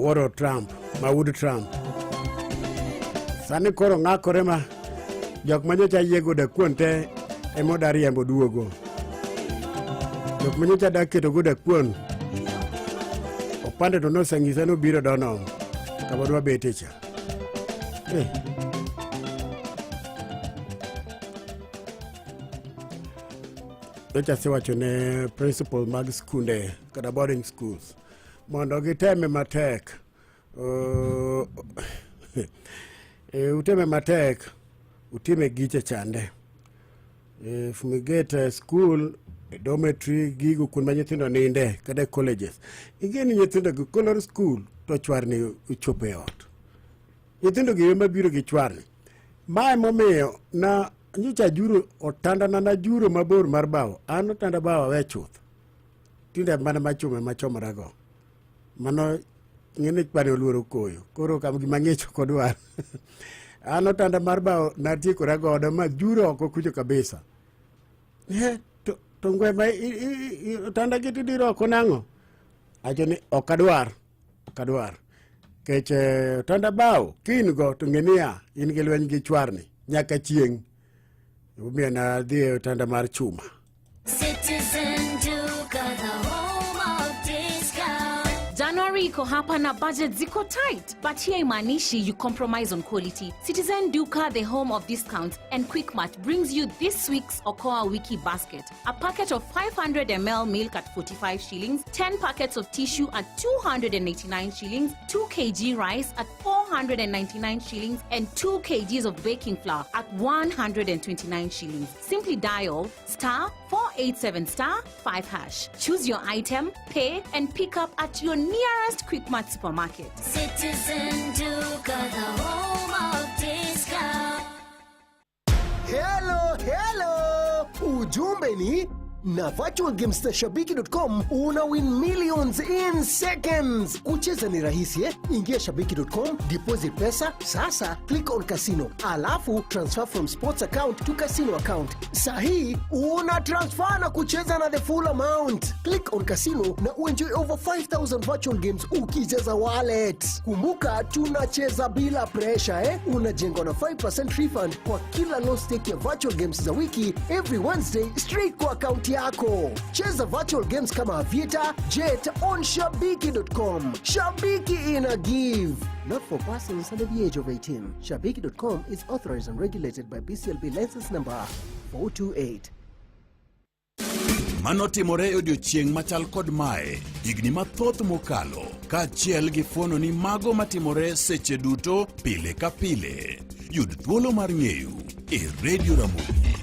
awuoro Trump, Maud Trump. Sani koro ng'akore ma jok manyocha yiego da kuon te emoda riembo duogo. Jok manyocha da keto go da kuon opande to nosang'isa nobiro dono kama dwa bete cha. Nyocha siwacho ne principal mag skunde kada boarding schools mondo giteme matek uteme matek utime giche chande fumigate school dormitory gigo kun ma nyithindo ninde kada colleges ingeni nyithindo go color school to chwarni uchope ot nyithindo gi mabiro gi chwarni mae momiyo na nyicha juro otanda na juro mabor mar bawo an otanda bawo we chuth tinde mana machume machomorago mano ngene pane oluoro koyo koro kam gi mang'ich kodwar an otanda mar bawo natiekora godo ma juro oko kucho kabisa to ngwe ma otanda gi tidiro oko nang'o acho ni okadwar keche tanda bao kin go to ngenia in gi lweny gi chwarni nyaka chieng umiya na dhi tanda mar chuma. Citizen Duka, the home of discount. January iko hapa na budget ziko tight, but here imanishi you compromise on quality. Citizen Duka, the home of discounts, and Quickmart brings you this week's Okoa Wiki basket. A packet of 500 ml milk at 45 shillings, 10 packets of tissue at 289 shillings, 2 kg rice at 499 shillings, and 2 kgs of baking flour at 129 shillings. Simply dial *487*5#. Choose your item, pay, and pick up at your nearest Quickmart supermarket. Citizen Duka, the home of discount. Hello! Ujumbe ni na virtualgamestashabiki.com una win millions in seconds. Kucheza ni rahisi Ingia shabiki.com, deposit pesa, sasa click on casino. Alafu transfer from sports account to casino account. Sahi una transfer na kucheza na the full amount. Click on casino na uenjoy over 5,000 virtual games ukicheza wallet. Kumbuka tunacheza bila pressure Unajengwa na 5% refund kwa kila low stake ya virtual games za wiki every Wednesday straight kwa account yako. Cheza virtual games kama Aviator, Jet on shabiki.com. Shabiki ina give. Not for persons under the age of 18. Shabiki.com is authorized and regulated by BCLB license number 428. Manotimore odiochieng' machal kod mae higni mathoth mokalo kaachiel gi fuono ni mago matimore seche duto pile ka pile. Yud thuolo mar ng'eyo e Radio Ramogi.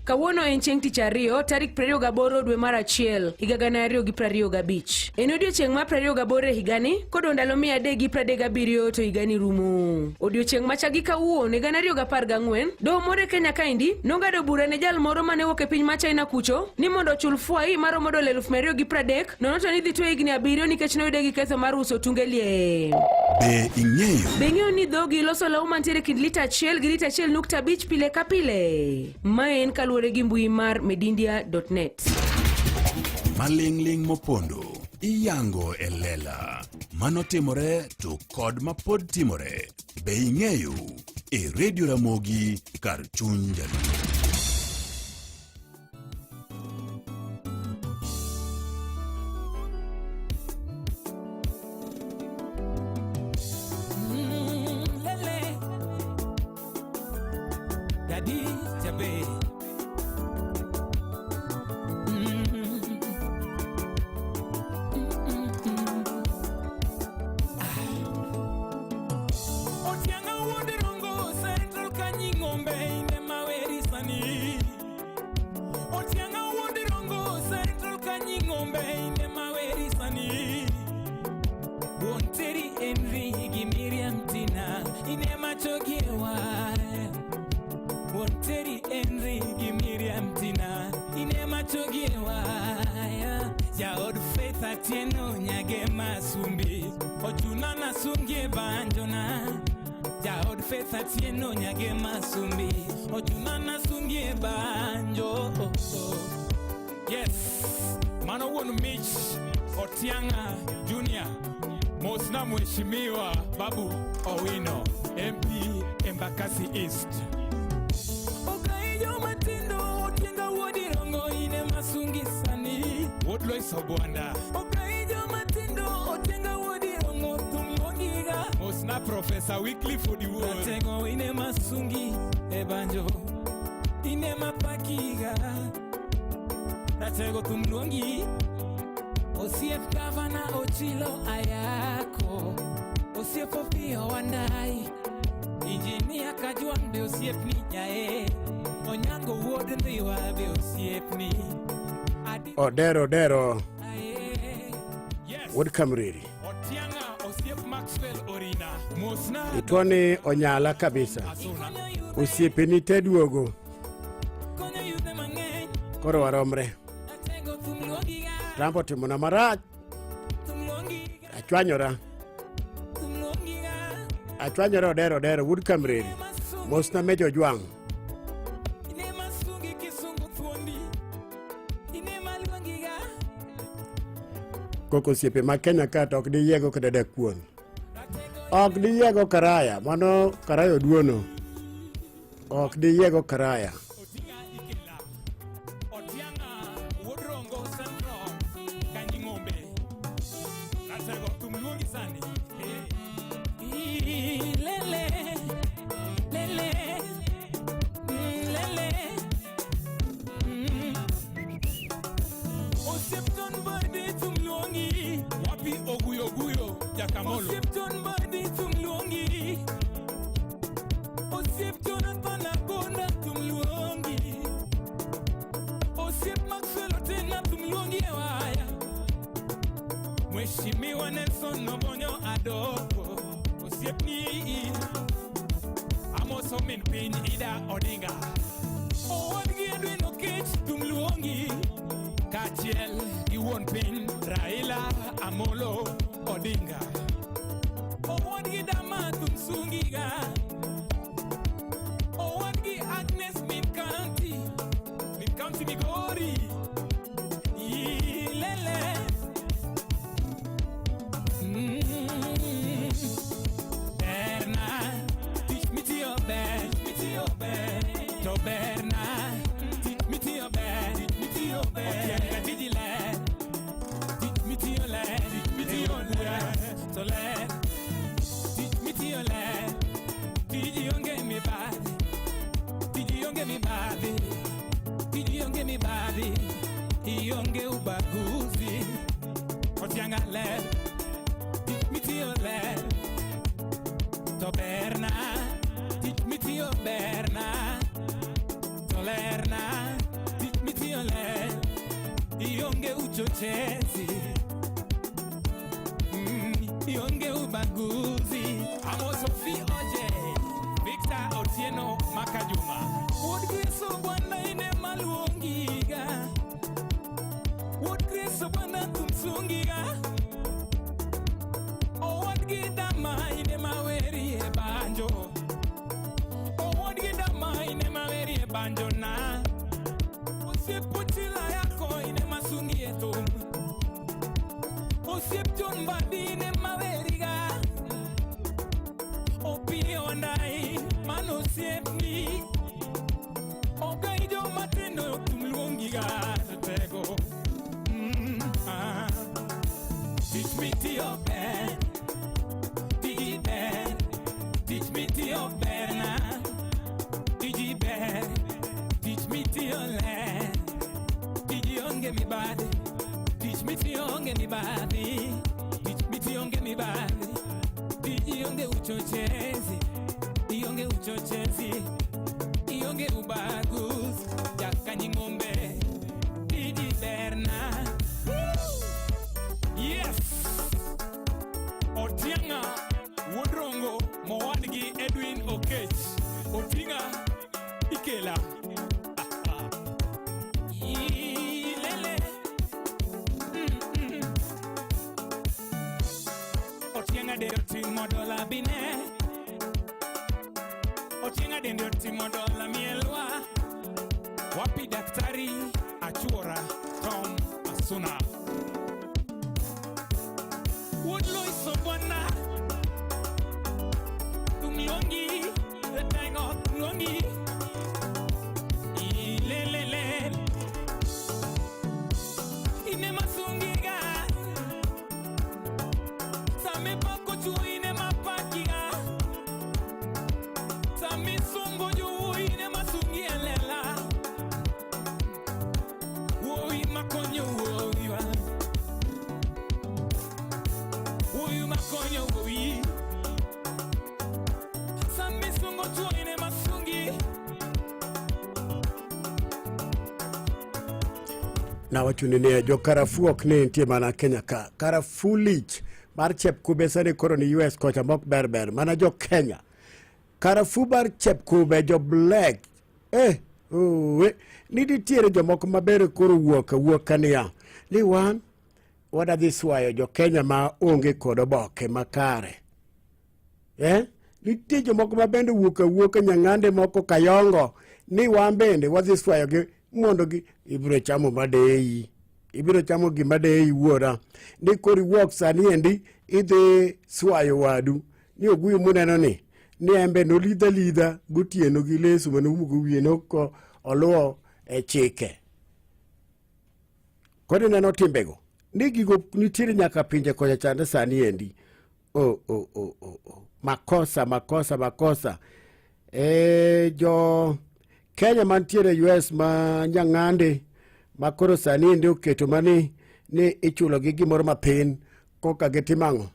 Kawuono en chieng' tich ariyo tarik 28 dwe mar achiel higa 2025. En odiochieng' mar 28 higani kod ndalo 337 to higani rumo. Odiochieng' machagi kawuono 2014 doho moro Kenya kaindi nong'ado bura ne jal moro mane wuok e piny ma China kucho ni mondo ochul fwai mar $230,000 nono to ni dhi to higni 7 nikech noyude gi ketho mar uso tunge lie. Be ing'eyo ni dhogi loso law mantiere kind lita 1 gi lita 1.5 pile ka pile. Ma en kaluwore gi mbui mar medindia.net. Maling'ling mopondo iyango e lela manotimore to kod mapod timore. Be ing'eyo e Radio Ramogi kar chuny jaluo. Yes, mano wonu Mitch Otianga Junior, Mosna Mheshimiwa Babu Owino, MP Embakasi East. Okaijo matindo Otianga wodi rongo ine masungi sani Wodlo isobwanda. Okaijo matindo Otianga wodi rongo tumongiga Mosna Professor Wycliffe Odiwuor. Natengo ine masungi ebanjo ine mapakiga Natego tumluongi Osiep Gavana Ochilo Ayako, Osiep Opiyo Wandayi, Engineer Kajwang' be osiep ni nyae, Onyango wuod Ndhiwa be osiep ni. Odero Wood Kamriri. Otianga osiep Maxwell Orina, Mosna Itwani onyala kabisa. Osiepeni te duogo. Koro waromre. Rambo timona marach. Achwanyora odero Wood Kamriri. Mosna Mejo Jwang'. koko osiepe ma Kenya ka to ok diyiego kata dek kuon. Ok diyiego karaya, mano karaya oduono. Ok diyiego karaya. Otinga ikela. Otianga wodrongo central. Kanyi ng'ombe. Katego tumluongi sani. Lele. Lele. Lele. Osipton badi tumluongi. Wapi oguyo guyo jakamolo. Osipton badi tumluongi. Osipton atanakonda tumluongi. Osip Maxwell tena tumluongi ewaya. Mheshimiwa Nelson Nobonyo Adoko. Osip ni Amoso min piny Ida Odinga. Owadgi Edwin Okech tumluongi. Kachiel gi wuon piny Raila Amolo Odinga. Owadgi Dama tumsungiga. Owadgi Agnes Min County Migori. Ilele. Berna, teach me to your bed, to Berna, teach me to your bed, Otianga Digile, teach me to your lad, so lad, teach me to your lad, did you get me body, did you get me body, did you get me body, Ionge ubaguzi, Otianga lad, teach me to your lad, to Berna, teach me to your Berna, to Lerna, teach me to your lad, Ionge uchochezi, Ionge ubaguzi, Amos Sophie Oje, Victor Otieno Makajuma, Wood Grace Obwana ine maluongiga, Wood Grace Obwana tumsungiga, Owad Gidama ine maweri e banjo, Owad Gidama ine maweri e banjo na, Osiputila yako ine masungi etum, Osipton badi ine maweriga, Opio ndai mano siepni, Ogaijo matendo tumluongiga tego. Teach me to your bed, Digi bed, teach me to your bed now, Digi bed, teach me to your land, Digi onge mi body, teach me to your onge mi body, teach me to your onge mi body, Digi onge uchochezi, Ionge uchochezi, Ionge ubagus, Jakanyi ng'ombe, Digi berna. Yes! Otianga Wodrongo Mowadgi Edwin Okech. Otinga Ikela. Ilele. Otianga de otimo dola bine. Otianga de otimo dola mielwa. Wapi daktari Achuora Tom Asuna. Woodloy Sobona Tumlongi Tango Tumlongi Ilelele Ine masungiga Same pako chu ine mapakiga Same songo ju ine masungi elela Woi makonyo woi wa Uyu makonyo woi Sami sungo tuine masungi Na wachunine jo Karafu ok ne nitie mana Kenya ka. Karafu lich mar Chepkube sani koro ni US kocha mok berber mana jo Kenya. Karafu mar Chepkube jo black. Nitiere jomoko maber koro wuok kania. Ni wan wadadhi swayo jo Kenya ma onge kod oboke makare. Nitie jomoko ma bende wuok Nyang'ande moko Kayongo ni wan bende wadhi swayo gi mondo gi ibiro chamo madei. ibiro chamo gima de iwuora ni kori walk sani endi idhi swayo wadu ni oguyo muneno ni embe no lidha gotieno gi leso manumugo wiye no ko oluo e chike kodi neno timbego ni gigo nitiere nyaka pinje koja chande sani endi makosa jo Kenya mantiere US ma nyang'ande makoro sani endi oketo mani ni ichulo gi gimoro mathin koka gitimang'o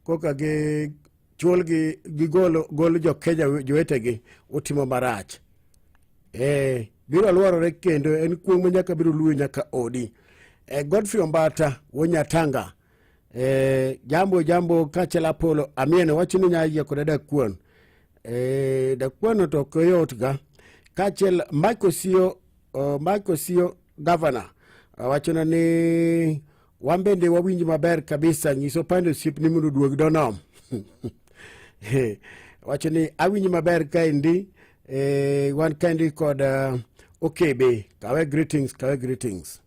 koka gi chul gi golo jo Kenya jowetegi utimo marach biro luorore kendo en kuomo nyaka biro luwe nyaka odi Godfrey Ombata Wonyatanga jambo kachela Apollo Amien wacho ni nyayie kod dakuon dakuon to koyot ga kachel Michael Sio governor wacho ni wambende wawinji maber kabisa nyiso pande sip ni mundu duog donom wacho ni awinji maber kaendi wan kaendi kod okebe kawe greetings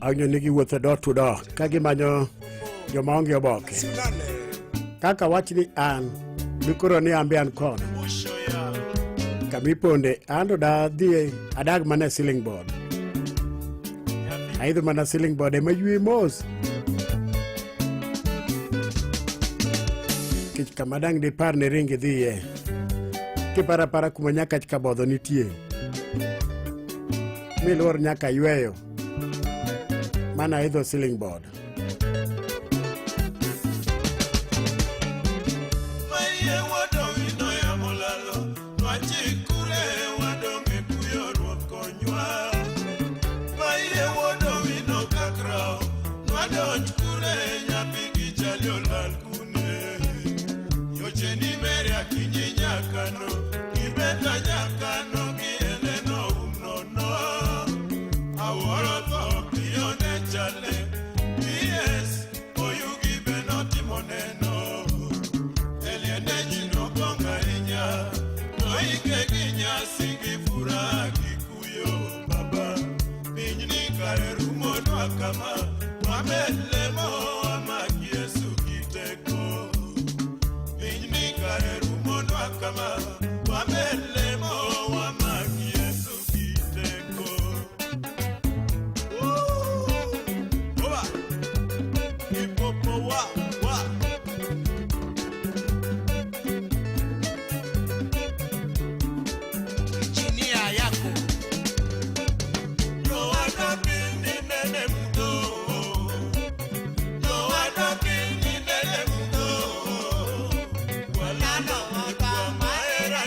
Agno nigi wuotho door to door kagi manyo joma onge oboke kaka wachni an bikoro ni ambe an kon kamiponde ando da dhie adag mana ceiling board aidho mana ceiling board ema yue mos kich kamadang di par ne ringi dhie kipara kuma nyaka chika bodho nitie miluor nyaka yweyo mana aidho ceiling board Walana wa kwa maera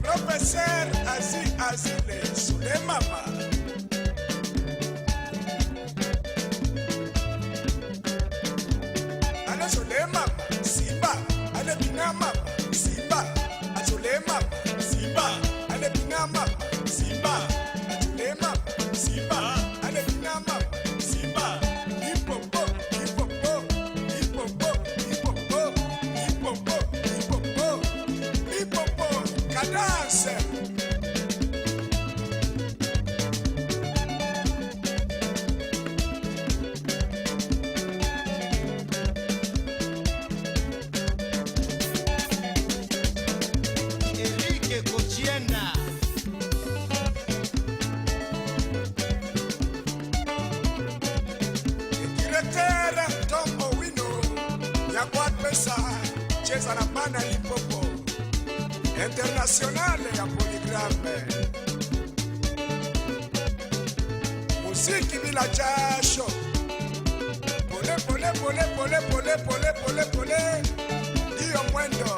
Professeur Azile Sulemama. Ale Sulemama, Simba, ale Binama, Simba, Azulema, Simba, ale Binama, Simba, Azulema, Simba, ale Binama, Simba, Hippopo, Hippopo, Hippopo, Hippopo, Hippopo, Hippopo, Hippopo, Cadence. Enrique Cochiena. Directeur Tom Owino, Yakwat Pesa, cheza na bana Limpopo, internationale ya Polygramme. Muziki bila jasho, pole pole pole pole pole pole pole pole, ndio mwendo.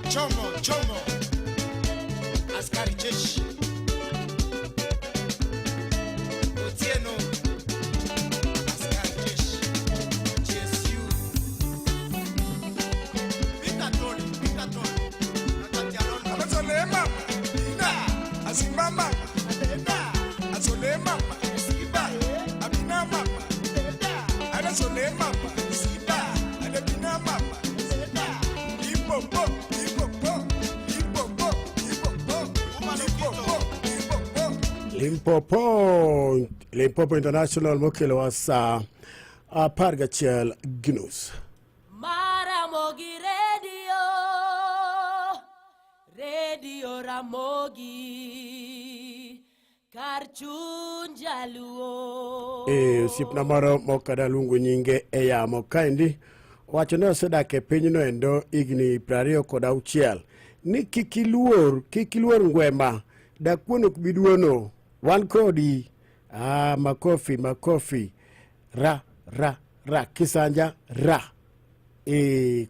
Chomo, chomo. Askari jeshi. Otieno. Askari jeshi. JSU. Picatoni, Picatoni. Nakatialona. Azole mama, ina, asimba mama, azole mama, simba, abina mama, azole mama, simba, abina mama, Hippopo, Hippopo, Hippopo, Hippopo, Hippopo, Hippopo. Limpopo International mokelo wasa Pargachiel Gnus. Maramogi Radio Ramogi, Karchunja Luo. Sipna maro mokada lungu nyinge yamo kaindi wachone osedake pinyno endo igni 26 ni kikiluor ngwema dakuono biduono wan kodi makofi ra kisanja ra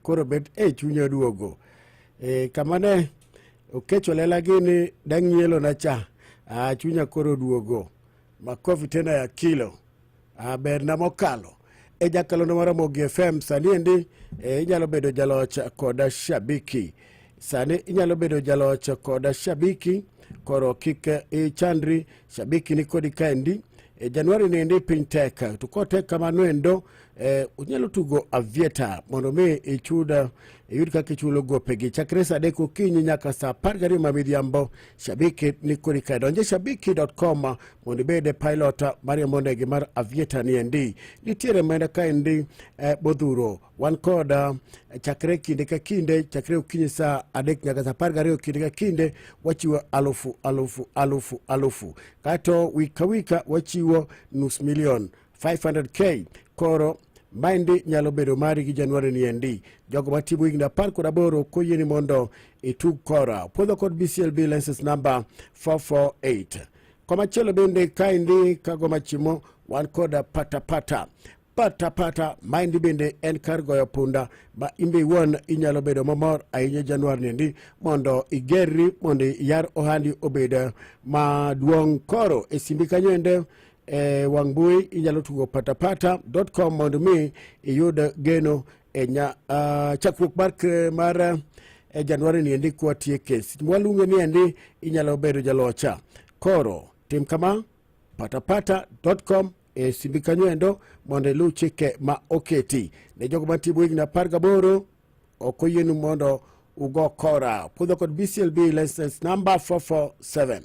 koro bet chunya duogo kamane okecho lela gini dangielo na cha chunya koro duogo makofi tena ya kilo berna mokalo jakalo no Ramogi FM sani endi inyalo bedo jaloch koda shabiki sani inyalo bedo jaloch koda shabiki koro kik chandri shabiki ni kodi kaendi Januari ni endi pinteka tukote kama nuendo unyalo tugo avieta mondo me ichuda yudi kaki chulo gopegi chakresa deko kinyi nyaka sa pargari mamidhiambo shabiki ni kodi kaendi onje shabiki.com mondo bede pilota Maria Mondegi mar avieta ni endi nitiere menda kaendi bodhuro wan koda chakre kinde ka kinde chakre ukinyi sa adek nyaka sa pargari kinde ka kinde wachiwa alufu kato wika wachiwa nus milion 500k koro maindi nyalo bedo mari gi Januari ni endi jogo matibu higni 18 koyieni mondo itug kora puodho kod BCLB license number 448 koma chelo bende kaindi kago machimo wan koda pata maindi bende en kar goyo punda ma imbe won inyalo bedo mamor ahinya Januari ni endi mondo igerri mondo yar ohandi obeda maduong' koro simbi kanyo ende wangbui inyalo tugo patapata.com mondo mi iyud geno chakruok mar Januari ni endi kwa tieke mwalunge ni endi inyalo bedo jalocha koro tim kama patapata.com simbi kanyo endo mondo ilu chike ma oketi ne jogo matibo higni 18 okoyienu mondo ugo kora puodho kod BCLB license number 447.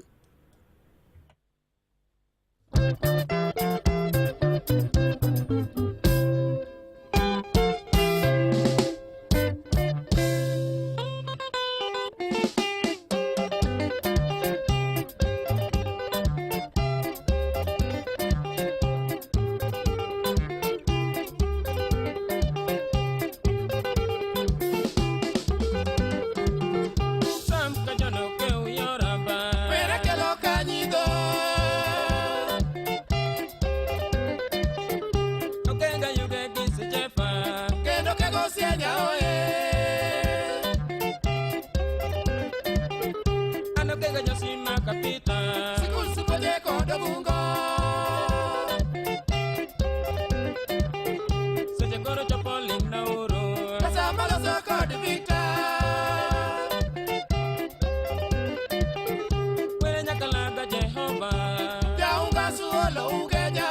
Iga yuge gisi jefa kendo kego sienya oye Ano kega nyosima kapita Sikul sukoje kodo bungo Seje koro chopoling na uro Kasa maloso kodi vita Wele nyakalaga Jehova Jaunga suolo ugenya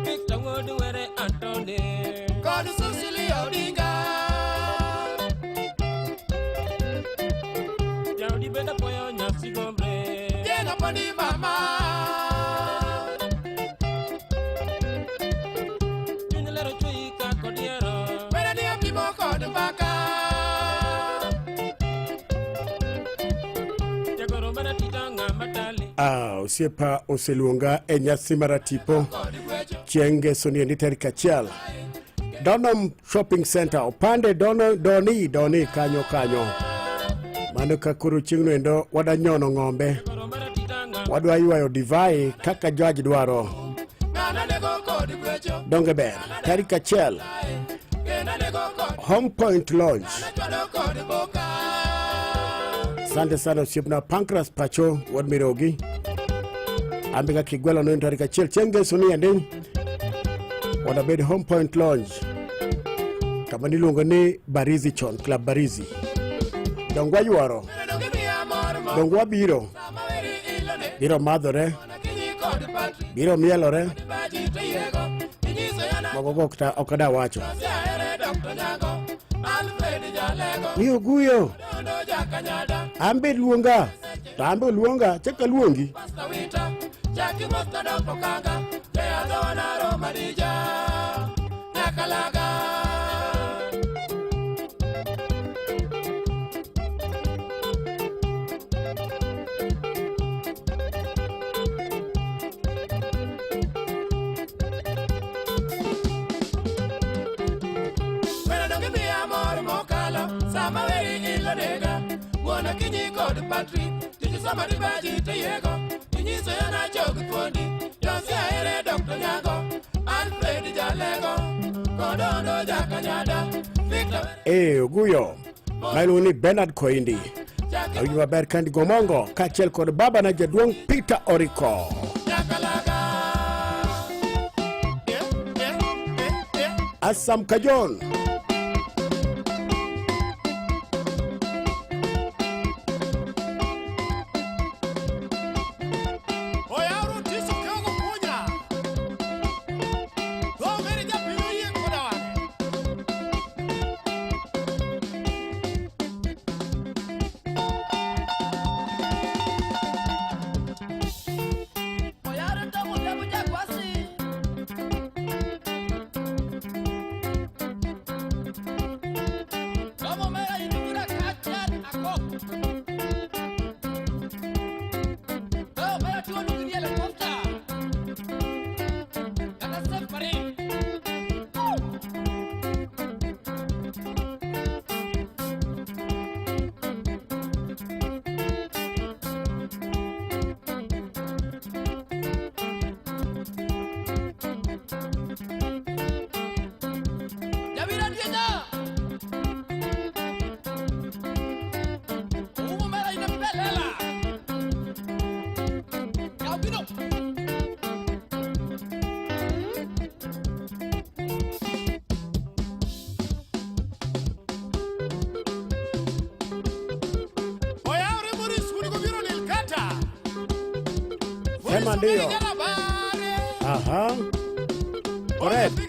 Victor Wodu were Anthony Kodu susili odinga Jaudi beda poyo nyasi gombre Jenga poni mama Junilero chuika kodiero Wele ni apimo kodu baka Jagoro beda titanga matali Osiepa oseluonga e nyasi maratipo chieng' ngeso ni tarik 1 Donham Shopping Center opande doni kanyo mano ka koro chieng'no endo wadanyono ng'ombe wadwa ywayo divai kaka judge dwaro donge ber tarik 1 Home Point Lodge. Asante sana osiepna Pancras Pacho wad mirogi ambika kigwelo no tarik 1 chieng' ngeso ni ende wadabed Home Point Lodge kama niluongo ni Barizi Chon Club Barizi dongwa ywaro dongwa biro madhore biro mielore mogogo okada wacho Miyo guyo ambe luonga to ambe luonga chaka luongi Jackie Mosta Dr. Kanga, Jaya Dona Romadija, Nakalaga. When I don't give me a more mocala, Sama very ill nega, Mona Kini called the patri, did you somebody bad it to Yego? Sayana choke twondi Yonsi aere Dr. Nyago Alfred Jalego Kodondo Jakanyada Victor Oguyo Mailuni Bernard Koindi Awi maber kandi gomongo Kachel kod baba na jaduong Peter Oriko Asam Kajon Sema ndio. Aha. Correct.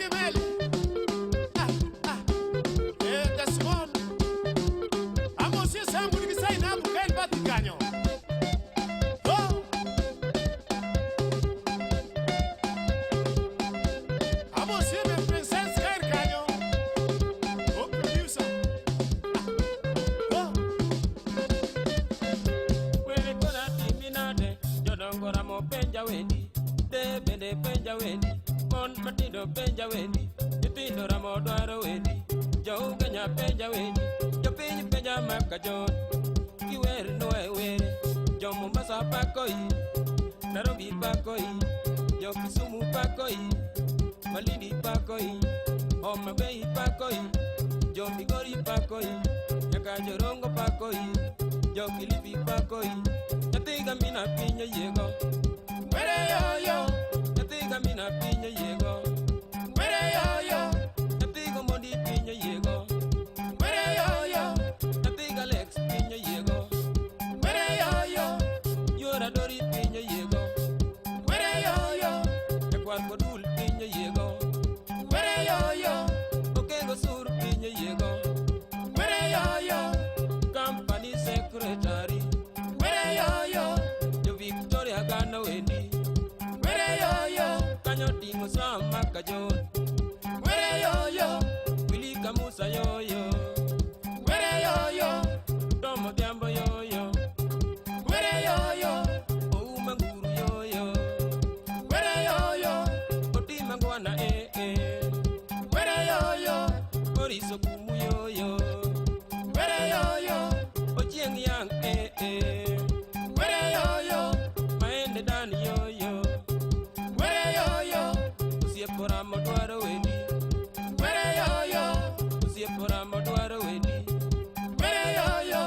Jo Kisumu pakoi, Malindi pakoi, Homa Bay pakoi, Jo Migori pakoi, nyaka Jorongo pakoi, Jo Kilifi pakoi, nyathiga mina pinyo yego. Were yo yo, nyathiga mina pinyo yego. Were yo yo, nyathiga mondi pinyo yego. Were yo yo, nyathiga Lex pinyo yego. Were yo yo, yora dori pinyo yego. Were yo yo, ekwan kodul pinyo yego. Were yo yo, okengo sur pinyo yego. Were yo yo, company secretary. Were yo yo, yo Victoria Gana Wendi. Were yo yo, kanyo dingo sama kajon. Were yo yo, Willy Kamusa yo yo. Were yo yo, Tomo Diambo yo yo. Were yo yo, Ouma Nguru yo yo. Were yo yo, Otima Ngwana Were yo yo, Oriso Kumu yo yo. Were yo yo, Ochieng Yang Were yo yo, Maende Dan yo yo. Were yo yo, Usiepora Modwaro Wendi. Were yo yo, Usiepora Modwaro Wendi. Were yo yo,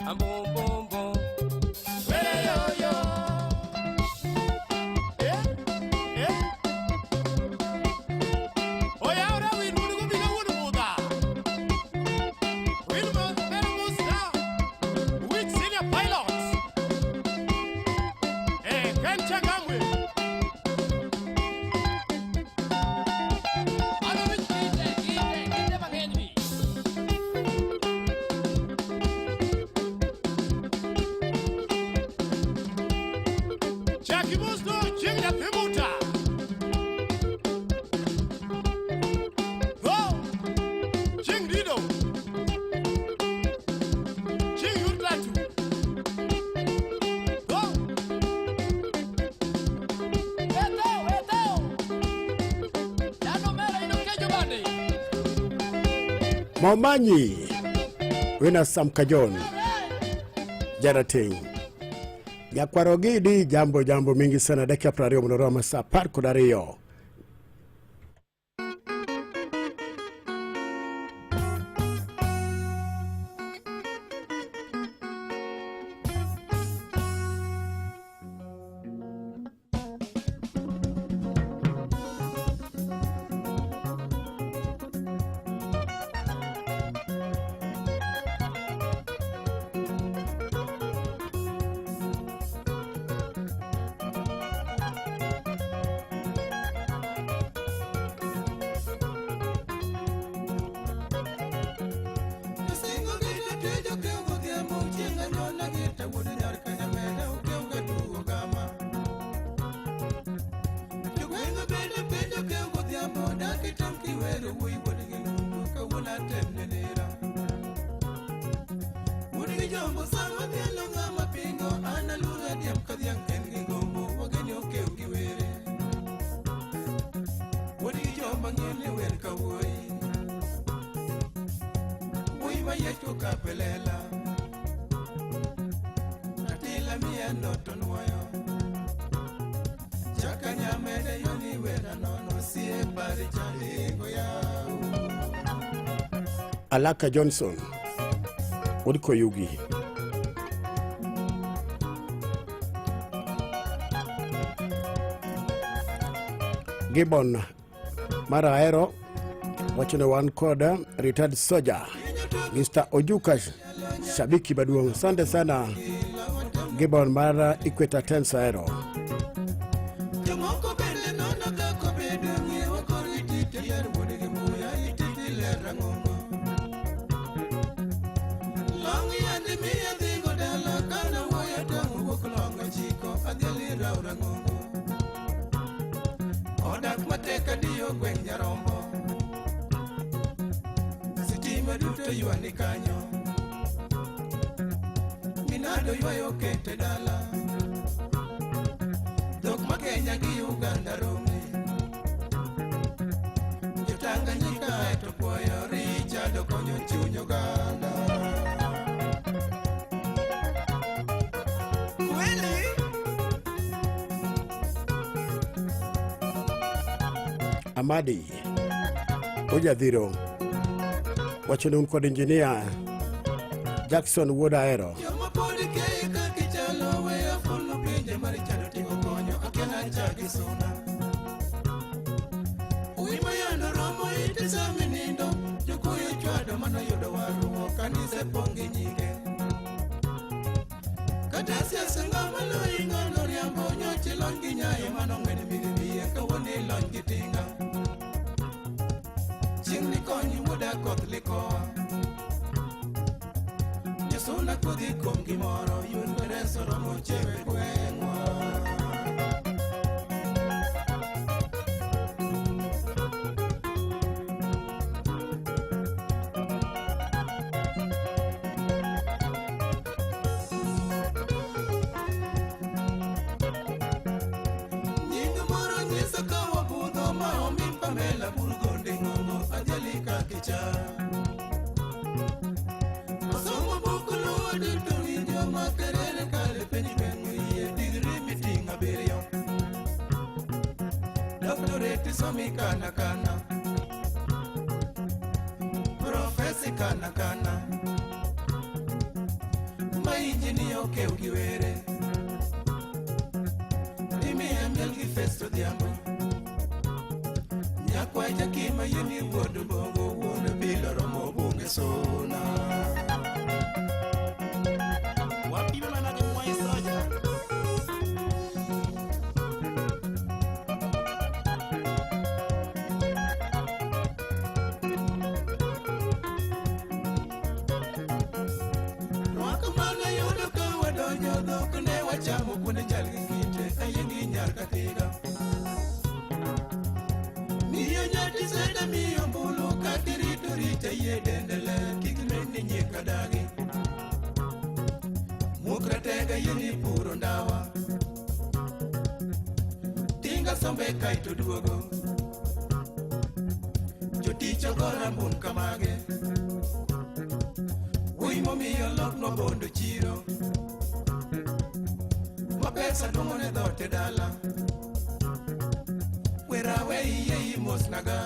Ambom bom bom. Were yo yo. Oya ora win mudu kubiga wudu muda. Win mudu beru musta. With senior pilots. Kencha Gamwe. Ano wich kite mang'enyni. Chaki musto chieng nyathi buta. Go! Ching Dido! Ching Yurlatu! Go! Eto! Yano mera ino kejo bani! Momanyi wina Sam Kajon Jarating Nyakwaro Gidi jambo mingi sana dakika 20 mnoroma saa 10:10. Alaka Johnson Udiko Yugi Gibbon Mara Aero wachone wan koda retired soldier Mr. Ojuka shabiki baduong. Asante sana Gibbon Mara Equator 10 Aero. Yuani kanyo Minado yuayo kete dala Dok makenya gi Uganda romi Tanganyika eto Puerto Rico konyo chunyo Uganda Kweli Amadi Ojadhiro wacho ni un kod injinia Jackson Wuod Ahero. Joma pod keyo kaka ichalo weyo fulo pinje mar chando tingo konyo akiana chagi suna. Uwi mayano romo ite sami nindo jokuyo chwado mano yudo waruo kanise pongi nyige. Kata siasa ngama lo ingano riambo nyochi longi nyaye mano ngwene migimiye kawoni longi tinga. Chingni konyi wuda koth likowa. Nyesuna kudhi kum gimoro yun bereso romo chewe gwengwa. Nyingi moro nyisa kawa budho maomi Pamela Burgonde ngongo Angelika Kicha. Masomo buku luwa dito winjo makerere kale penyi bengu iye digri meeting abiriyo. Doctorate somi kana kana. Profesi kana kana. Ma injiniyo keu giwere. Limi emel gi festo diambo. Nyakwa jakima yeni wuodu bongo wuone bilo romo bunge sona. Wapibe manake mwai soja. Nwaka mana yudo ka wadonyo dhok ne wachamo kuonde chal gi kite ayengi nyar katiga. Miyo nyati seda miyo mbulu kakirito rita ye dendele kikimeni nyika dagi. Mukratega yeni puro ndawa. Tinga sombe kaito duogo. Joticho gora mbun kamage. Uimo miyo lok no bondo chiro. Mapesa dumone dhote dala. Werawe iye imos naga.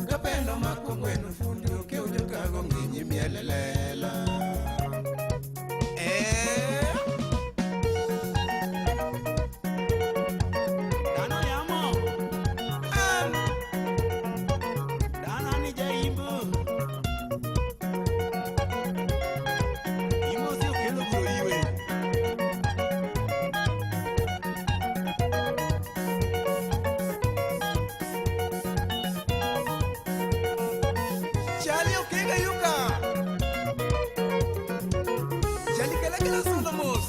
Kapendo mako ngweno fundi oke ujo kago nginyi mielelela. Dano yamo. Dano ni jaibu. Imo si okelo buro iwe. Chali okega yuka. Chali kela Solomos.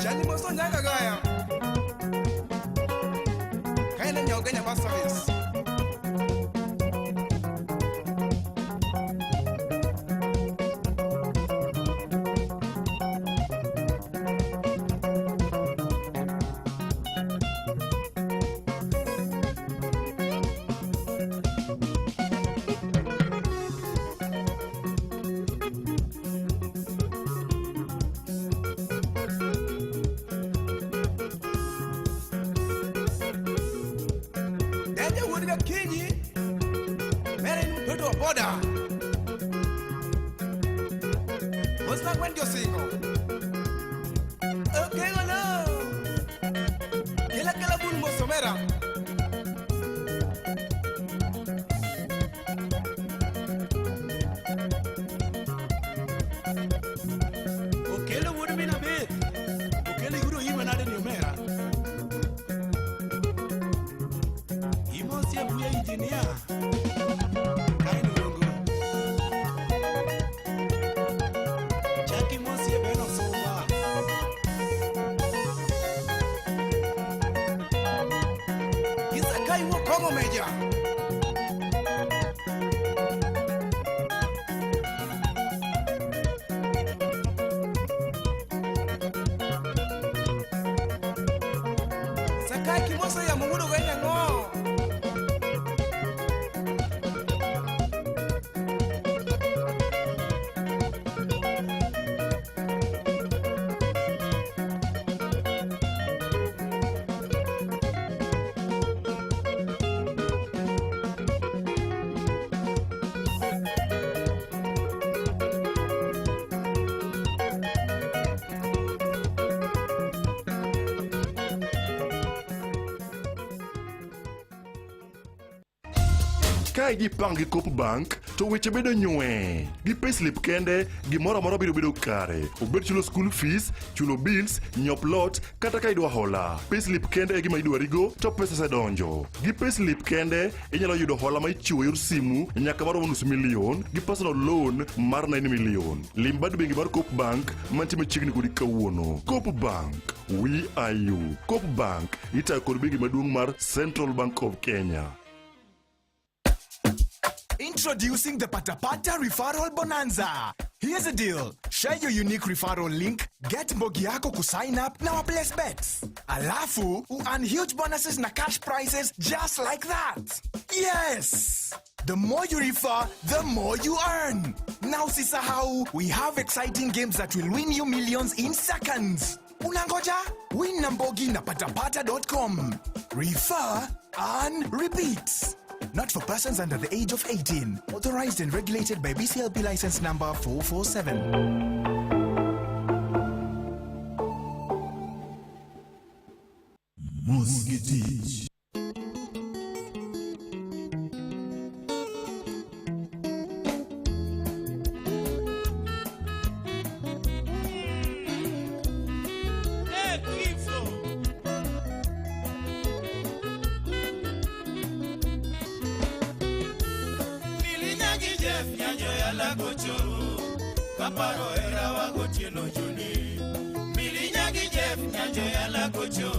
Chali moso nyaka gaya. Kaina nyoga nyama service. Dende wudiga kinyi. Mere mtoto wa boda. What's that when you're single? Okay, no. Kila bun mosomera. Okelo wudu mina bit. Okelo yuro hima nade ni omera. Imo siya buya injinia. Kaino yungu. Chaki mo siya beno soma. Kisa kai wo Kongo meja. Sakai kimoso ya mungudo gaina ngo. Ka ijipang gi Coop Bank, to weche bedo nyue. Gi payslip kende, gimoro amora bedo kare. Obed chulo school fees, chulo bills, nyop lot, kata ka idwa hola. Payslip kende e gima idwarigo, to pesa sedonjo. Gi payslip kende, inyalo yudo hola ma ichiwo yor simu nyaka maromo $500,000 gi personal loan mar $9 million. Lim bad bengi mar Coop Bank mantie machiegni kodi kawuono. Coop Bank, we are you. Coop Bank itayo kod bengi maduong' mar Central Bank of Kenya. Introducing the Patapata Referral Bonanza. Here's the deal. Share your unique referral link, get Mbogi yako ku sign up na place bets. Alafu, earn huge bonuses na cash prizes just like that. Yes! The more you refer, the more you earn. Now sisahau, we have exciting games that will win you millions in seconds. Unangoja? Win na Mbogi na patapata.com. Refer, earn, repeat. Not for persons under the age of 18. Authorized and regulated by BCLP license number 447. Mosgitich. Kaparo era wagotieno juni Milinyagi Jeff nyanjo ya lagocho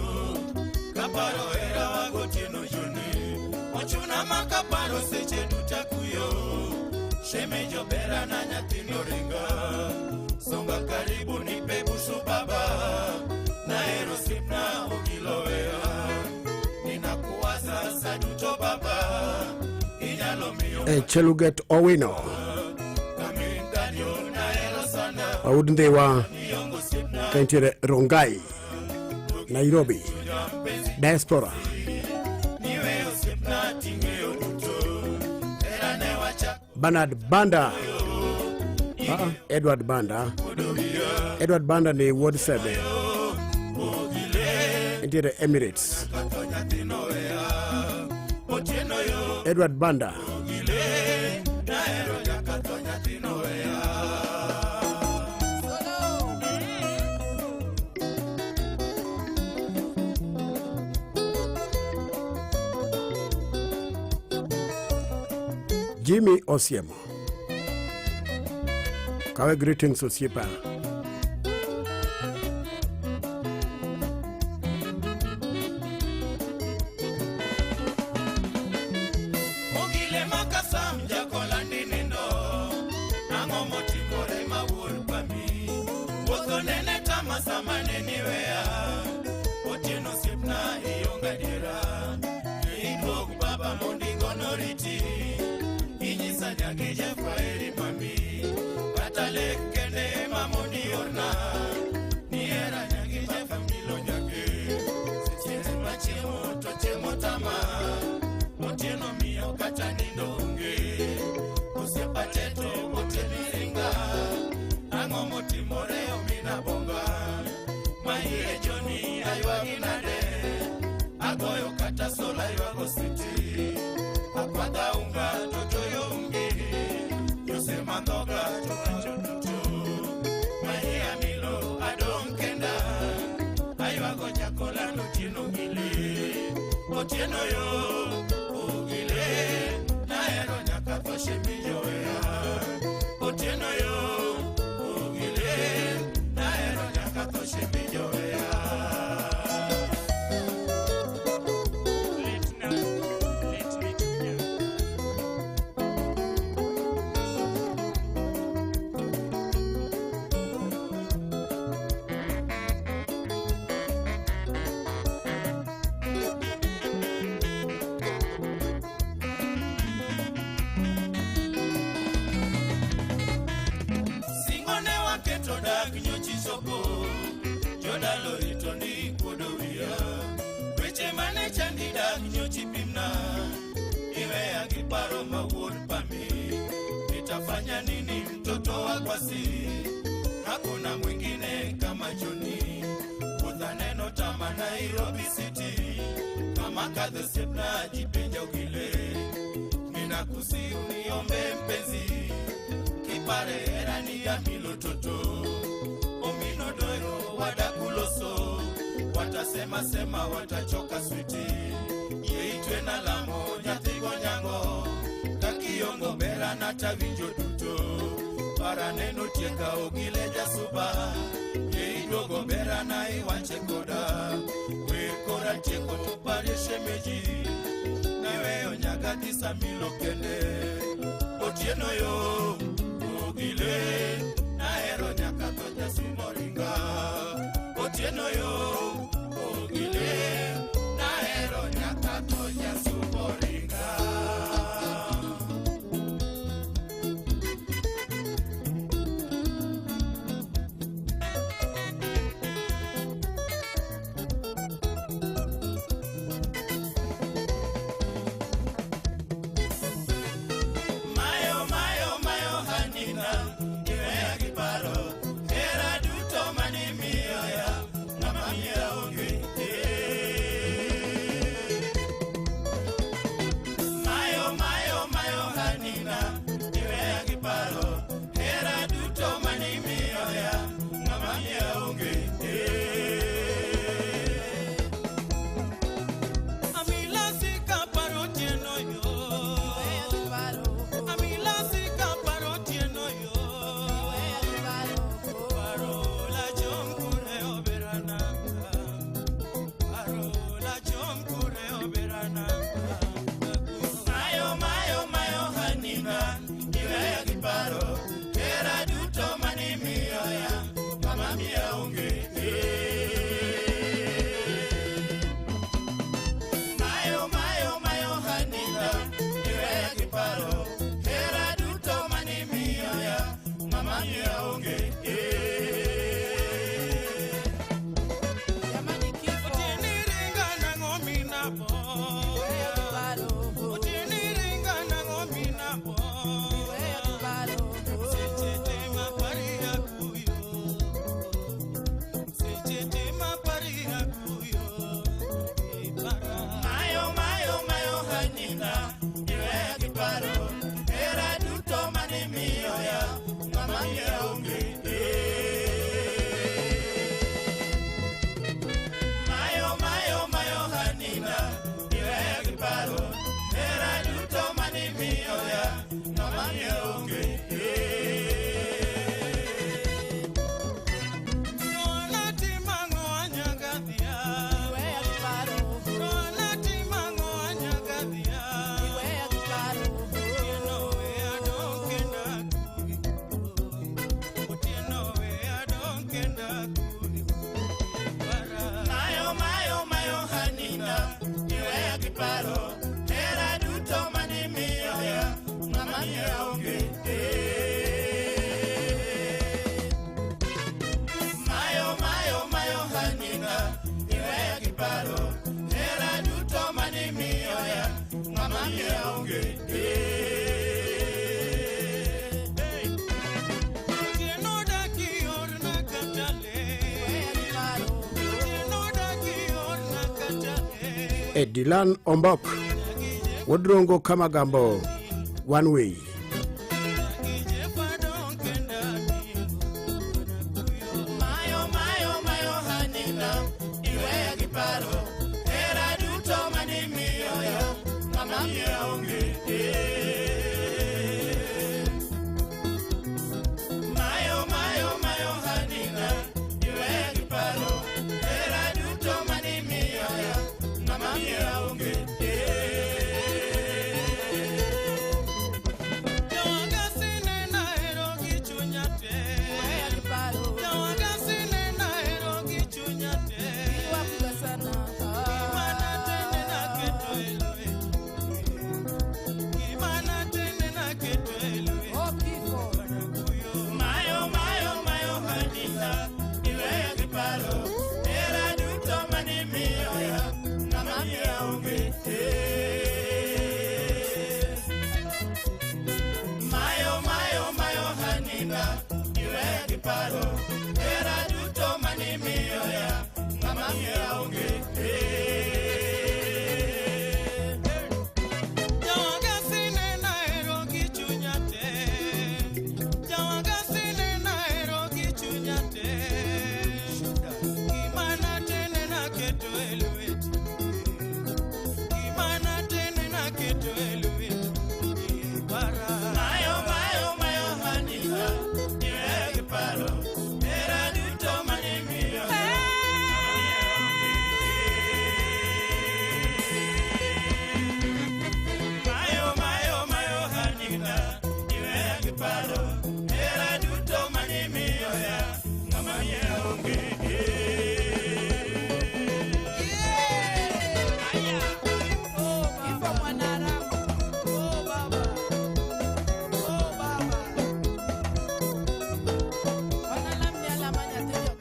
Kaparo era wagotieno juni Ochuna makaparo seche dutakuyo Shemejo bera na nyatino ringa Songa karibu nipe busu baba Na erosip na ugilowea Ninakuwaza saduto baba Inyalo miyo Cheluget Owino Audndewa Kaintiere Rongai Nairobi Diaspora Bernard Banda Edward Banda Edward Banda ni Ward 7 Kaintiere Emirates Edward Banda Jimmy Osiemo. Kawe greetings Osiepa. Ogile makasam jakolandi nindo Nango motikore mawul pami Wozo nene tamasama neniwea Otieno sipna iyonga dira Idwog baba mondingo noriti Nyage Jeffa eri mami Katale kene mamoni orna Niera nyage Jeffa milo nyage Sechene machemo tochemo tama Motieno miyo katani donge Kusiepa teto bote miringa Ango motimore omina bonga Maie joni aywa ginade Agoyo kata sola aywa siti Akwada unga toto Mandoga chochocho Maye amilo adonkenda Aywa goja kola no tino gile Otieno yo ugile Na ero nyaka toshe miyoea Otieno yo ugile Na ero nyaka toshe miyoea Jodalo itondi kodowia Weche mane chandida nyochi pimna Iwe agiparo mawuod pami Nitafanya nini mtoto wa kwasi Hakuna mwingine kama Joni Udhaneno tama Nairobi City Kama kadhe sepna jipenja ugile na kusi uniombe mpenzi kipare era ni ya milototo omino doyo wadakuloso watasema sema watachoka switi yeitwe na lamo nyathigo nyango kakiongo bera na tavinjo duto para neno tieka ogile jasuba yeidwogo bera na iwache koda wekora tieko tupare shemeji niweyo nyaka tisa milo kende otieno yo ogile na ero nyaka toja sumoringa otieno yo ogile na ero nyaka toja sumoringa. Dylan Ombok Wodrongo Kamagambo One Way.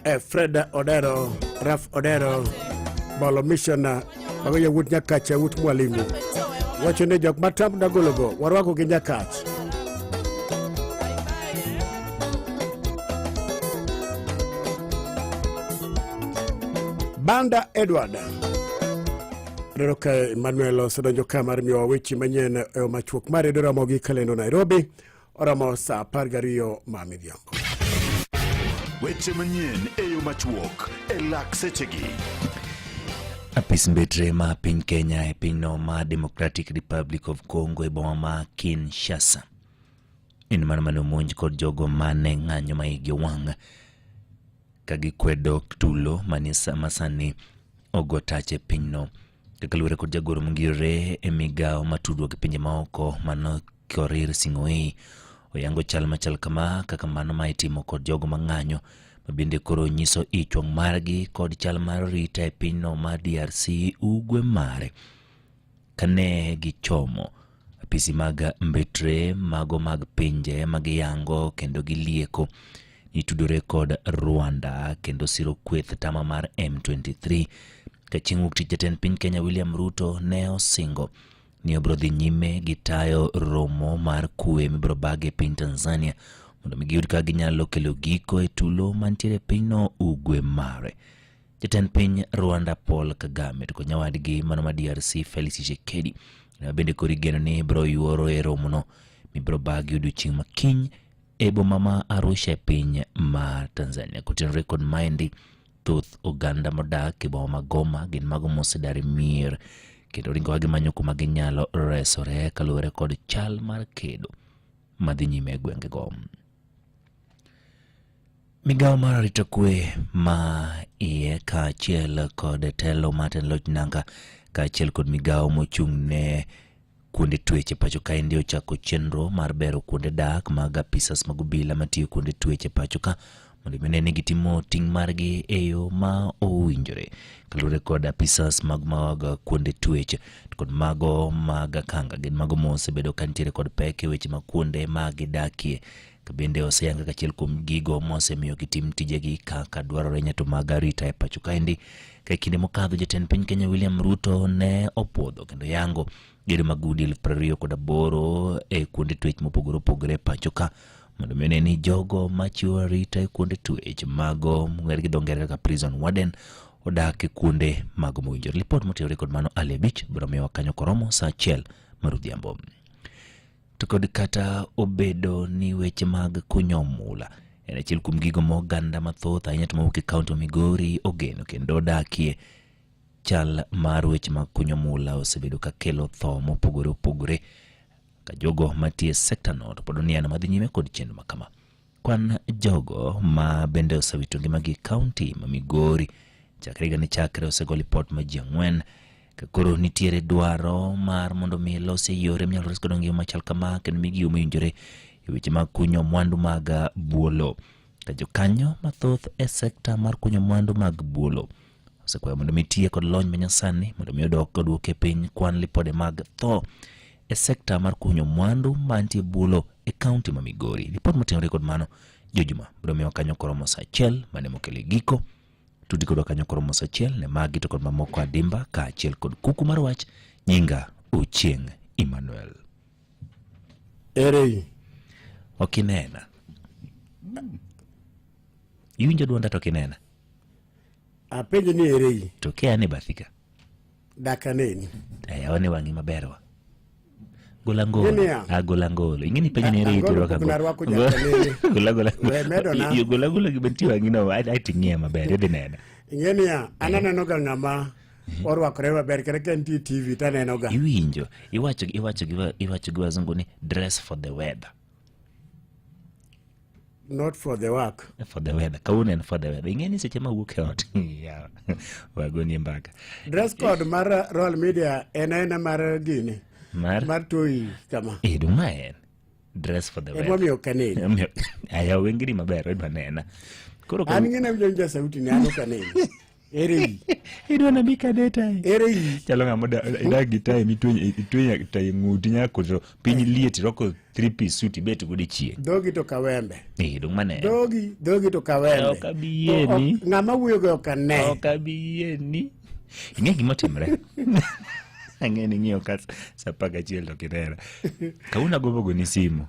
Fred Odero, Raf Odero, Bolo Missioner, Magoya Wood Nyakacha, Wood Mwalimu. Watching the joke, Matam Nagologo, Warako Ginyakach. Banda Edward. Roka Emmanuel Sodonjo Kamar Mio Wichi Manyen Machuk Mari Ramogi Kalendo Nairobi, Oramo Sa Pargario Mamidiongo. Weche manyien eyo machuok elak sechegi. Apis mbetre ma piny Kenya e pinyno ma Democratic Republic of Congo e boma ma Kinshasa. In mano monj kod jogo mane ng'anyo ma igi wang' kagikwedo tulo manisa masani ogotache pinyno. Kakalure kod jagoro mngire e migao matudwa gi pinje maoko mano Korir Sing'oei oyango chal machal kama kaka mano ma itimo kod jogo mang'anyo mabende koro nyiso ichwang' margi kod chal mar rita e pinyno ma DRC ugwe mare kane gichomo apisi mag mbetre mago mag pinje magiyango kendo gilieko nitudore kod Rwanda kendo siro kweth tama mar M23 kaching' wuok tich jatend piny Kenya William Ruto ne osingo ni obro dhi nyime gitayo romo mar kwe mibro bage piny Tanzania mondo migiyud ka ginyalo kelo giko e tulo mantiere pinyno ugwe mare. Jatend piny Rwanda Paul Kagame to nyawadgi mano ma DRC Felix Tshisekedi bende kori geno ni bro yuoro e romono mibro bage odiochieng' makiny e boma ma Arusha e piny ma Tanzania. Kotenore kod maendi thoth oganda modak e boma ma Goma gin mago mosedare mier kendo ringo gi manyo kuma ginyalo resore kaluwore kod chal mar kedo madhi nyime e gwenge go. Migao mar arita kwe ma iye kaachiel kod telo Martin Lochnanga kaachiel kod migao mochung' ne kuonde tweche pacho ka ndi ochako chenro mar bero kuonde dak mag apisas mag obila matiyo kuonde tweche pacho ka mondo menene gitimo ting' margi e yo ma owinjore kalure kod apisas mag kuonde tweche kod mago mag kanga gin mago mosebedo kantiere kod pek e weche mag kuonde mag dakie kabende oseyanga kachiel kuom gigo mosemiyo gitim tijegi kaka dwarore nyato mag arita e pacho kaendi ka kinde mokadho jatend piny Kenya William Ruto ne opodho kendo yango gere magudi 2028 e kuonde twech mopogore opogore pacho ka mondo mene ni jogo machiwo arita e kuonde twech mago ng'er gi dongere ka prison warden odak e kuonde mago mowinjore. Lipot motenore kod mano Ali Abich biro miyo kanyo koromo saa 1 marudhiambo. To kod kata obedo ni weche mag kunyo mula en achiel kuom gigo moganda mathoth ahinya to mawuok e kaunti ma Migori ogeno kendo dakie chal mar weche mag kunyo mula osebedo ka kelo tho mopogore opogore ka jogo matie sekta no to pod ni ana madhi nyime kod chenro makama. Kwan jogo ma bende osewito ngimagi kaunti ma Migori chakre osegol lipot ma ji 4 ka koro nitiere dwaro mar mondo mi losi yore mnyalo res kod ngima machal kama kendo migi umowinjore e weche mag kunyo mwandu mag buolo ka jokanyo mathoth e sekta mar kunyo mwandu mag buolo osekwayo mondo mitie kod lony manyasani mondo mi odwoke piny kwan lipode mag tho e sekta mar kunyo mwandu mantie buolo e kaunti ma Migori. Lipot motenore kod mano Jojuma biro miyo kanyo koromo saa 1 mane mokele giko tudi kod kanyo koromo saa 1 ne magi to kod mamoko adimba kaachiel kod kuku mar wach nyinga Ochieng' Emmanuel. Erei okinena iwinjo duonda to kinena apenjo ni erei to kia ne bathika dakaneni ayaone wangi maberwa golangolo ingeni penjo ni erei to raka golangolo gibenti wangi no aitingia maber edinena ingeni ya ananeno ga ngama orwakore maber kare kanti TV taneno ga iwinjo iwacho gi wazungu ni dress for the weather not for the work for the weather kaunen for the weather ingeni seche ma wuok out ya wagoni mbaka dress code mar Royal Media ena mar gini mar toi kama edumaen dress for the weather emo kaneni aya wengiri maber edwa nena koro an ngene mjonja sauti ni ano kaneni Eri. Idwa na bika deta. Eri. Chalo ngamo da gitai mitwenye tai nguti nyako to piny lieti roko 3-piece suit bet gudi chie. Dogi to kawembe. Dong mane. Dogi to kawembe. Okabieni. Ngama wuyo go kane. Okabieni. Ing'e gima timre. Ang'eni ng'iyo ka sapaka chiel to kirera. Kauna gobo ni simu.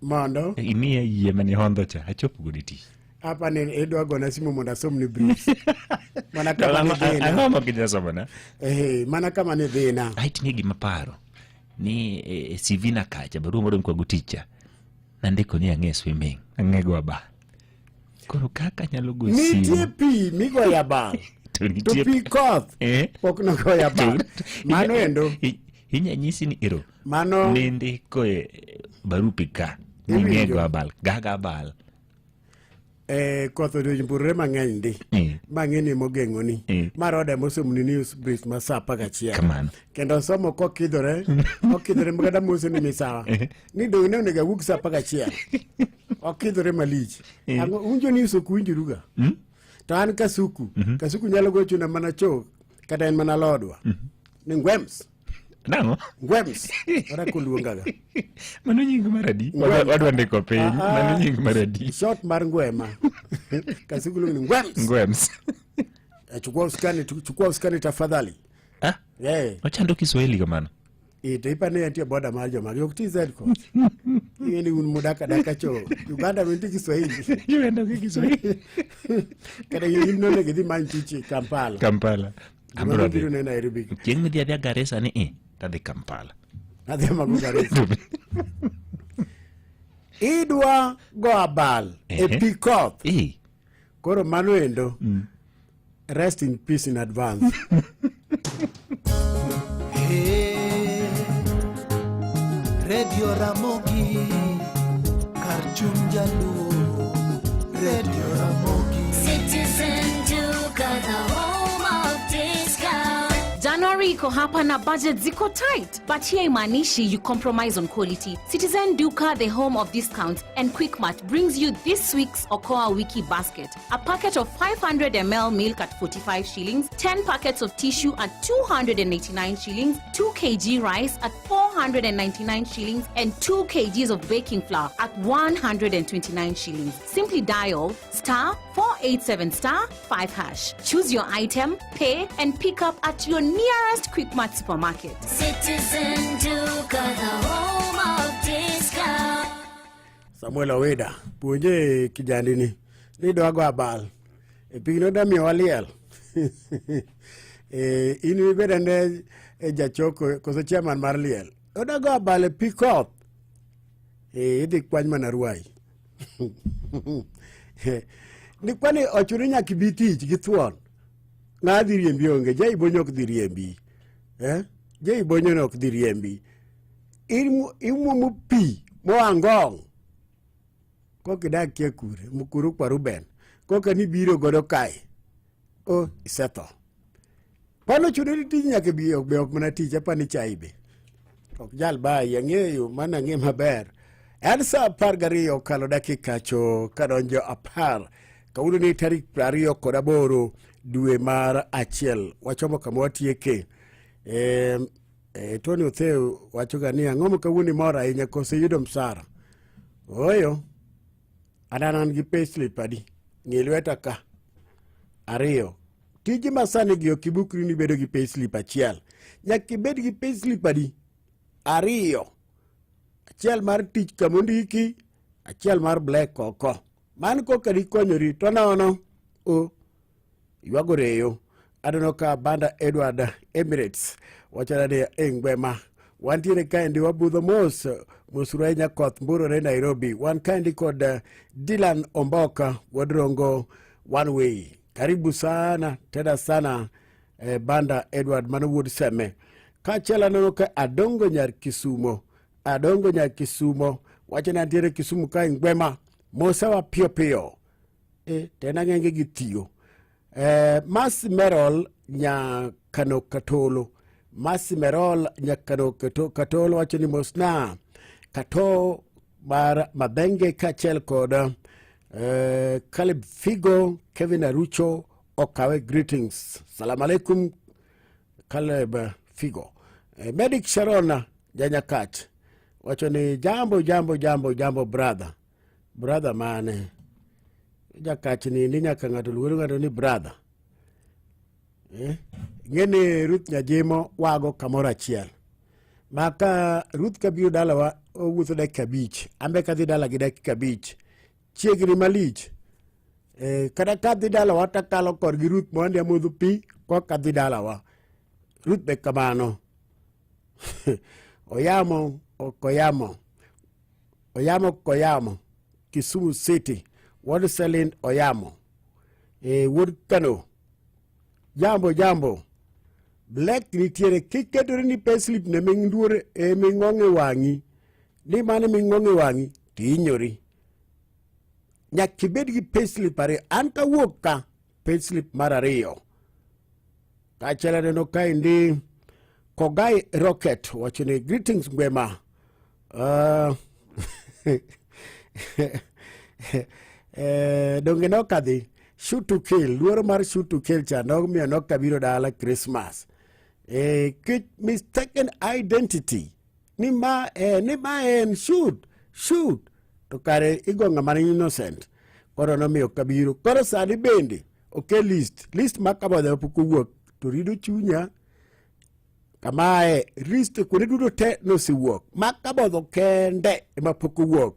Mondo. Imiye yie mani hondo cha achopo gudi ti. Hapa ni Edwa gona simu monda somni briefs. Mana kama ni dhina. Ang'oma kija somana. Mana kama ni dhina. Aiti ni gima paro. Ni CV na kacha baru moro kwa guticha. Nandiko ni ang'e swimming. Ang'e go ba. Koro kaka nyalo go simu. Nitie pi migo ya bal. To pi koth. Pok no go ya bal. Mano endo. Hinya nyisi ni iro. Mano. Nindi ko barupi ka. Ng'e go bal. Gaga bal. Koth odiochieng' mang'eny ndi mang'eni mogeng'oni marode mosomni news brief ma sa 11 kendo somo kokidhore magada moso ni misawa ni dong' ne onego awuok sa 11 okidhore malich unjo news ok winjoruga to an kasuku nyalo gochuna mana chok kata en mana lodwa ni ngwems Nango? Ngwems. Ora kuluongaga. Mano nying maradi. Wadwa ndiko piny. Mano nying maradi. Short mar ngwema. Kasigulu ni ngwems. Ngwems. Chukua uskani tafadhali. Ah? Ochando Kiswahili kamano. Ipane atia boda majo magi ok TZ ko. Yeye ni unmudaka daka cho. Uganda menti Kiswahili. Yenda Kiswahili. Kada yini none gidi manchichi Kampala. Kampala. Amro biru ne Nairobi. Jeng media dia Garissa ni tadi Kampala. Ade magu Garissa. Idwa go abal epikop. Koro mano endo. Rest in peace in advance. Radio Ramogi Karchum Jalu Radio Ramogi Citizen Duka, the home of discount. January iko hapa na budget ziko tight, but here imanishi you compromise on quality. Citizen Duka, the home of discounts, and Quickmart brings you this week's Okoa Wiki basket. A packet of 500 ml milk at 45 shillings, 10 packets of tissue at 289 shillings, 2 kg rice at 499 shillings, and 2 kgs of baking flour at 129 shillings. Simply dial *487*5#. Choose your item, pay, and pick up at your nearest Quickmart supermarket. Citizen Duka, the home of discount. Samuel Oweda, puonje kijandi ni dwago abal. Pigno da mi waliel. Inu bedane jachoko koso chairman mar liel. Odago abal pick up. Idhi kwany mana ruai. Ni kwani ochuri nyaka bi tich gi thuon. Ng'a dhi riembi onge, jai bonyo ok dhi riembi. Jai bonyo no ok dhi riembi. Imuomo pi moangong. Koka idakie kure, mukuru kwa Ruben. Koka ni biro godo kae. Isetho. Pano chuno ni tich nyaka bi ok be ok mana tich apani chai be. Ok jal ba yang'eyo mana ng'e maber. En sa 12 okalo dakika cho kadonjo 10. Kauno ni tarik 28 dwe mar achiel. Wachomo kama watieke. Tony Otheo wachoga ni ang'omo kawuni mora inya kose yudo msara. Oyo. Adanan gi payslip adi. Ngilweta ka. Ariyo. Tiji masani gi okibukri ni bedo gi payslip achiel. Nyaki bed gi payslip adi. Ariyo. Achiel mar tich kamondiki. Achiel mar black koko. Man koka di konyori. Tona ono. Yuagoreyo. Adono ka banda Edward Emirates. Wachana de engwema. Wantiere kaendi wabudho mos. Musurenya koth mburore Nairobi. Wan kaendi kod Dylan Omboka. Wadrongo one way. Karibu sana. Teda sana. Banda Edward Manowood Seme. Kachela nono ka Adongo Nyar Kisumo. Adongo Nyar Kisumo. Wachana antiere Kisumu ka engwema. Mosawa pio pio. Tena ngenge gitiyo. Mas Merol nya kano katolo. Mas Merol nya kano katolo wachani mosna. Kato bar mabenge kachel koda. Caleb Figo, Kevin Arucho, okawe greetings. Salam alaikum Caleb Figo. Medic Sharona Janyakach wacho ni jambo brother mane Jakach ni nyaka ng'ato luoro ng'ato ni brother. Ng'eni Ruth Nyajimo wago kamoro achiel. Maka Ruth kabiro dalawa owuotho dakika 5. Ambe kadhi dala gi dakika 5. Chiegni malich. Kada kadhi dalawa takalo kor gi Ruth mondi amodho pi ko kadhi dalawa. Ruth be kamano. Oyamo Kisumu City. Ward selling Oyamo. Wood Kano. Jambo. Black nitiere kiketori ni payslip ne ming'duore ming'ong'e wang'i. Ni mane ming'ong'e wang'i tinyori. Nyaka ibed gi payslip ariyo. An kawuok ka payslip mar ariyo. Kachiel neno kaendi Kogai Rocket wacho ni greetings Gwema. Donge nokadhi shoot to kill. Luoro mar shoot to kill cha nomiyo nokabiro dala Christmas. Mistaken identity. Ni ma en shoot. To kare igo ng'ama innocent. Koro nomiyo kabiro. Koro sani bende okay list makabodhe pok owuok to rido chunya kamae list kuonde duto te nosewuok makabodho kende ema pok owuok.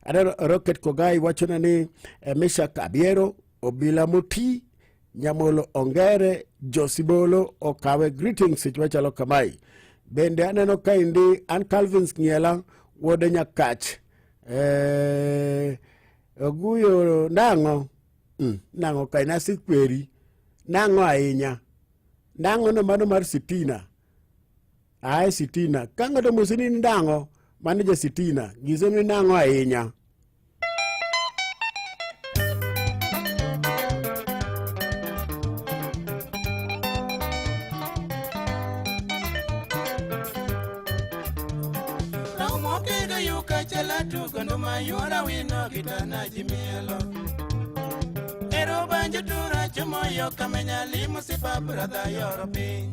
Adano Rocket Kogai wachona ni Meshak Abiero, Obila Moti, Nyamolo Ongere, Josibolo okawe greetings machalo kamai. Bende aneno kaendi an Calvins Ngiela wuode Nyakach. Oguyo nang'o kainasi kweri. Nang'o ahinya. Nang'o no mano mar sitina. Sitina. Kang'ato musini nang'o mano ja sitina. Gizo ni nang'o ahinya. Gondo mayora wino gitana jimielo Ero banjo tura chumoyo kamenya limo sipa brother yoro piny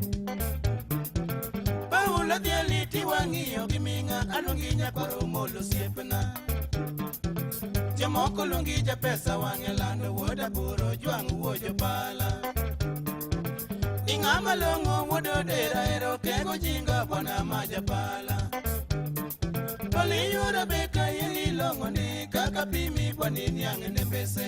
Paula dialiti wang'iyo giminga alungi nyakoro molo siepna Jamoko lungi ja pesa wang'e lando woda buro juang' wojo pala Ing'ama longo wodo dera ero kego jinga bona maja pala Pali yura beka yeli longo ni kaka pimi kwa nini angene pese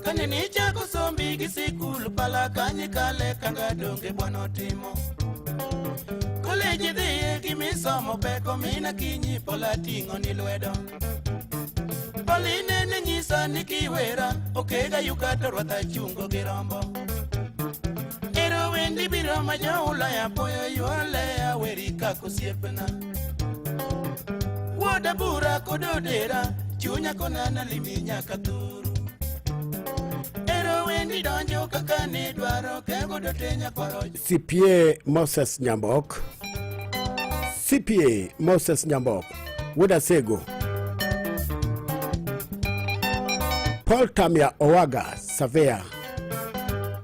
Kanini chako sombi gisikulu pala kanyi kale kanga donge bwano timo Koleji dhiye gimisomo peko mina kinyi pola tingo ni lwedo Paline ne nyisa nikiwera okega yukato rwatha chungo girombo Ero wendi biro majaula ya poyo yuole ya weri kako siepena Woda bura kododera chunya konana liminya katuru Ero wendi donjo kakane dwaro kego dotenya kwaro CPA Moses Nyambok Woda Sego Paul Tamia Owaga Savea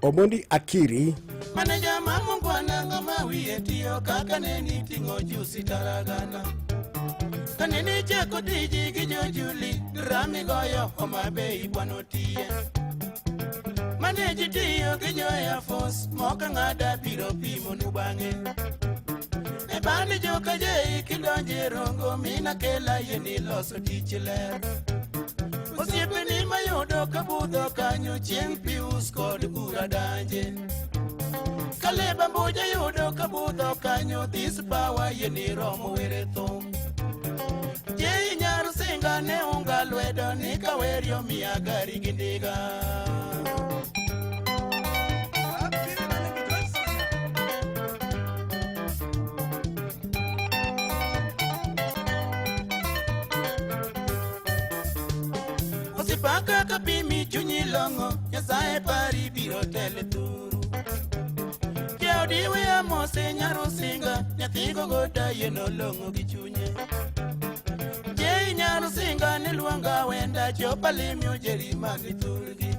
Omondi Akiri Maneja mamungwana ngama wietio kaka neni tingo jusi taragana Kaneni chako diji gijojuli Rami goyo homa bei bwanotie Maneji tiyo gijoya fos Moka ngada piro pimo nubange Ebani joka jei kidonje rongo Mina kela yeni loso tichiler Osiepe ni mayodo kabudho kanyo chieng' pius kod ura danje Kaleba mboja yodo kabudho kanyo this power yeni romo were thum Jei nyaru singa ne unga lwedo ni kawerio miya gari gindiga Paka kapimi chunyi longo Nyasaye pari biro tele thuru. Jaodi wiya mose nyaro singa, nyathi gogoda yeno longo gi chunye. Jei nyaro singa ni luanga wenda chopa limyo jerimani thurgi.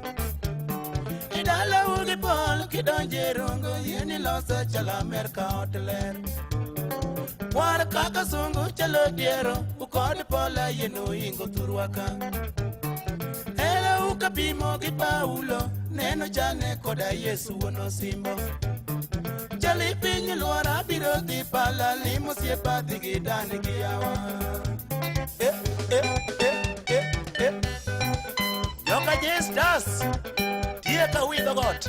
Idala ugi pol kidonje rongo yeni losa chala Amerika hoteler. War kaka sungu chalo diero ukode pola yeno ingo turwaka. Ele ukapimo ki Paulo neno chane koda Yesu wono simbo. Chali pinyi luara biro di pala limo siepa digi dani kiawa. Yoka Jesus Tieka with God.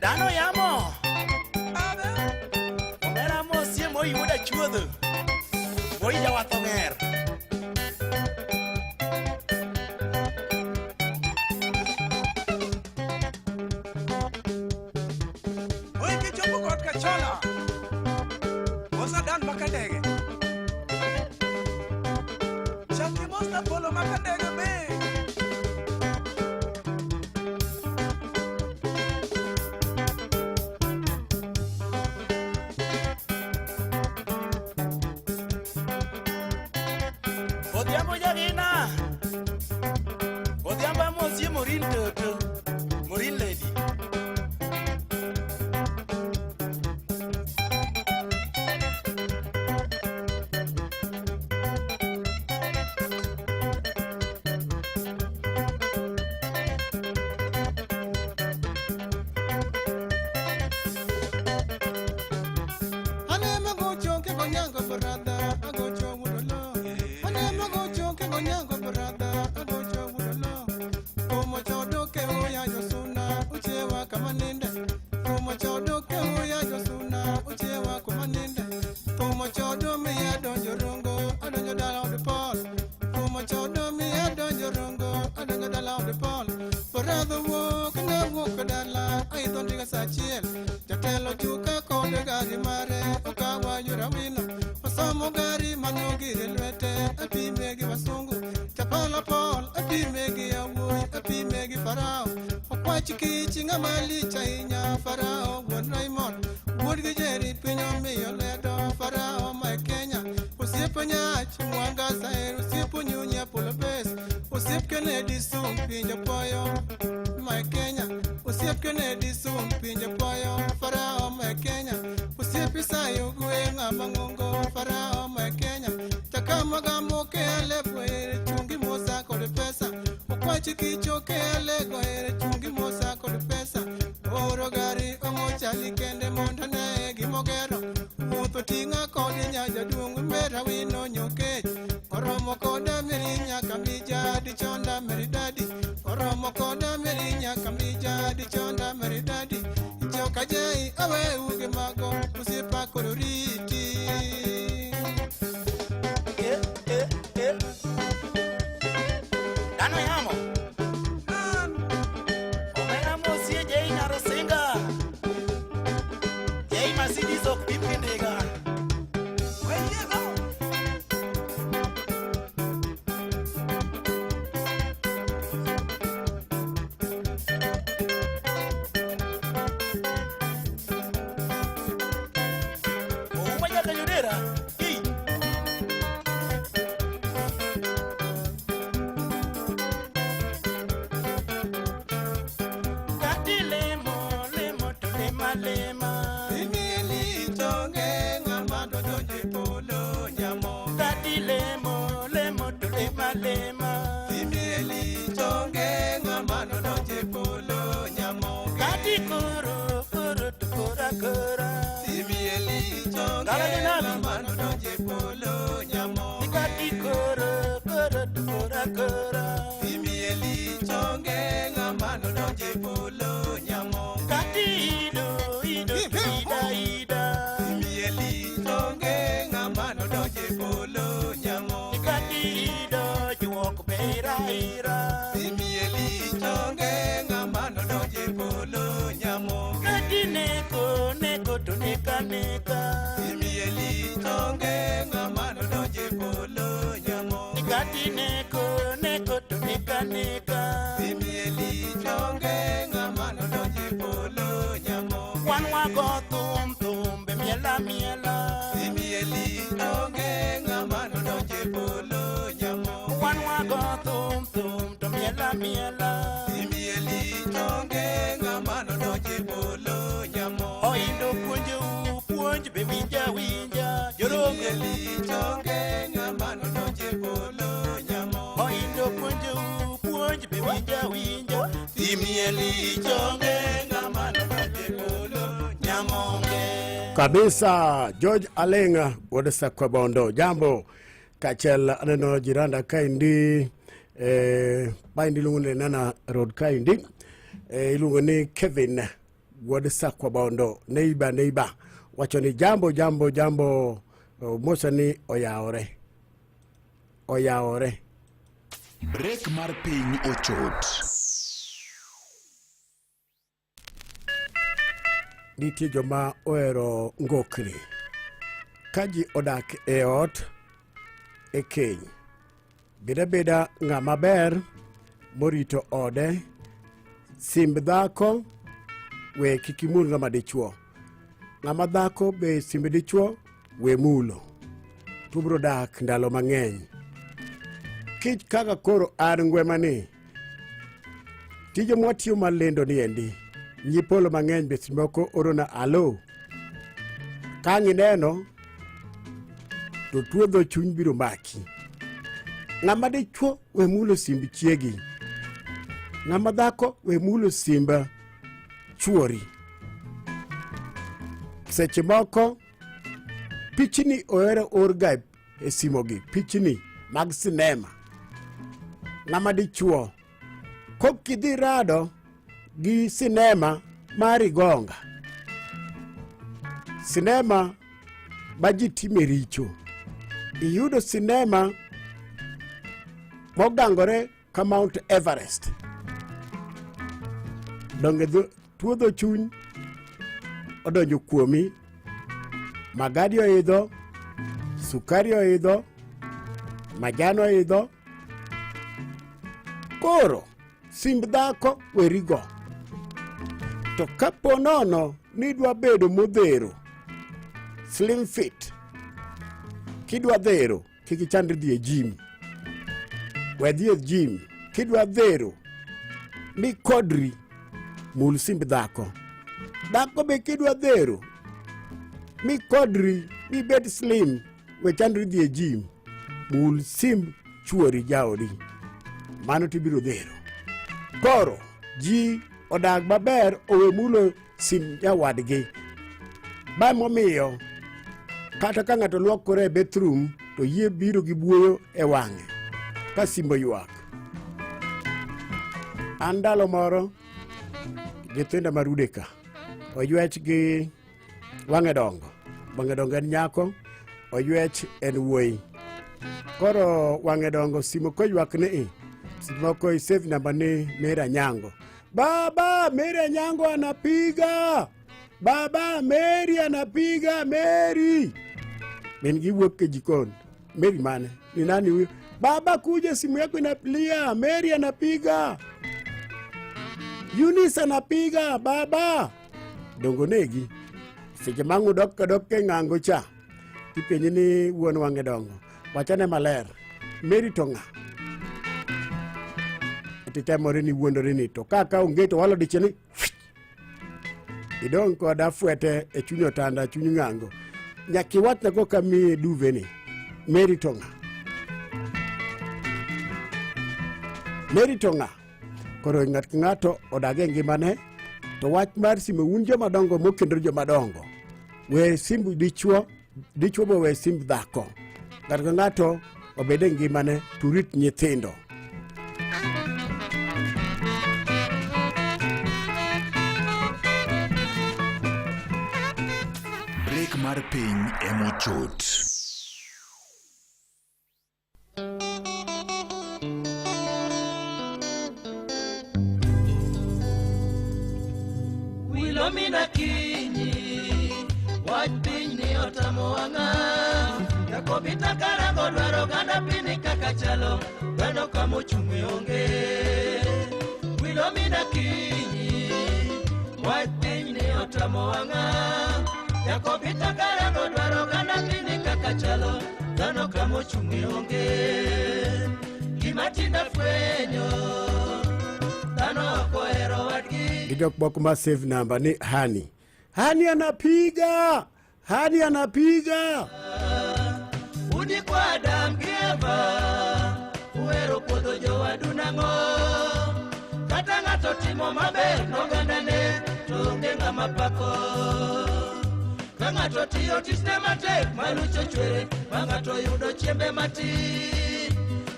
Dano yamo Omera mo sie mo yuda chuodho Mo ija wathonger Oi kichopo kot kachola Mosa dan makandege Shaki mosta polo makandege be Odhiambo jagina Odhiambo mosie morin toto Morin lady Anema go chonke go nyango brother, ago chongo lo. Anema go chonke go nyango brother, ago chongo lo. Como chodo ke oya Josuna, uchewa kama ninde. Como chodo ke oya Josuna, uchewa kama ninde. Como chodo mi adonjo rongo, adonjo dala of the pole. Como chodo mi adonjo rongo, adonjo dala of the pole. Brother walk na walk dala, I don't think a sachiel. Jatelo chuka kode gari mare, okawa yura wino. Osamo gari manogi relwete, api megi wasungu. Chapala pol, api megi awui, api megi farao. Okwachi kichi ngamali chainya farao, won Raymond. Wood gijeri pinyo miyo ledo, farao my Kenya. Usiepo nyach, mwanga sair, usiepo nyunya pulo bes. Usiep Kennedy sum pinyo poyo, my Kenya. Usiep Kennedy sum pinyo poyo, farao my Kenya. Usiep Isayo gwe ngamangongo, farao my Kenya. Chakama gamo ke alepwe, chungi mosa kode pesa. Okwachi kicho ke alego ere, chungi mosa kode pesa. Oro gari omochali kende montane gimogero. Mutho tinga kode nyaja dungu mbera wino nyokech. Oromo koda mirinya kamija di chonda meridadi. Oromo koda mirinya kamija di chonda meridadi. Joka jai awe uge mago usipa kororiti. Dano yamo Omera mosie jei nyaro singa Jei Mercedes ok pipindega imieli chonge ng'ama nodonje polo nyamo. Oindo puonjou puonj be winja. Imieli chonge ng'ama nodonje polo nyamonge. Kabisa George Alenga wodesa kwa bondo. Jambo kachel aneno jiranda kaindi baindi lungune nana road kaindi ilungune Kevin wodesa kwa bondo. Neiba wacho ni jambo mosa ni oyaore. Break mar piny ochot. Nitie joma ohero ngokni. Kaji odak e ot e keny. Beda ng'ama ber morito ode. Simb dhako we kikimul ng'ama dichuo. Ng'ama dhako be simb dichuo we mulo. Tubro dak ndalo mang'eny. Kich kaka koro an ngwemani. Tijo mwatiyo malendo ni endi. Nyipolo mang'eny be simoko orona alo. Kangi neno to tuodho chuny biro maki. Ng'ama dichuo we mulo simb chiegi. Ng'ama dhako we mulo simba chuori. Seche moko pichni oero orga e simogi. Pichni mag sinema. Ng'ama dichuo kok kidhi rado gi sinema mari gonga. Sinema baji time richo. Iyudo sinema mogangore ka Mount Everest. Donge tuodho chuny odonjo kuomi. Magadi oidho, sukari oidho, majano oidho. Koro simb dhako werigo. To kapo nono nidwa bedo modhero, slim fit, kidwa dhero kiki chandri dhi e gym. Wedhi e gym kidwa dhero ni kodri mul simb dhako. Dhako be kidwa dhero mi kodri mi bed slim we chandri dhi e gym mul simb chuori jaodi. Mano tibiro dhero. Koro ji odag maber owe mulo sim jawadgi. Ba momiyo kata ka ng'ato luokore e bathroom to yie biro gi buoyo e wang'e ka simbo ywak. Andalo moro nyithinda marude ka oywech gi wang'e dongo. Wang'e dongo en nyako, oywech en wuoyi. Koro wang'e dongo simo koywak ni simoko isave namba ni Mera Nyango. Baba, Mera Nyango anapiga. Baba, Mary anapiga, Mary. Mengi wuok ke jikon. Mary mane? Ni nani huyo? Baba kuja simu yako inalia, Mary anapiga. Eunice anapiga, baba. Dongo negi. Seche mangu dok ke ng'ango cha. Tipenye ni wuon wang'e dongo. Wachane maler. Mary tonga. Titemore ni wuondore ni to kaka onge to walo diche ni idong koda fuete e chunyo tanda chunyo ng'ango nyaki watna go kami duve ni Mary tonga koro ng'ato odage ngimane to wach mar simo unjo madongo mokendro jo madongo we simbu dichuo bo we simb dhako ng'ato obede ngimane turit nyithindo. Break mar piny emochot. Wilo mina kinyi wach piny ni otamo wang'a. Jakobita karango dwaro ganda piny kaka chalo dhano kamo chung'e onge. Wilo mina kinyi wach piny ni otamo wang'a. Jakobita karango dwaro ganda piny kaka chalo dhano kamo chung'e onge. Gima tinda fwenyo dhano ok ohero wadgi. Gidok boko ma save number ni Hani anapiga. nang'o kata ng'ato timo maber nogandane to onge ng'ama pako ka ng'ato tiyo tichne matek malucho chwere ma ng'ato yudo chiembe matin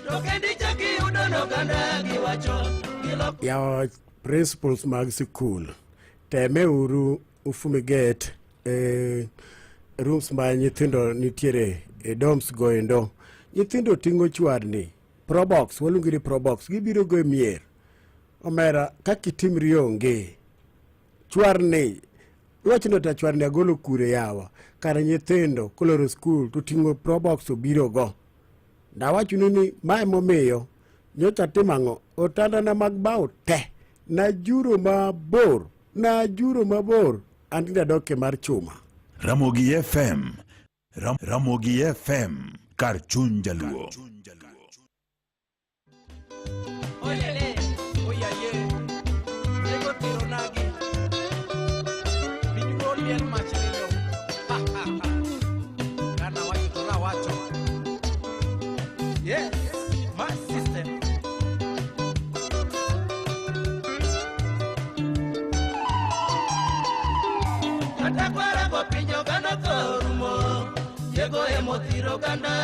to kendi chak iyudo noganda giwacho Yawa principals mag sikul temeuru ufumigate rooms ma nyithindo nitiere dorms goendo. Nyithindo ting'o chwarni probox, waluongo ni probox, gibiro go mier omera kakitimri onge chwarni wachno ta chwarni agolo kure yawa kara nyithindo koloro skul to ting'o probox obiro go. Ndawachuni ni mae momiyo nyocha timang'o otandana mag bao te najuro mabor andinda doke mar chuma. Ramogi FM Ramogi FM kar chuny jaluo. Oyele, oyaye, nego tiro nagi. Binyuo liel machirilo. Kana wacho to rawacho. Yes, my system. Atakwara go pinyo gano torumo Yego emo tiro ganda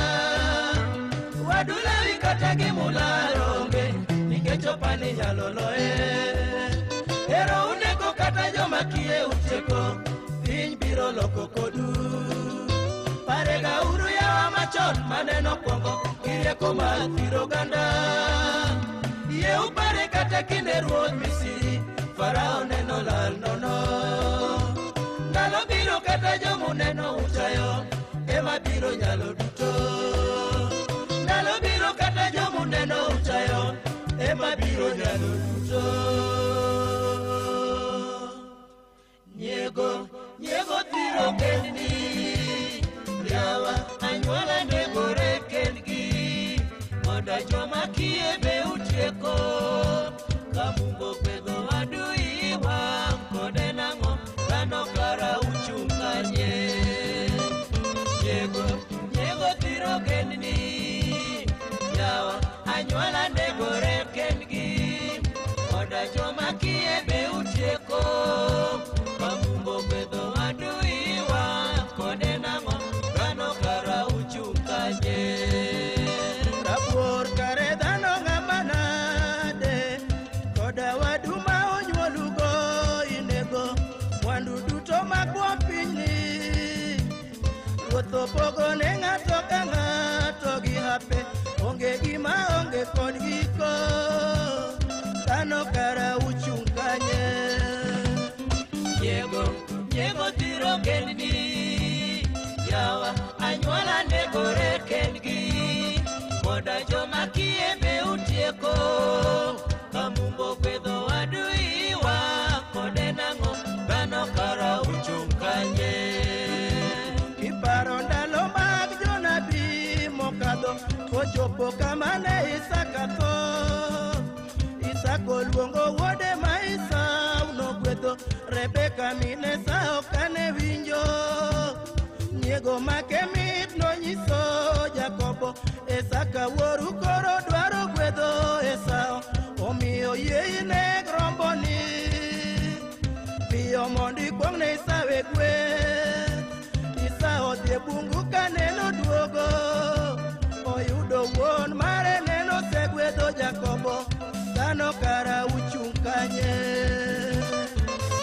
Wadula wikata gimula ronge Nikecho pani nyaloloe Ero uneko kata joma kie uteko Piny biro loko kodu Parega uru ya wa machon maneno kongo Kirieko ma tiro ganda Ye upare kata kinde ruoth Misiri Farao neno lal nono Ndalo biro kata jomu neno uchayo Ema biro nyalo duto Ndalo biro kata jomu neno uchayo Ema biro nyalo duto Nyego tiro kendni Yawa anyuala negore kendgi Moda joma kie be utieko Kamungo pedo adui wang kode nang'o Kano kara uchunganye Nyego tiro kendni Yawa anyuala negore kendgi Moda joma kie be utieko Kamungo pedo adui wang kode nang'o Kano kara uchunganye Rapor kare dhano ng'amanade Koda waduma onyuolugo inego Mwandu duto magwa pinyni Ruoth opogo ne ng'ato ka ng'ato gi hape Onge gima onge kod giko Dhano kara uchung' kanye Nyego tiro kendni Yawa anyuala negore kendgi Moda joma kie be utieko Kamungo kwedho adui wa kode nang'o Dhano kara uchung' kanye Kiparo ndalo mag jonabi mokadho Kochopo kamane Isaka tho Isaka luongo wuode ma Esau nogwedho Rebeka mine Esau kane winjo Nyego make mit nonyiso Jakobo Isaka wuoru koro dwaro gwedho Esau Omiyo yie ne gromboni Piyo mondi kwong ne Esau e gweth Esau odhi e bungu ka neno duogo Oyudo wuon mare neno segwedho Jakobo Dhano kara uchung' kanye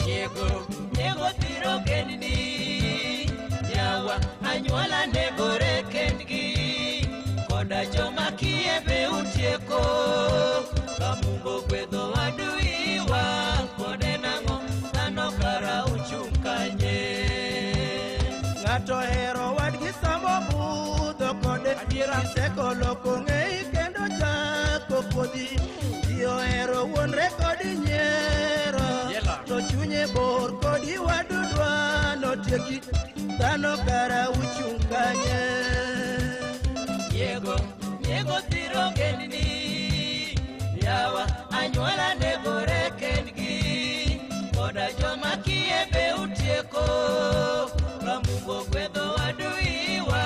Nyego tiro kendni Yawa anyuala negore kendgi Koda joma kie be utieko Kamungo gwedho adui wa kode nang'o Dhano kara uchung' kanye Ng'ato hero wadgi samo budho kode Iseko loko ng'ei kendo chako kodhi Iyo hero wuonre kodi nyiero To chunye bor kodi wadudwa notieki Dhano kara uchung' kanye Nyego tiro kendni Yawa anyuala negore kendgi Koda joma kie be utieko Kamungo gwedho adui wa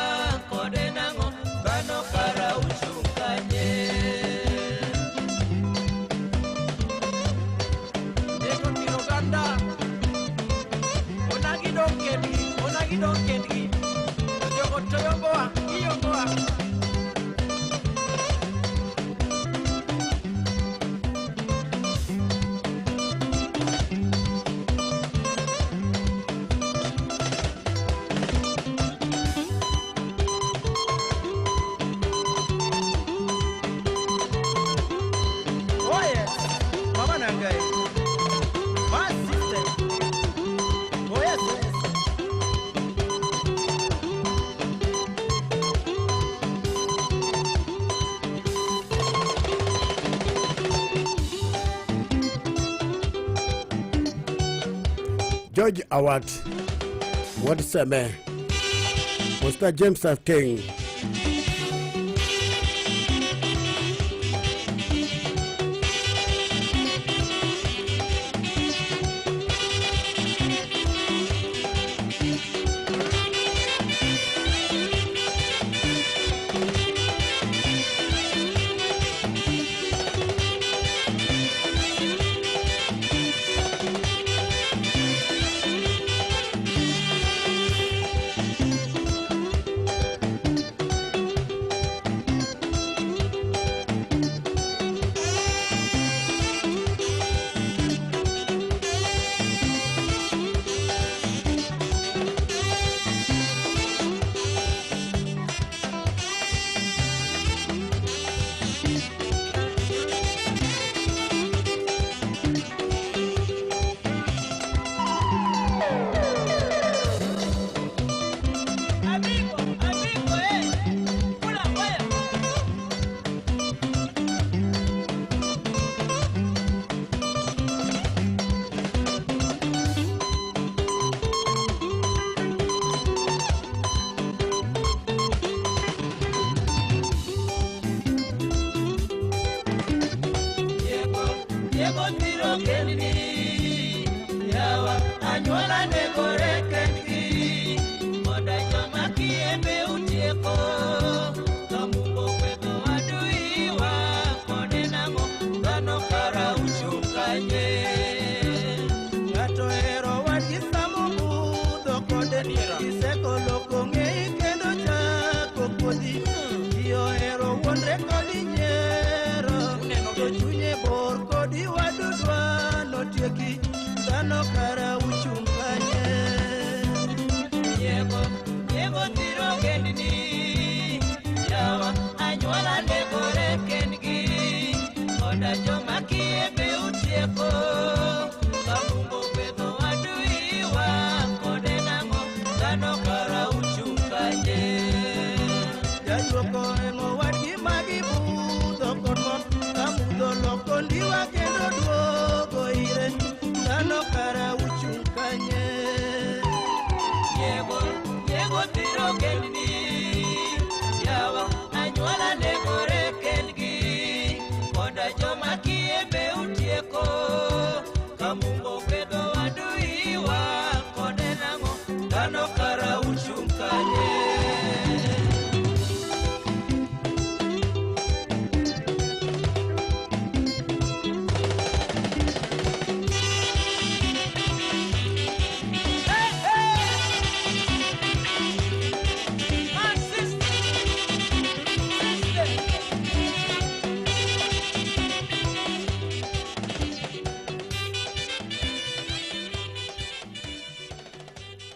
kode nang'o Dhano kara uchung' kanye dong kendgi jogo to yomboa iyomboa George Awat, what's the man? What's that James King?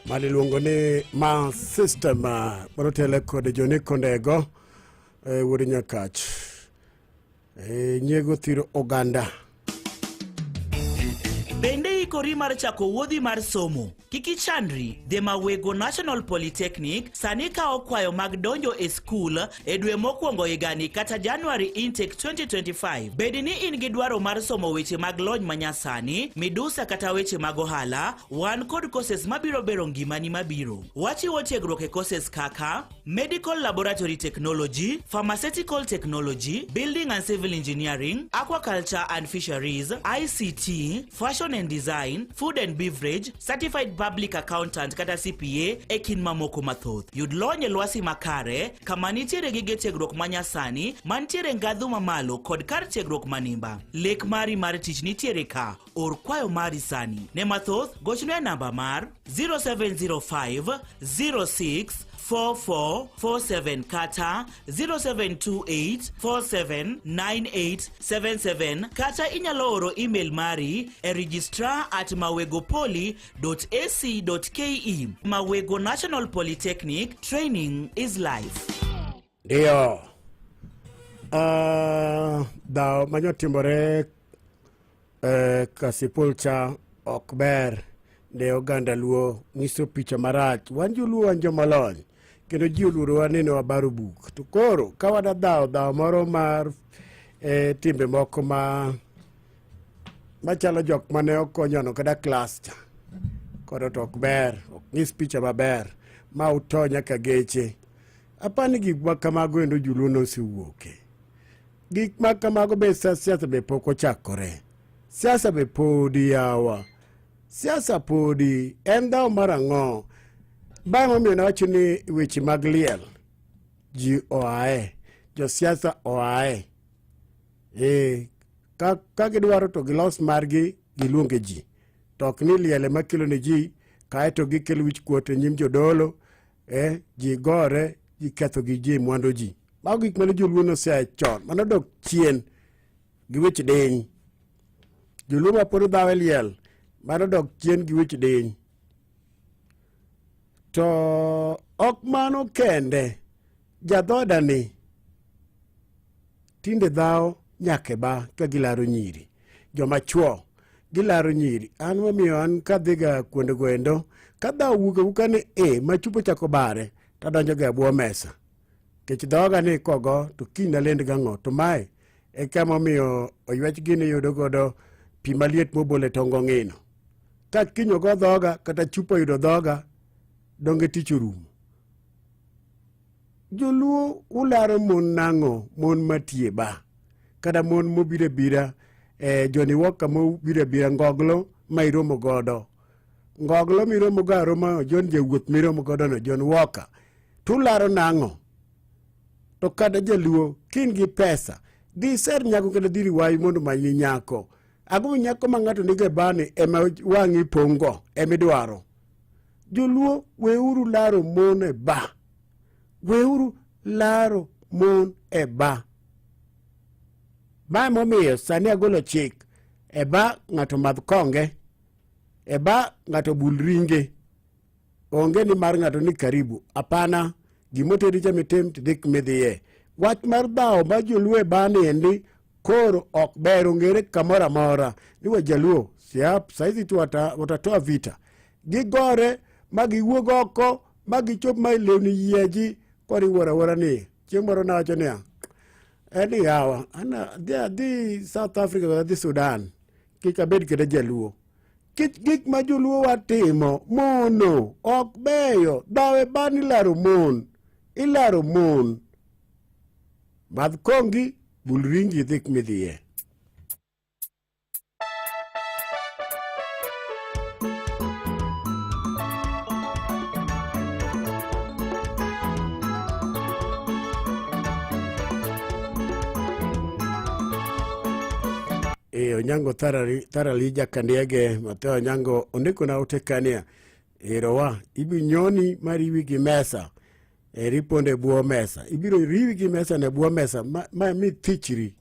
Mali luongo ni ma system barotele kod joni kondego wuri Nyakach nyego thiro oganda. Bende ikori mar chako wuodhi mar somo. Kiki chandri, The Mawego National Polytechnic sani kao kwayo mag donjo e skul e dwe mokwongo higani kata January intake 2025. Bedi ni in gi dwaro mar somo weche mag lony manyasani, midusa kata weche mag ohala, wan kod courses mabiro bero ngimani mabiro. Wachiwo tiegruok e courses kaka Medical Laboratory Technology, Pharmaceutical Technology, Building and Civil Engineering, Aquaculture and Fisheries, ICT, Fashion and Design, Food and Beverage, Certified public accountant kata CPA e kin mamoko mathoth. Yud lony e lwasi makare kama nitiere gige tiegruok manyasani mantiere ngadhu mamalo kod kar tiegruok manimba. Lek mari mar tich nitiere ka. Or kwayo mari sani. Ne mathoth gochne namba mar 0705 06 4447 kata 0728 479877 kata inyalo oro email mari e registrar@mawegopoli.ac.ke. Mawego National Polytechnic, training is life. Ndio. Dhao manyotimore Kasipulcha okber ne oganda luo nyiso picha marach. Wan joluo wan jomalony kendo ji oluoro waneno wabaro buk. To koro ka wada dhao moro mar timbe moko machalo jok mane okonyono kada klas cha. Koro to okber, ok nyis picha maber ma uto nyaka geche. Apani gik makamago endo joluo nosiwuoke. Gik makamago be siasa be pok ochakore. Siasa be podi yawa. Siasa podi en dhao marang'o. Bang' momiyo nawacho ni weche mag liel ji oae, jo siasa oae. Ka gidwaro to gilos margi giluonge ji. Tok ni liele makelo ne ji kaeto gikelo wich kuot e nyim jodolo, ji gore, ji ketho gi ji mwandu ji. Mago gik mane joluo nosea chon, mano dok chien gi weche deny. Joluo ma pod dhaw e liel, mano dok chien gi weche deny. To ok mano kende, jadhoda ni tinde dhao nyake ba ka gilaro nyiri. Joma chuo gilaro nyiri. An momiyo an kadhiga kuonde goendo, ka dhao wuka ni machupo chako bare, tadonjo ga buo mesa. Kech dhoga ni kogo to kina lend gang'o. To mae e kama omiyo oywech gini yudo godo pi maliet mobole tongo ng'ino. Ka kinyo go dhoga kata chupo yudo dhoga, donge tich orumo. Joluo ularo mon nang'o, mon matie ba. Kada mon mobire bira, Johnny Walker mobire bira ngoglo ma iromo godo. Ngoglo miromo go aroma John Jawuoth miromo godo no John Walker. Tularo nang'o. To kada jaluo kin gi pesa di ser nyako kada diri wayi mondo manyi nyako. Ago nyako ma ng'ato nige bani ema wang'i pongo emidwaro. Joluo weuru laro mon e ba. Weuru laro mon e ba. Ba momiyo sani agolo chik. E ba ng'ato madh konge. E ba ng'ato bul ringe. Onge ni mar ng'ato ni karibu. Apana gimoteri chamitim tidhik midhiye. Wach mar dhao ma joluo e bani endi koro ok ber ongere kamora mora. Niwa jaluo siap saizi tu watatoa vita. Gigore magiwuog oko magichop ma ilewni yieji kori wara ni. Chieng' moro nawacho niya. Eni yawa di South Africa kata di Sudan kik abed kede jaluo. Gik ma joluo watimo mono ok beyo. Dhao e bani ilaro mon. Ilaro mon. Madh kongi bul ringi dhik midhiye. Onyango Tharali Jakandiege Mateo Onyango ondiko na utekania erowa ibi nyoni mariwi gi mesa riponde buo mesa ibiro riwi gi mesa ne buo mesa ma mi thichri.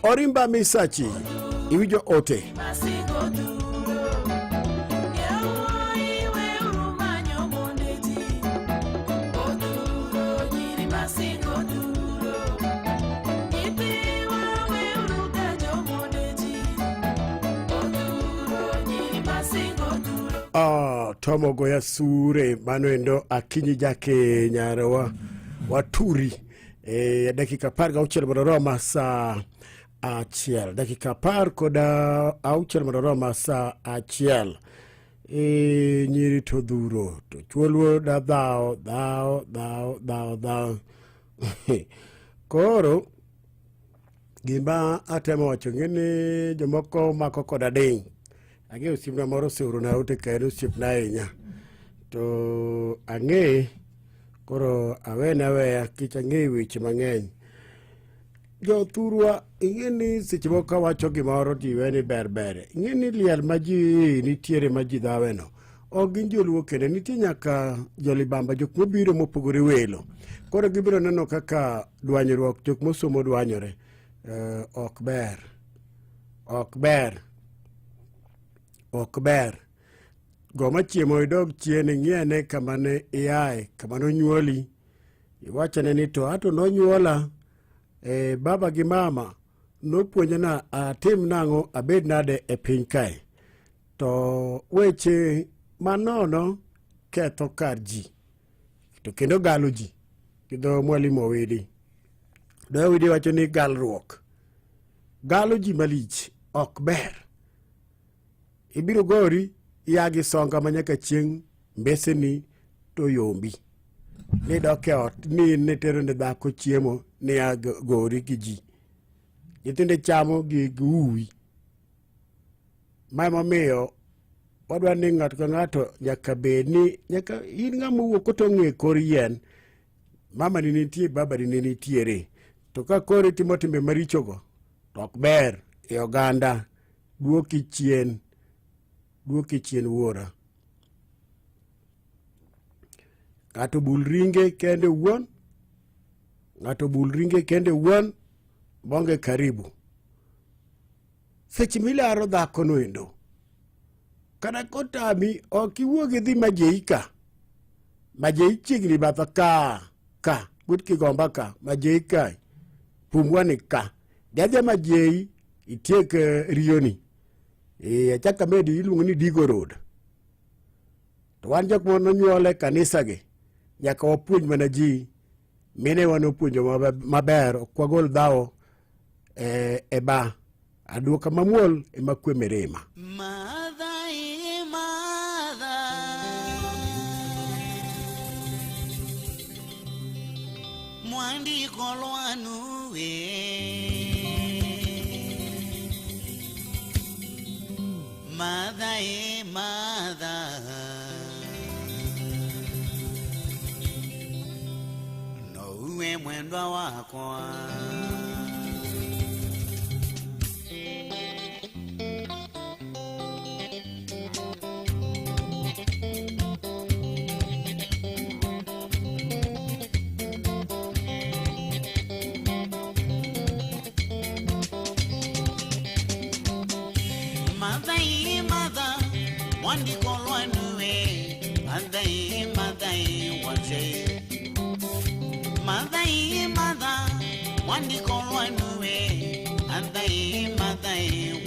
Orimba Misachi, iwijo ote. Tomo goya sure manuendo akinyi jake nyarewa waturi dakika par gauchiel maroroma sa achiel dakika par koda auchiel maroroma sa achiel nyiri to dhuro to chuolwo da dhao koro gima atemo wacho ng'eni jomoko mako koda ding ang'e osiepna moro seuro na ote kaen osiepna ahinya to ang'e koro awene aweya kich ang'e weche mang'eny jothurwa ing'eni seche moko kawacho gimoro tiwene berbere ing'eni liel ma ji nitiere ma ji dhaweno ok gin joluo kende nitie nyaka jolibamba jok mobiro mopogore welo koro gibiro neno kaka dwanyruok jok mosomo dwanyore ok ber goma chiemo idog chien ing'iene kama ne iaye kama nonyuoli iwachane ni to ato nonyuola baba gi mama nopuonjana atim nang'o abed nade e piny kae to weche manono ketho kar ji to kendo galo ji kidho mwalimu Owidi Owidi wacho ni galruok galo ji malich ok ber ibiro gori yagi songa manyaka chieng' mbeseni to yombi ni dok e ot ni netero ne dhako chiemo ni gori gi ji nyithinde chamo gi uwi ma emomiyo wadwa ni ng'ato ka ng'ato nyaka bed ni nyaka in ng'ama wuok kotong'e kor yien mama ni nitie baba ni nitiere to ka kore timo timbe marichogo to ok ber e oganda duoki chien wuora ng'ato bul ringe kende wuon bonge karibu seche milaro dhako noendo kana kotami okiwuogi dhi Majeika. Majei chiegni batha ka but kigomba ka Majeika pumwani ka dadya Majei itiek rioni achaka medi iluongo ni Digo Road. To wan jok mono nyuole kanisa gi nyaka wapuonj mana ji mine wan opuonjo maber kwagol dhawo e ba aduoka mamuol ema kwe mirima. Mwandi kolwanu mother no uwe mwendwa wakwa Wandi kolwanue madai waje mother wandi kolwanue madai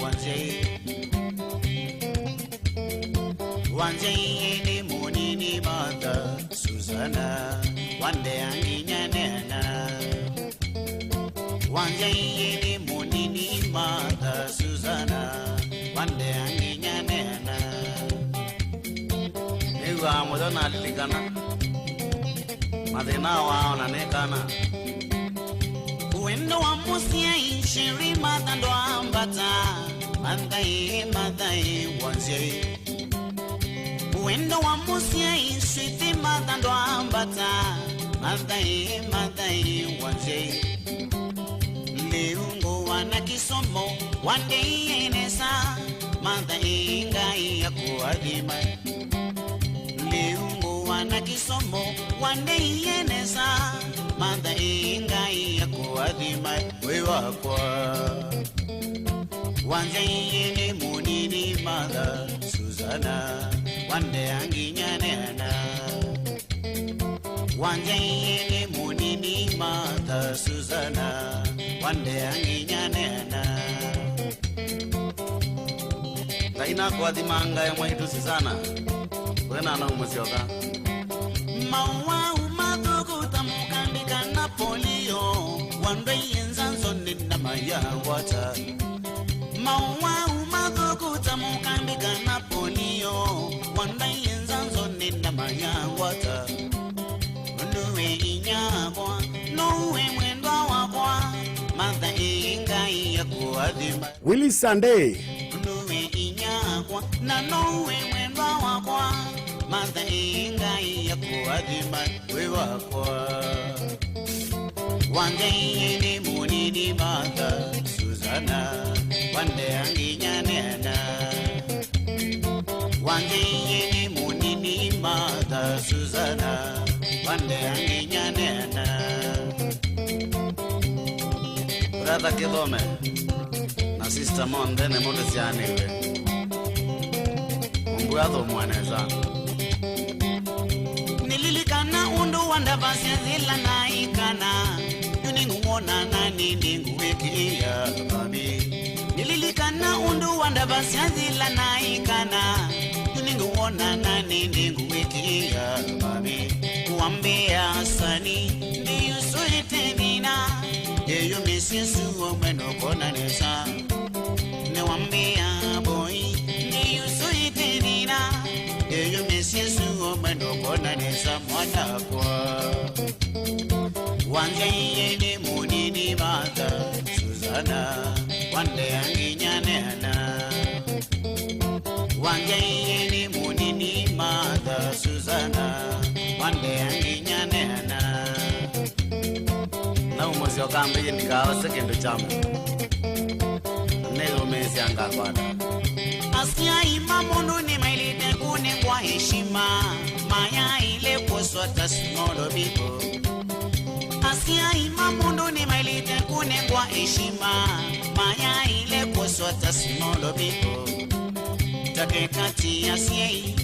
waje ni munini mother Susanna wande anginyana waje ni munini mother Susanna wande anginyana Ewa modona ligana Madena wa nekana Uendo wa musia ishiri matando ambata Madai wanze Uendo wa musia ishiri matando ambata Madai wanze Leungo wana kisomo Wande enesa Madai ngai ya kuadima Leungo wana kisomo Wande yenesa Manda ingai ya kuadhima wewa kwa Wanje yene munini mother Susanna Wande anginyanena Wanje yene munini mother Susanna Wande anginyanena Kaina kuadhima anga ya mwaitu Susanna Wena na umusioka Mawa umatuku tamukandika na polio Wande yenzanzo nina maya wata Mawa umatuku tamukandika na polio Wande yenzanzo nina maya wata Nuwe inyagwa Nuwe mwendwa wakwa Manda inga iya kuadhima Willie Sunday Nuwe inyagwa Na nuwe mwendwa wakwa Manda inga iya kuadhima wewa kwa Wande yene munini mother Susanna Wande anginyanena Wande yene munini mother Susanna Wande anginyanena Brother Kidome Na sister Mondene Mondesianiwe Mbuadho mwaneza Nililikana undu wanda basi zila na ikana Yuningu wona na nindingu wiki ya babi Nililikana undu wanda basi zila na ikana Yuningu wona na nindingu wiki ya babi Kuambia asani Ndiyu suite nina Yeyu misisu omeno kona nesa Newambia boy Ndiyu suite nina Yeyu misisu omeno kona nesa mwana kwa Wanje yene munini mother Susanna Wande anginyanena Wanje yene munini mother Susanna Wande anginyanena Na umozi wakambi nikawa sekendu chamu Nego mezi angakwada Asia ima mundu ni mailite kune kwa heshima Maya ile kuswata simodo bipo Asia ima mundu ni mailite kune kwa heshima Maya ile kuswata simodo bipo Take kati ya siei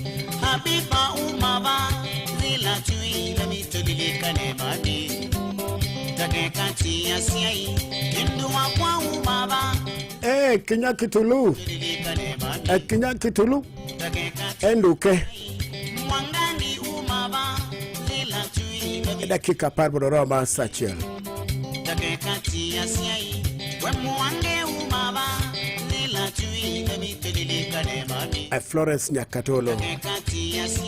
Habiba umaba Zila tui na mitulilika ne mami Take kati ya siei Hindu wakwa umaba Kenya Kitulu. Kenya Kitulu. Enduke. Mwangani umaba Zila tui Dakika parboroma Sachel. Take kati ya siei Wemwange umaba Zila tui na mitulilika ne mami Florence Nyakatolo.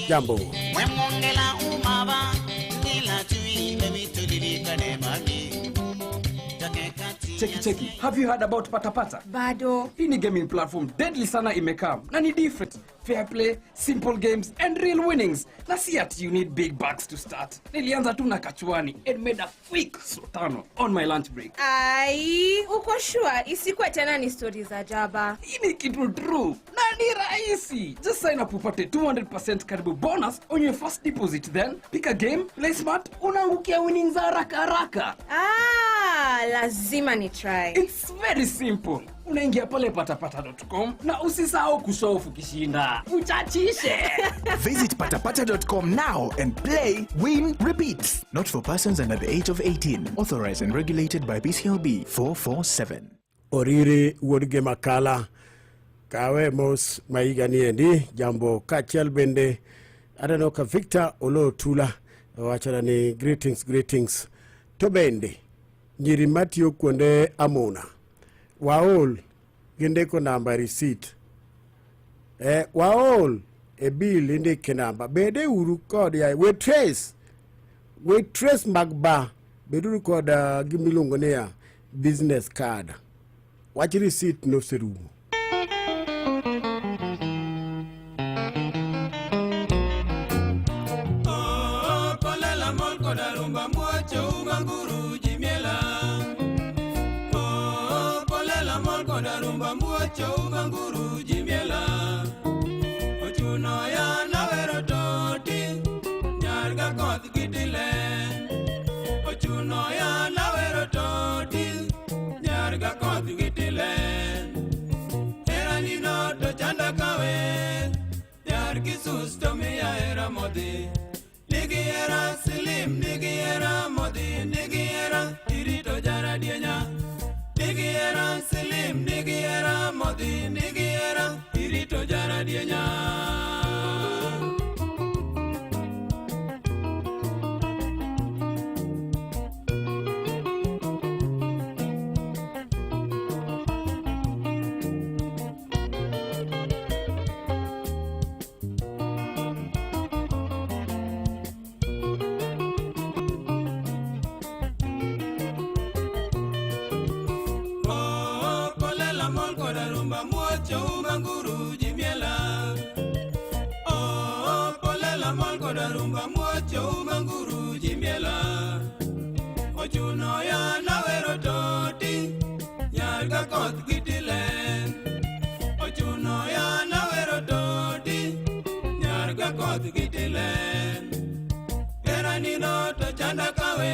Jambo. Wemongela umaba Zila tui na mitulilika ne mami Cheki, have you heard about Patapata? Bado. Hii ni gaming platform deadly sana imekam. Na ni different. Fair play, simple games and real winnings. Na si ati you need big bucks to start. Nilianza tu na kachuani and made a quick sotano on my lunch break. Ai, uko sure isikuwe tena ni stories za jaba. Hii ni kitu true. Na ni rahisi. Just sign up upate 200% karibu bonus on your first deposit, then pick a game, play smart, unaangukia winnings za haraka. Lazima ni try. It's very simple. Unaingia pale patapata.com na usisahau kushofu kishinda. Uchachishe. Visit patapata.com now and play, win, repeat. Not for persons under the age of 18. Authorized and regulated by BCLB 447. Oriri wuodge makala kawe mos maigani endi jambo kachel bende adano ka Victor Olotula wachana ni greetings to bende nyiri matio kuonde amona waol gindeko namba receipt waol e bill indike namba bede uru kod ya we trace magba beduru kod gimilungo ne ya business card wach receipt no serumo Polela mol koda rumba muacho umanguru jimiela Polela mol koda rumba muacho umanguru jimiela Ochuno ya nawero toti Nyarga koth gitile Ochuno ya nawero toti Nyarga koth gitile Era nino to chanda kawe Yar kisus to miya era modi Nigiera silim, nigiera modi, nigiera irito jara dienya. Nigiera silim, nigiera modi, nigiera irito jara dienya. Rumba muacho umanguru jimiela Ochuno ya nawero toti Nyarga koth gitile Ochuno ya nawero toti Nyarga koth gitile Era nino to chanda kawe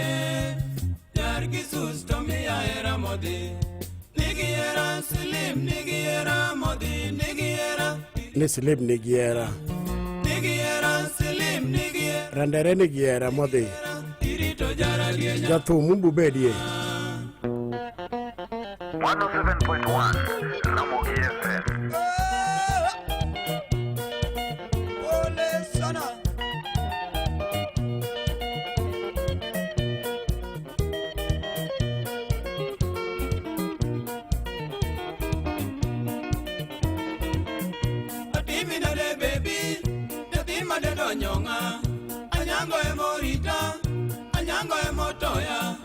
Nyargi sus to miya era modi Nigiera slim, nigiera modi, nigiera Slim nigiera Randere nigiera modi Jathu mumbu bedie 107.1 Ramogi FM Ole sana Atimina de baby Atima de donyonga Anyango e morita Anyango e motoya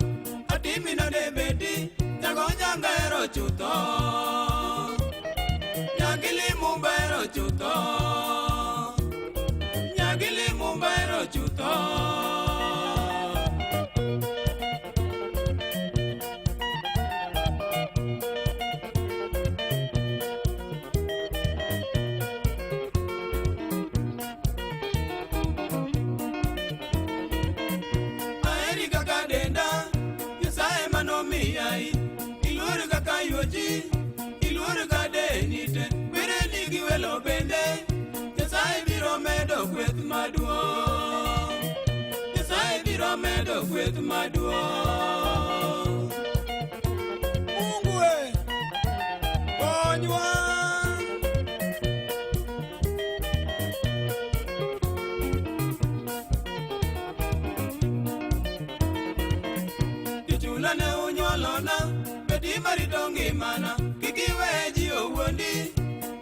Atimina de beti Nyago nyanga ero chuto Nyagili mumba ero chuto Nyagili mumba ero chuto Aeri kaka denda Yusae manomiyai Iluru kaka yuoji Iluru kade nite Were nigi welo bende gweth maduong'. Mungu we, konywa. Chula ne unyolona, bedi marito ngimana, kikiwe ji owuondi,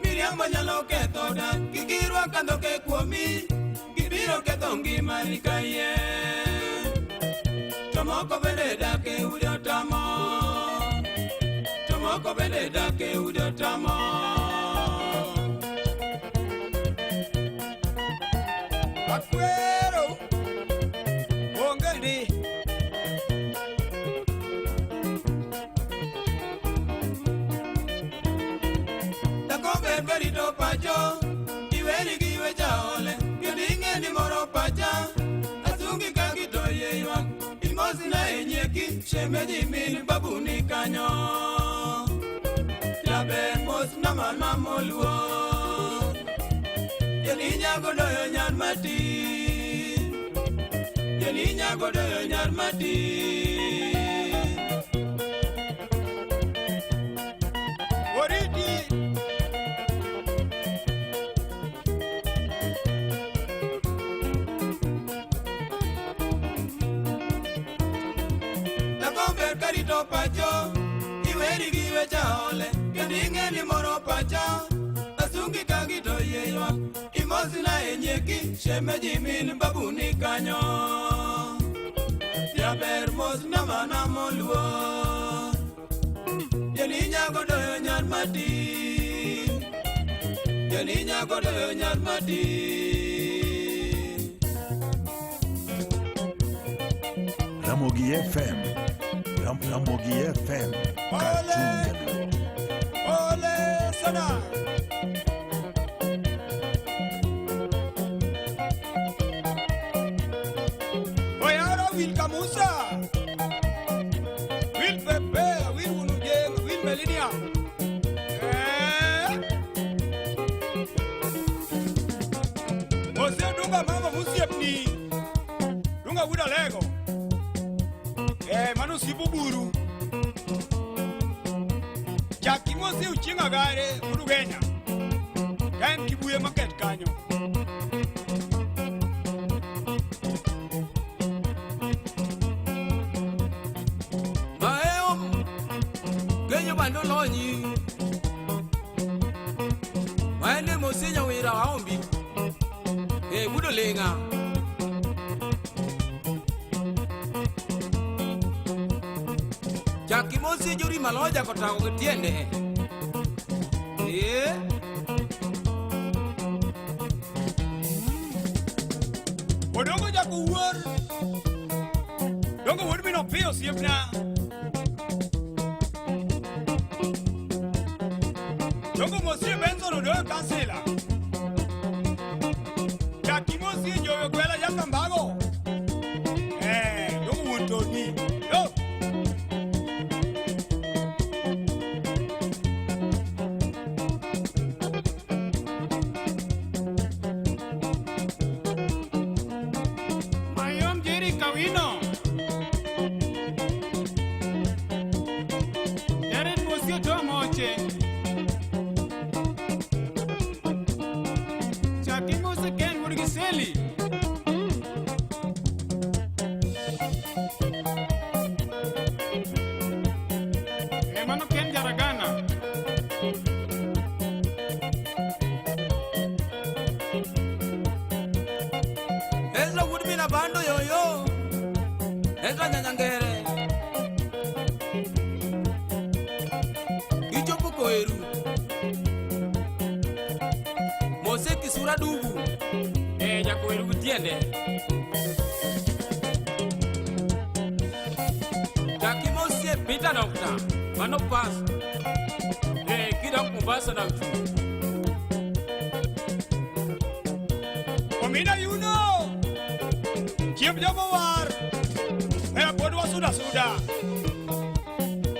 miriambo nyalo kethoda, kikirwa kandho ke kuomi, kibiro ketho ngimani kaye. To moko bende dake udi otamo, to moko bende dake udi otamo. Akwero, ongedi. Berito pacho, iweri giwe chaole, kidinge ni moro pacha, asungi kagito yewa, imosi na enyeki, shemeji mini babuni kanyo. Jabe mos na mama moluo, yelinya godoyo nyar mati, yelinya godoyo nyar mati. Karito pacho, iweri giwe chaole, kendinge ni moro pacha, asungi kagito yewa, imosi na enyeki, shemeji min babuni kanyo. Jaber mos na mana moluo, yelinya godoyo nyar mati, yelinya godoyo nyar mati. Ramogi FM. Ramogi FM. Ole! Ole sana! Oyara Will Kamusa! Will Pepe! Will Wunujeng! Will Melinia! Ose dunga mama musiepni! Dunga wuda lego! Manu sibuburu Jaki mosi uchinga gare Urugenya Kain kibuye market kanyo Maeo Genyo bando lonyi Maende mosinya wira waombi budo lenga Chakimosi juri maloja kotago ketiende. Odongo jako uor Dongo wud mino pio siepna Dongo mosie benzo rodo kansela Chakimosi jowe kwela jaka mbago Dongo wud toni Yo Omida you know Kiep jomo war podwa suda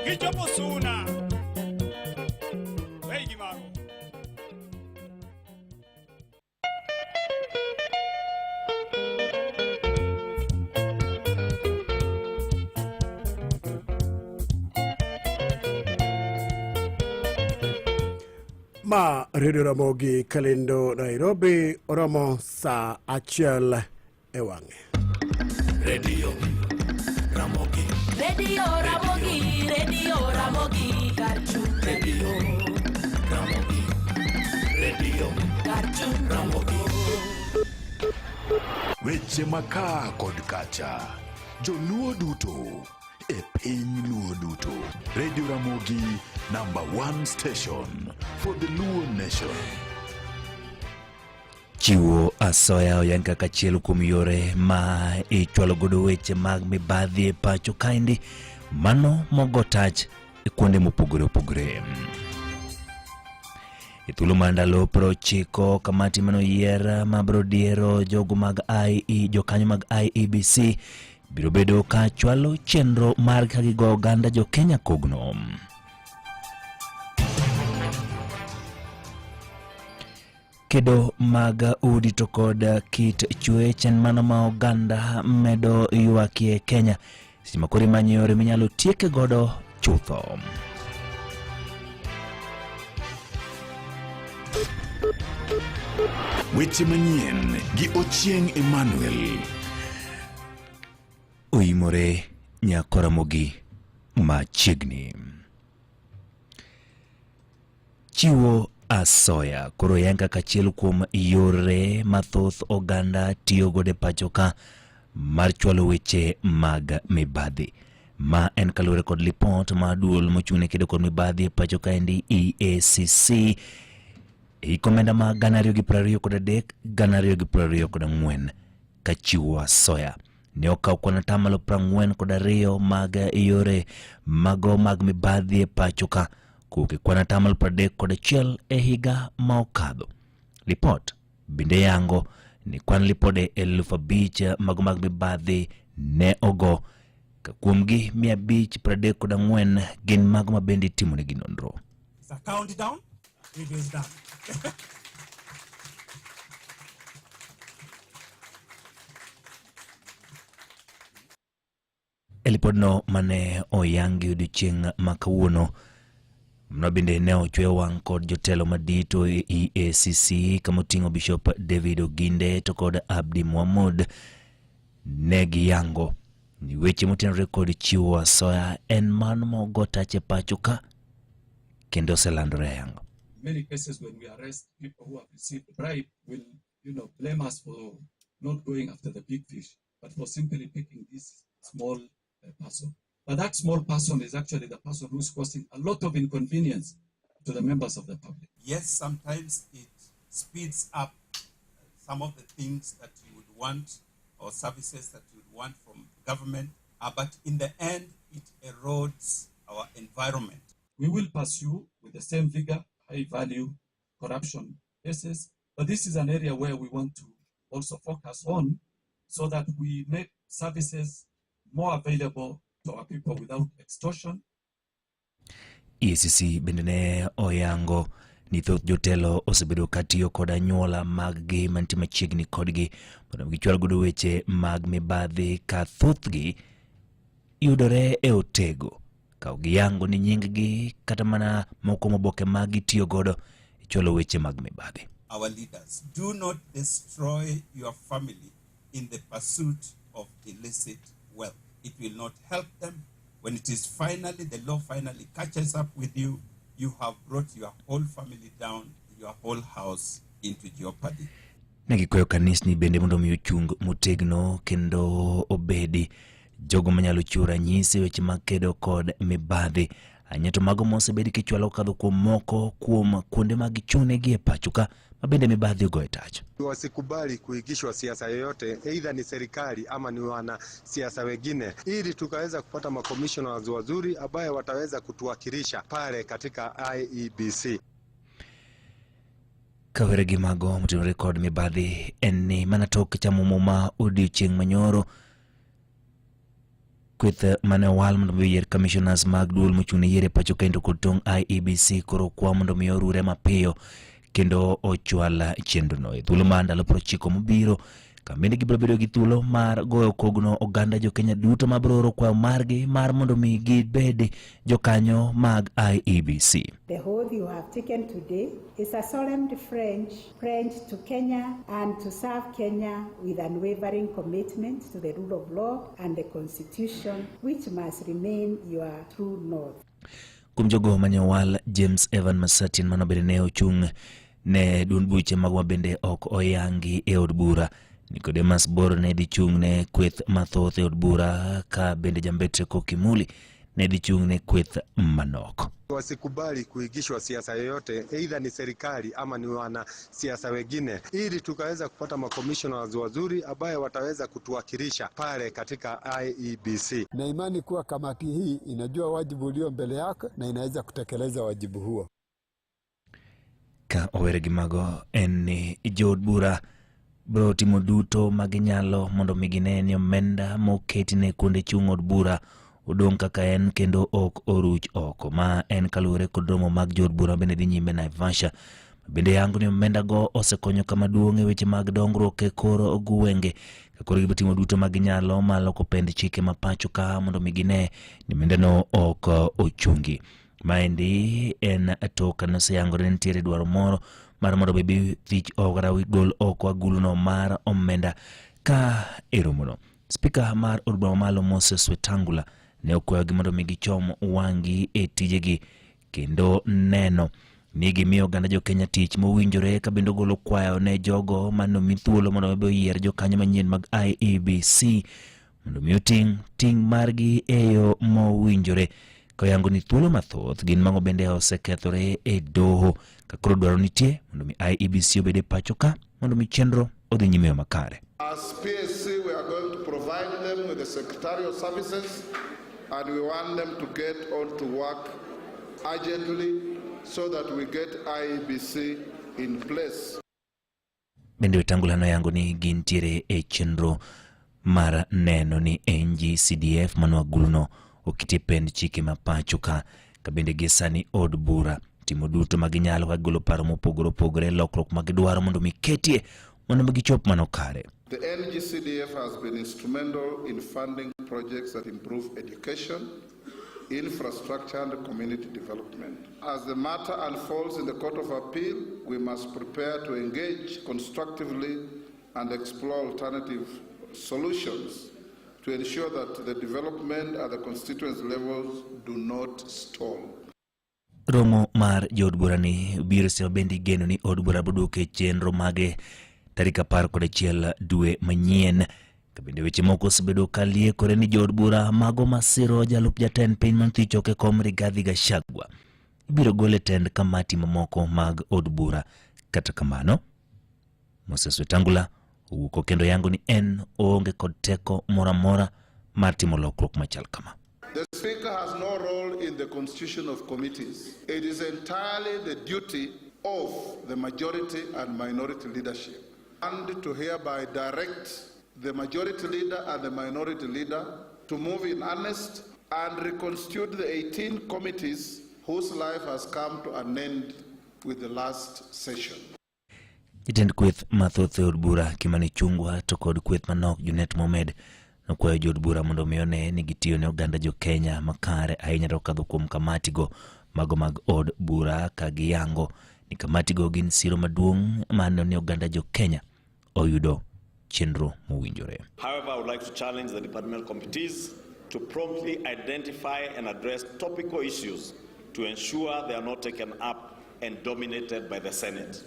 Kichopo suna Wey gimago Ma Radio Ramogi Kalendo Nairobi oromo sa achiel e wang'e. Radio Ramogi. Radio Ramogi, Radio Ramogi, Cartoon Radio Ramogi. Radio Cartoon Ramogi. Weche maka kod kacha. Joluo duto e piny Luo duto. Radio Ramogi, #1 station for the Luo nation. Chiwo asoya oyangi kaka achiel kuom yore ma ichwalo godo weche mag mibadhi e pacho kaendi, mano mogo tach e kuonde mopogore opogore. E thuolo mar ndalo 90 kamati manoyier mabro diero jogo mag jokanyo mag IEBC biro bedo ka chwalo chenro mar kagigo oganda jo Kenya kogno. Kedo mag udi to kod kit chwech en mano ma oganda medo yuakie Kenya, sima kori manyo yore minyalo tieke godo chutho. Weche manyien gi Ochieng Emmanuel. Oimore Nyakораmogi machiegni. Chiwo asoya koro yanga kachiel kuom yore mathoth oganda tiyo gode pacho ka mar chwalo weche mag mibadhi. Ma en kalure kod lipot ma duol mochune kedo kod mibadhi pacho ka endi EACC ikomenda ma 2023 2024 kachiwo asoya. Ne okaw kwana tamalo 42 mag yore mago mag mibadhi pacho ka kuke kwana tamalo 31 e higa ma okadho. Lipot bende yango ni kwan lipode 5,000 mago mag mibadhi ne ogo, ka kuomgi 534 gin mago mabende timone gi nonro. It's a countdown. It is done. Elipodno mane oyangi odiochieng' makawuono mno bende ne ochwe wang' kod jotelo madito e EACC kamoting'o Bishop David Oginde to kod Abdi Mohamud. Ne giyango ni weche motenore kod chiwo asoya en mano mogo tache pacho ka kendo selandore yango. Many cases when we arrest people who have received bribe will, blame us for not going after the big fish, but for simply picking this small person. But that small person is actually the person who's causing a lot of inconvenience to the members of the public. Yes, sometimes it speeds up some of the things that you would want or services that you would want from government, but in the end, it erodes our environment. We will pursue with the same vigor, high-value corruption cases, but this is an area where we want to also focus on so that we make services more available to our people without extortion. EACC bende ne oyango ni thoth jotelo osebedo katiyo kod anyuola mag-gi mantie machiegni kodgi mondo gichwal godo weche mag mibadhi ka thothgi yudore e otego, ka giyango ni nying-gi kata mana moko moboke mag gitiyo godo e chwalo weche mag mibadhi. Our leaders, do not destroy your family in the pursuit of illicit wealth. It will not help them. When it is finally, the law finally catches up with you, you have brought your whole family down, your whole house into jeopardy. Negikwayo kanisni bende mondo mi ochung motegno kendo obedi jogo manyalo chiwo ranyisi weche makedo kod mibadhi. Anyeto mago mosebedi kichwalo kadho kuom moko kuom kuonde mag chune gi e pacho ka mabende mibadhi ogo e tacho. Wasikubali kuigishwa siasa yoyote, either ni serikali ama ni wana siasa wengine, ili tukaweza kupata makommissioners wazuri ambaye wataweza kutuwakilisha pale katika IEBC. Kawere gi mago motenore kod mibadhi en ni mana tok chamo muma odiochieng' manyoro kweth mane wal mondo mi yier commissioners mag duol mochune yiere pacho kendo kod tong IEBC koro kwa mondo mi orure mapiyo kendo ochwala chendono. E thuolo mar ndalo 90 mobiro Kambende gibiro bedo gi thuolo mar goyo kogno oganda jo Kenya duto mabroro kwayo margi mar mondo mi gibed jokanyo mag IEBC. The oath you have taken today is a solemn pledge to Kenya and to serve Kenya with unwavering commitment to the rule of law and the Constitution, which must remain your true north. Kumjogo manyawal James Evan Masatin manobede ne ochung' ne duond buche magwa bende ok oyangi e od bura. Nicodemus Bor ne dichung' ne kweth mathoth e od bura, ka bende Jambetre Kokimuli ne dichung' ne kweth manok. Wasikubali kuigishwa siasa yoyote, either ni serikali ama ni wana siasa wengine, ili tukaweza kupata makommissioners wazuri ambaye wataweza kutuwakilisha pale katika IEBC. Na imani kuwa kamati hii inajua wajibu ulio mbele yake na inaweza kutekeleza wajibu huo. Ka owere gi mago en ni jood bura bro timo duto maginyalo mondo migine ni omenda moketi ne kuonde chung' od bura odong' kaka en kendo ok oruch oko. Ma en kalure kod romo mag jood bura bende dhi nyime Naivasha. Bende yango ni omenda go osekonyo kama duong' e weche mag dongruok e koro gwenge. Kakoro gibo timo duto maginyalo maloko pend chike mapacho ka mondo migine ni omenda no ok ochungi. Maendi en atoka noseyangore nitiere dwaro moro mar mondo bebi thich ogara gol oko aguluno mar omenda ka eromono. Speaker mar od bura mamalo Moses Wetangula ne okwayo gi mondo migi chom wangi e tijegi kendo neno ni gimiyo oganda jo Kenya tich mowinjore, ka bendo golo kwayo ne jogo mano mithuolo mondo mebe oyier jokanyo manyien mag IEBC mondo mi ting margi eyo mowinjore. Koyango ni thuolo mathoth gin mango bende osekethore e doho, kakoro dwaro nitie mondo mi IEBC obede pacho ka mondo mi chenro odhi nyime makare. As PSC, we are going to provide them with the secretarial services and we want them to get on to work urgently so that we get IEBC in place. Bende Wetangula no yango ni gintiere e chenro mar neno ni NG-CDF mano aguluno okiti pend chike mapacho ka bende gisani od bura timo duto maginyalo ka golo paro mopogore lokruok magidwaro mondo miketie mondo magichop mano kare. The NG-CDF has been instrumental in funding projects that improve education, infrastructure and community development. As the matter unfolds in the Court of Appeal, we must prepare to engage constructively and explore alternative solutions to ensure that the development at the constituency levels do not stall. Romo mar jood bura ni biro sema bendi geno ni od bura boduke chenro mage tarik 11 dwe manyien. Kabende weche moko osebedo kaliekore ni jood bura mago masiro jalup jatend piny Manthich e kom Rigathi Gachagua ibiro gole tend kamati mamoko mag od bura. Kata kamano Moses Wetangula owuok kendo yango ni en oonge kod teko moramora mar timo lokruok machal kama. The Speaker has no role in the constitution of committees. It is entirely the duty of the majority and minority leadership, and to hereby direct the majority leader and the minority leader to move in earnest and reconstitute the 18 committees whose life has come to an end with the last session. Jatend kweth mathoth e od bura Kimani Ichung'wah to kod kweth manok Junet Mohamed nokwayo jood bura mondo mione ni gitiyo ne oganda jo Kenya makare ahinya to kadho kuom kamatigo mago mag od bura ka giyango ni kamatigo gin siro maduong' mano ni oganda jo Kenya oyudo chenro mowinjore. However, I would like to challenge the departmental committees to promptly identify and address topical issues to ensure they are not taken up and dominated by the Senate.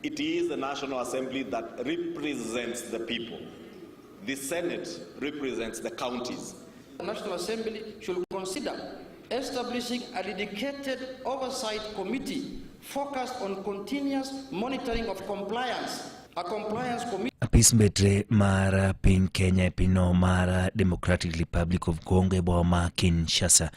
It is the National Assembly that represents the people. The Senate represents the counties. The National Assembly should consider establishing a dedicated oversight committee focused on continuous monitoring of compliance. A compliance committee. Apis mbetre mar piny Kenya e pino mar Democratic Republic of Congo e boma Kinshasa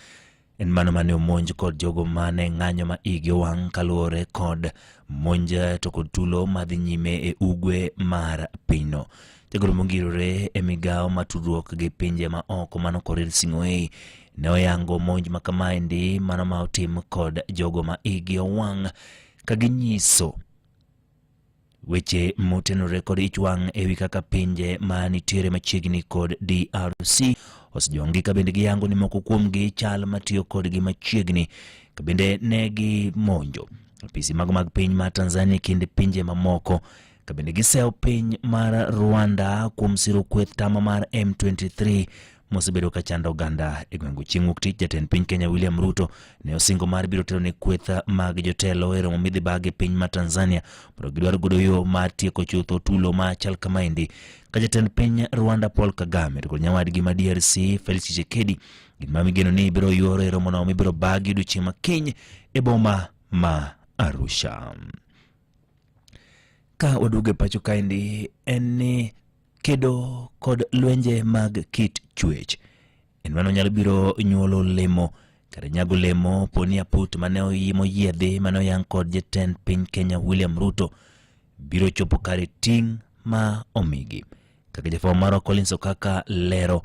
en mano mane omonj kod jogo mane ng'anyo ma igi wang' kaluwore kod monja to kod tulo madhi nyime e ugwe mar pino. Jagoro mongirore e migawo matudruok gi pinje ma oko mano Korir Sing'oei ne oyango monj makamaendi mano ma otim kod jogo ma igi owang' ka ginyiso weche motenore kod ichwang' ewi kaka pinje ma nitiere machiegni kod DRC osejongi ka bende giyango ni moko kuomgi chal matiyo kodgi machiegni ka bende ne gimonjo apisi mag piny ma Tanzania kinde pinje mamoko ka bende gisewo piny mar Rwanda kuom siro kweth tama mar M23 mosebedo ka chando oganda e gwenge chieng' wuok tich. Jatend piny Kenya William Ruto ne osingo mar biro tero ne kweth mag jotelo e romo midhibagi piny ma Tanzania mondo gidwar godo yo mar tieko chutho tulo ma chal kamaendi ka jatend piny Rwanda Paul Kagame kod nyawadgi ma DRC Felix Tshisekedi gin ma migeno ni biro yoro e romo no mibiro bagi odiochieng' makiny e boma ma Arusha. Ka waduge pacho kaendi en ni kedo kod lwenje mag kit chwech en mano nyalo biro nyuolo lemo kata nyago lemo poni aput mane oyimo yiedhi mane oyang kod jatend piny Kenya William Ruto biro chopo kare ting' ma omigi kaka jafwambo marwa Collins Okaka lero.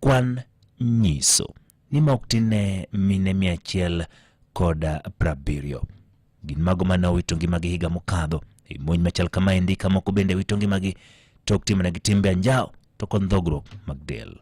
Kwan nyiso ni ma ok tin ne mine 170 gin mago mane owito ngimagi higa mokadho e monj machal kamaendi ka moko bende wito ngimagi tok timne gi timbe anjao to kod dhogruok mag del.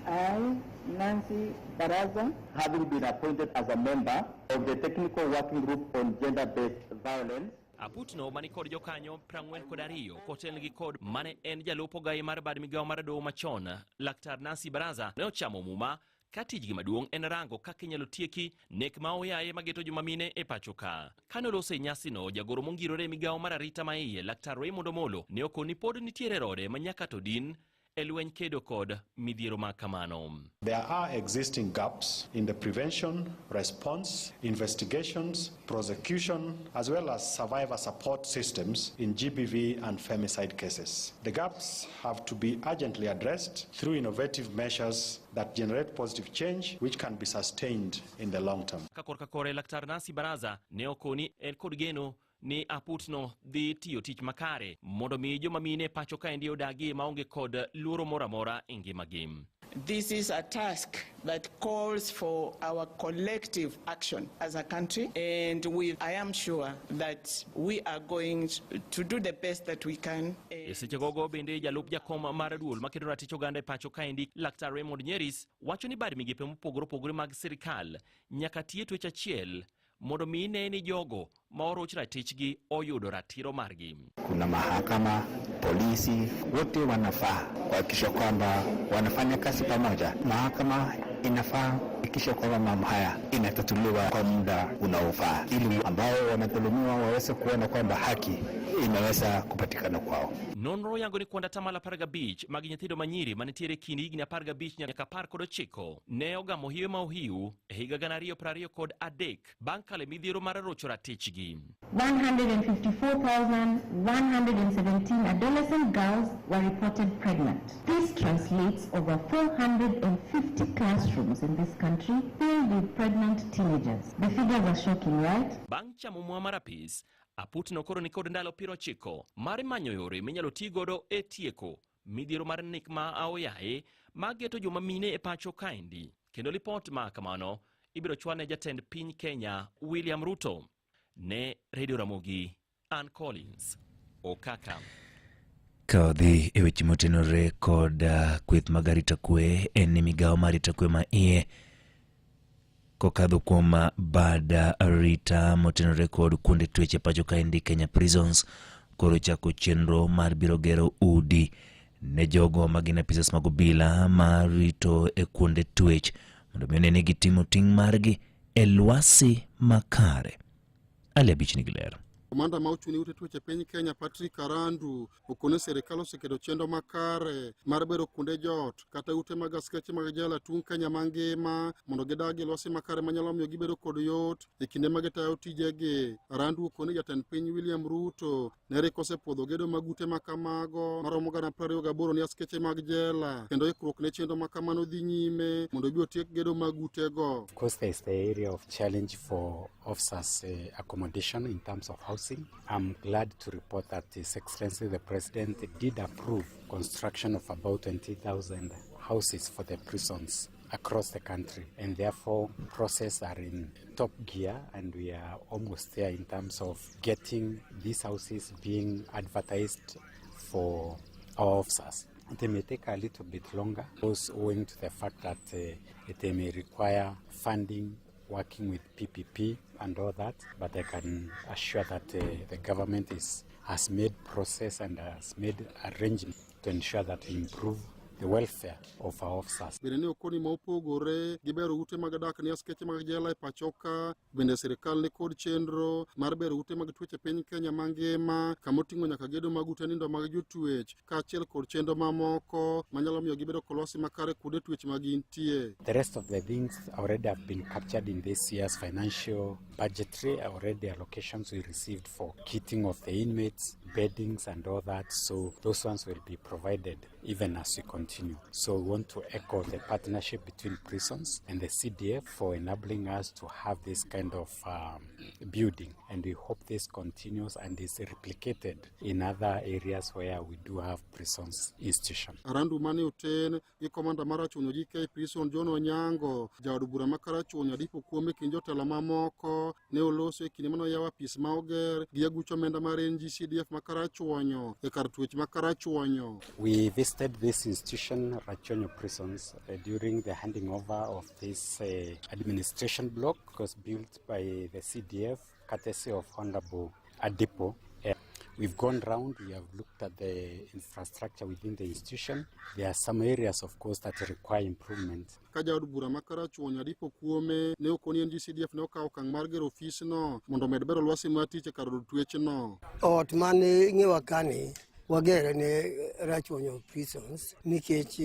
I, Nancy Baraza, having been appointed as a member of the Technical Working Group on Gender-Based Violence, Aputno mani kod jokanyo 42 kotel gi kod mane en jalupo gai mar bad migawo mar doho machon Laktar Nancy Baraza ne ochamo muma ka tijgi maduong' en rango kaka inyalo tieki nek ma oyaye mageto joma mine e pacho ka. Kane olose nyasino, jagoro mongirore migawo mar arita maiye Laktar Raymond Omolo ne okoni pod nitiere rode manyaka to din e lweny kedo kod midhiero ma kamano. There are existing gaps in the prevention, response, investigations, prosecution, as well as survivor support systems in GBV and femicide cases. The gaps have to be urgently addressed through innovative measures that generate positive change which can be sustained in the long term. Kakorka kore Laktar Nancy Baraza ne okoni en kod geno ni aputno dhi tiyo tich makare mondo mi joma mine pacho kaendi odagi maonge kod luoro moro amora e ngimagi. This is a task that calls for our collective action as a country, and I am sure that we are going to do the best that we can. Seche gogo bende jalup jakom mar duol makedo ratich oganda e pacho kaendi Laktar Raymond Nyeris wacho ni bad migepe mopogore opogore mag sirikal nyaka tie twech achiel mondo mi ne ni jogo ma oroch ratichgi oyudo ratiro margi. Kuna mahakama, polisi, wote wanafaa kuhakikisha kwamba wanafanya kazi pamoja. Mahakama inafaa kuhakikisha kwamba mambo haya inatatuliwa kwa muda unaofaa ili ambao wanadhulumiwa waweze kuona kwamba haki inaweza kupatikana kwao. Nonro yango ni kwanda tamala parga beach mag nyithindo manyiri manitiere kind higni 15 nyaka 19 ne ogamo hiyo ma ohiu e higa 2023 bang' kale midhiero mar rocho ratichgi. 154,117 adolescent girls were reported pregnant. This translates over 450 classrooms in this country filled with pregnant teenagers. The figures are shocking, right? Bang' chamo mua marapis, aputno koro ni kod ndalo 90 mar manyo yore minyalo ti godo e tieko midhiero mar nek ma aoyaye mageto joma mine e pacho kaendi. Kendo lipot ma kamano ibiro chwane jatend piny Kenya William Ruto. Ne Radio Ramogi, Ann Collins, Okaka. Ka odhi e weche motenore kod kweth mag arita kwe en ni migawo mar arita kwe ma iye kokadho kuom bad arita motenore kod kuonde twech e pacho kaendi Kenya Prisons koro chako chenro mar biro gero udi ne jogo magin apisas mag obila marito e kuonde twech mondo mi ne gitimo ting' margi e lwasi makare. Ali Abich Nigler. Komanda ma ochuni ute tuoche piny Kenya Patrick Arandu okone serikal osekedo chenro makare mar bero kunde jot kata ute mag askeche mag jela tung Kenya mangima mondo gidagi lwasi makare manyalo miyo gibedo kod yot e kinde mag tayo tijegi. Arandu okone jatend piny William Ruto ne rikose podho gedo mag ute makamago maromo 28 ni askeche mag jela kendo ikruok ne chenro makamano dhi nyime mondo bi otiek gedo mag utego. Of course, there is the area of challenge for officers' accommodation in terms of housing. I'm glad to report that His Excellency the President did approve construction of about 20,000 houses for the prisons across the country, and therefore processes are in top gear, and we are almost there in terms of getting these houses being advertised for our officers. They may take a little bit longer, also owing to the fact that they may require funding, working with PPP and all that, but I can assure that the government has made process and has made arrangements to ensure that we improve the welfare of our officers. Bende okoni ma opogore gibero ute mag dak ni askeche mag jela e pachoka, bende sirikal ni kod chenro mar bero ute mag tuoche piny Kenya mangima, kama oting'o nyaka gedo mag ute nindo mag jotuech, kaachiel kod chenro mamoko manyalo miyo gibedo kolosi makare kuonde tuech ma gintie. The rest of the things already have been captured in this year's financial budgetary already allocations we received for kitting of the inmates, beddings and all that, so those ones will be provided even as we continue. So we want to echo the partnership between prisons and the CDF for enabling us to have this kind of building, and we hope this continues and is replicated in other areas where we do have prisons institution. Arandu mane uten gi komanda mara chunyo GK prison John Onyango, jaod bura makara chunyo dipo kuome kinjo tela mamoko ne oloso e kinde mano yawa pis ma oger gi agucho menda mar NGCDF makara chunyo e kar tuech makara chunyo. We visited this institution, Rachonyo Prisons, during the handing over of this administration block, was built by the CDF, courtesy of Honorable Adipo. We've gone round, we have looked at the infrastructure within the institution. There are some areas, of course, that require improvement. Kajaod bura makara chunyo Adipo kuome ne okoni NGCDF ne okawo okang' mar gero ofis no mondo med bero lwasi mar tich e kar tuech no. Ot mane ng'ewa kani wagere ne Rachonyo Prisons nikech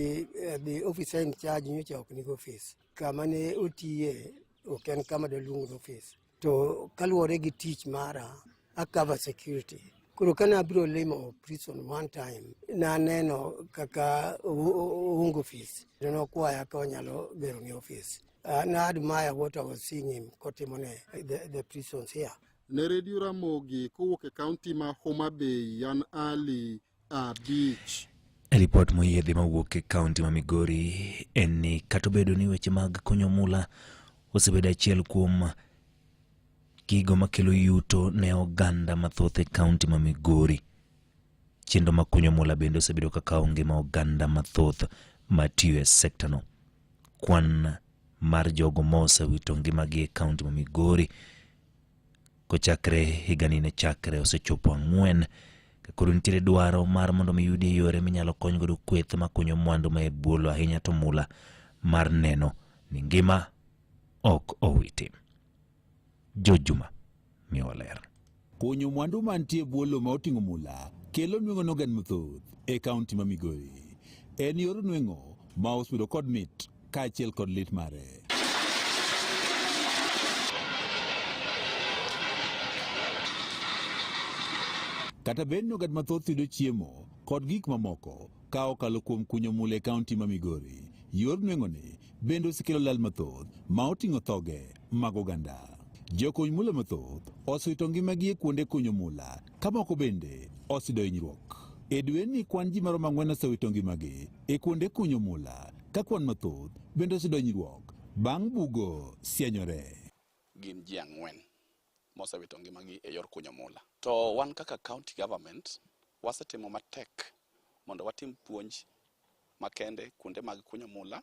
the officer in charge nyocha ok nigi office. Kama ne otiye ok en kama daluongo office. To kaluwore gi tich mara a cover security. Koro kana abiro limo prison one time na neno kaka uongo office. No kwaya ka onyalo gero ni office. Na admire what I was seeing him kotimone the prisons here. Ne Radio Ramogi kowuok e kaunti ma Homa Bay, Yan Ali Abich. Ripot moyiedhi mawuok e kaunti ma Migori en ni kata obedo ni weche mag kunyo mula osebedo achiel kuom gigo makelo yuto ne oganda mathoth e kaunti ma Migori. Chenro mag kunyo mula bende osebedo kaka onge ma oganda mathoth matiyo e sekta no. Kwan mar jogo mosewito ngimagi e kaunti ma Migori kochakre higani ne chakre osechopo 4. Koro nitiere dwaro mar mondo miyudi yore minyalo kony godo kweth makunyo mwandu ma e bwolo ahinya to mula mar neno ni ngima ok owiti. Jojuma Mioler. Kunyo mwandu mantie bwolo ma oting'o mula kelo nweng'o nogan mathoth e kaunti ma Migori. En yor nweng'o ma osebedo kod mit kaachiel kod lit mare. Kata bed ni oganda mathoth yudo chiemo kod gik mamoko ka okalo kuom kunyo mula e kaunti ma Migori, yor nweng'oni bende osekelo lal mathoth ma oting'o thoge mag oganda. Jokuny mula mathoth osewito ngimagi e kuonde kunyo mula, ka moko bende oseyudo hinyruok. E dwe ni kwan ji maromo 4 osewito ngimagi e kuonde kunyo mula, ka kwan mathoth bende oseyudo hinyruok bang' bugo sienyore. Gin ji 4 mosewito ngimagi e yor kunyo mula. To wan kaka county government wasetimo matek mondo watim puonj makende kuonde mag kunyo mula.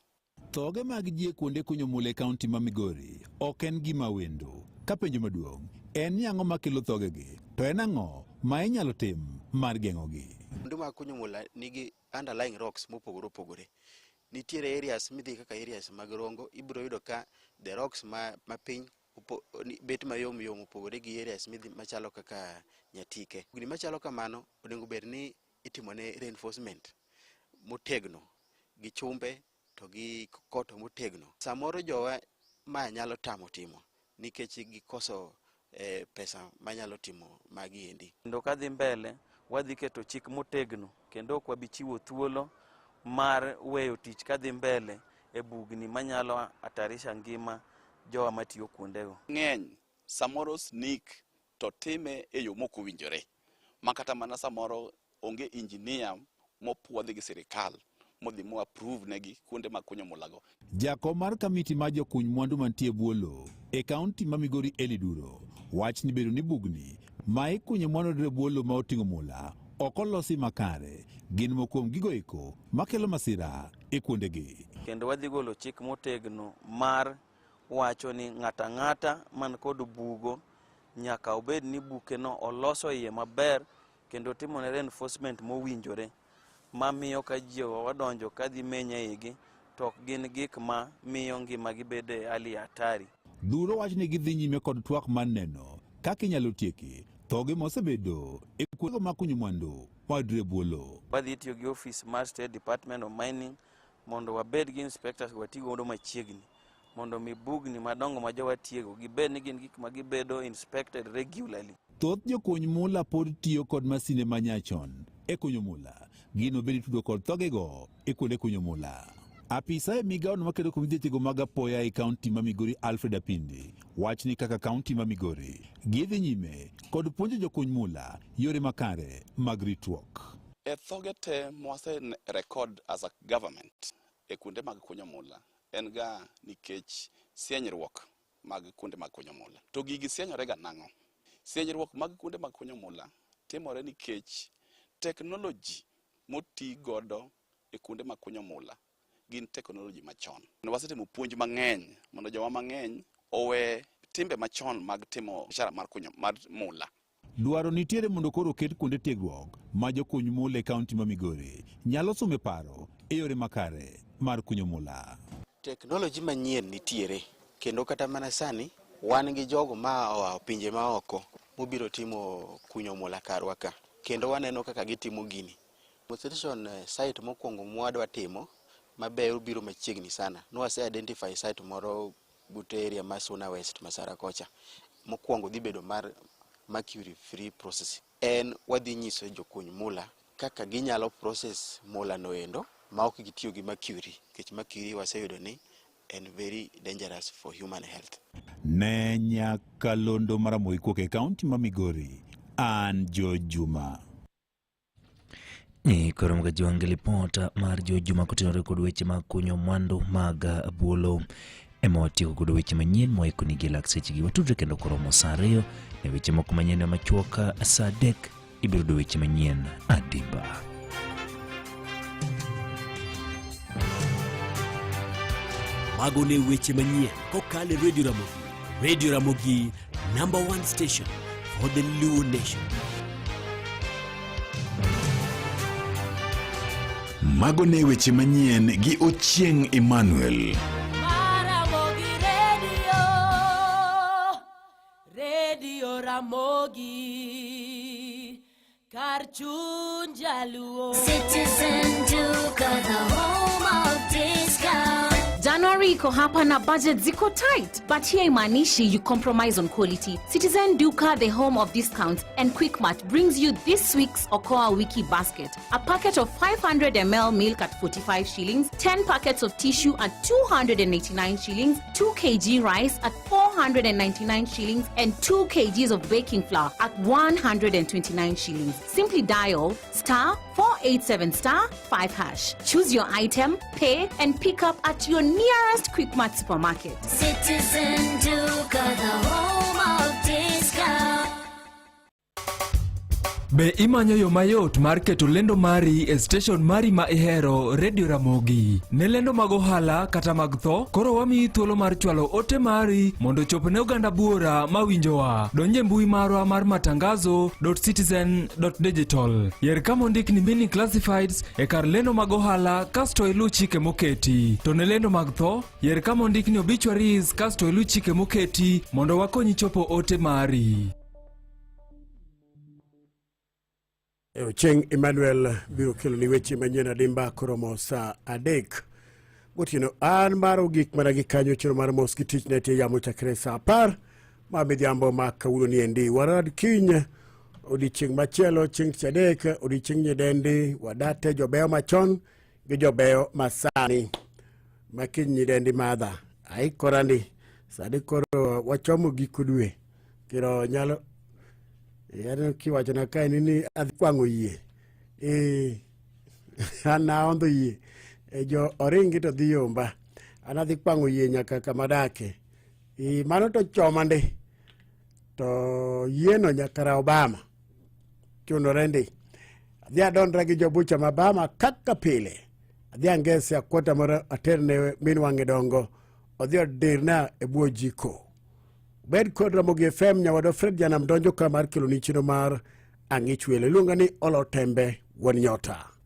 Thoge mag ji e kuonde kunyo mula e kaunti ma Migori ok en gima wendo. Ka penjo maduong' en ni ang'o makelo thogegi, to en ang'o ma inyalo tim mar geng'ogi. Kuonde mag kunyo mula nigi underlying rocks mopogore opogore. Nitiere areas midhi kaka areas mag Rongo, ibiro yudo ka the rocks ma piny bet mayom yom opogore gi areas midhi machalo kaka Nyatike. Gini machalo kamano onego bed ni itimone reinforcement motegno gi chumbe to gi koto motegno. Samoro jowa ma nyalo tamo timo nikech gikoso pesa manyalo timo magi endi. Ndo kadhi mbele wadhi keto chik motegno kendo ok wabichiwo thuolo mar weyo tich kadhi mbele e bugni manyalo atarisha ngima jowa matiyo kuondego. Ng'eny samoro sneak to time e yo moko winjore. Makata mana samoro onge engineer mopuodhi gi sirikal modhi mo approve negi kuonde mag kunyo mulago. Jakom mar kamiti mar jokuny mwandu mantie buolo e kaunti ma Migori Eliduro wach ni bedo ni bugni ma ikunyo mwandu buolo ma oting'o mula okolosi makare gin mokuom gigo eko makelo masira e kuondegi. Kendo wadhi golo chik motegno mar wacho ni ng'ata ng'ata man kod bugo nyaka obed ni buke no oloso iye maber kendo timo ne reinforcement mowinjore mamiyo ka ji wadonjo kadhi menye igi to gin gik ma miyo ngima gi bede hali hatari. Duro wach ni gidhi nyime kod twak man neno kaka inyalo tieki thoge mosebedo e kuonde ma kunyo mwandu madre buolo. Wadhi tiyo gi office mar State Department of Mining mondo wabed gi inspectors watigo godo machiegni mondo mi bugni madongo ma jowatiego gibed ni gin gik ma gibedo inspected regularly. Thoth jokuny mula pod tiyo kod masine manyachon e kunyo mula gino bedi tudo kod thogego e kuonde kunyo mula. Apisa e migawo makedo kuom jothiego mag apoya e kaunti ma Migori Alfred Apindi wach ni kaka kaunti ma Migori gidhi nyime kod puonjo jokuny mula yore makare mag ritruok. E thoge te mwase record as a government e kuonde mag kunyo mula en ga nikech sienyruok mag kuonde mag kunyo mula. To gigi sienyore ga nang'o? Sienyruok mag kuonde mag kunyo mula timore nikech technology moti godo e kuonde mag kunyo mula gin technology machon. Wasetimo puonj mang'eny mondo joma mang'eny owe timbe machon mag timo biashara mar kunyo mar mula. Dwaro nitiere mondo koro ket kuonde tiegruok ma jokuny mula e kaunti ma Migori nyalo sume paro e yore makare mar kunyo mula. Technology manyien nitiere kendo kata mana sani wan gi jogo ma oa pinje ma oko mobiro timo kunyo mula karwa ka kendo waneno kaka gitimo gini. Station site mokwongo mwadwa timo maber biro machiegni sana. Nwase identify site moro bute area ma Suna West Masara kocha. Mokwongo dhi bedo mar mercury free processing. En wadhi nyiso jokuny mula kaka ginyalo process mula noendo ma ok gitiyo gi mercury. Kech mercury waseyudo ni and very dangerous for human health. Ne Nyakalondo Maramogi kuok e kaunti ma Migori, an Jo Juma. Ni koro mga jiwange lipota mar Jo Juma kutinore kod weche mag kunyo mwandu mag buolo. Emotiko kod weche manyien moiko ni gilak sechigi watudre kendo koro mosario ne weche moko manyien machuoka saa 3 ibiro do weche manyien adimba. Mago ne weche manyien kokale Radio Ramogi. Radio Ramogi, #1 station for the Luo Nation. Mago ne weche manyien gi Ochieng Emmanuel. Ramogi Radio, Radio Ramogi, Karchun Jaluo. Citizen Duke, the home of discount. January iko hapa na budget ziko tight, but here imanishi you compromise on quality. Citizen Duka, the home of discounts, and Quickmart brings you this week's Okoa Wiki basket. A packet of 500 ml milk at 45 shillings, 10 packets of tissue at 289 shillings, 2 kg rice at 499 shillings, and 2 kgs of baking flour at 129 shillings. Simply dial *487*5#. Choose your item, pay, and pick up at your nearest Quickmart supermarket. Citizen Duka, the home of discount. Be imanyo yo mayot mar keto lendo mari e station mari ma ihero Radio Ramogi. Ne lendo mag ohala kata mag tho, koro wamiyi thuolo mar chwalo ote mari mondo chopne oganda buora mawinjowa. Donje mbui marwa mar matangazo.citizen.digital. Yer kama ondik ni mini classifieds e kar lendo mag ohala kasto ilu chike moketi. To ne lendo mag tho, yer kama ondik ni obituaries kasto ilu chike moketi mondo wakonyi chopo ote mari. Ochieng Emmanuel biro kelo ni weche manyien adimba koromo saa 3 gotieno an maro gik mana gi kanyo chiro mar moski tich ne tie yamo chakre saa 10 ma midhiambo ma kawuono ni endi warad kiny odiochieng machielo chieng tich adek odiochieng nyidendi wadate jobeyo machon gi jobeyo masani makiny nyidendi madha aikorani sadi koro wachomo giko dwe kiro nyalo yani kiwacho na kae ni adhi kwango yie anaondo yie jo oringi to dhi yomba. Anadhi kwango yie nyaka kamadake. Mano to chomande. To yieno nyaka Obama. Chuno rendi. Adhi adonra gi jo bucha mabama kaka pile. Adhi angesi akwota mara aterne minwange dongo. Odhi odirna e buo jiko. Bed kod Ramogi FM nyawado Fred Janam donjo kamar kilo ni chino mar Angichwele. Lunga ni Olo Tembe Wanyota.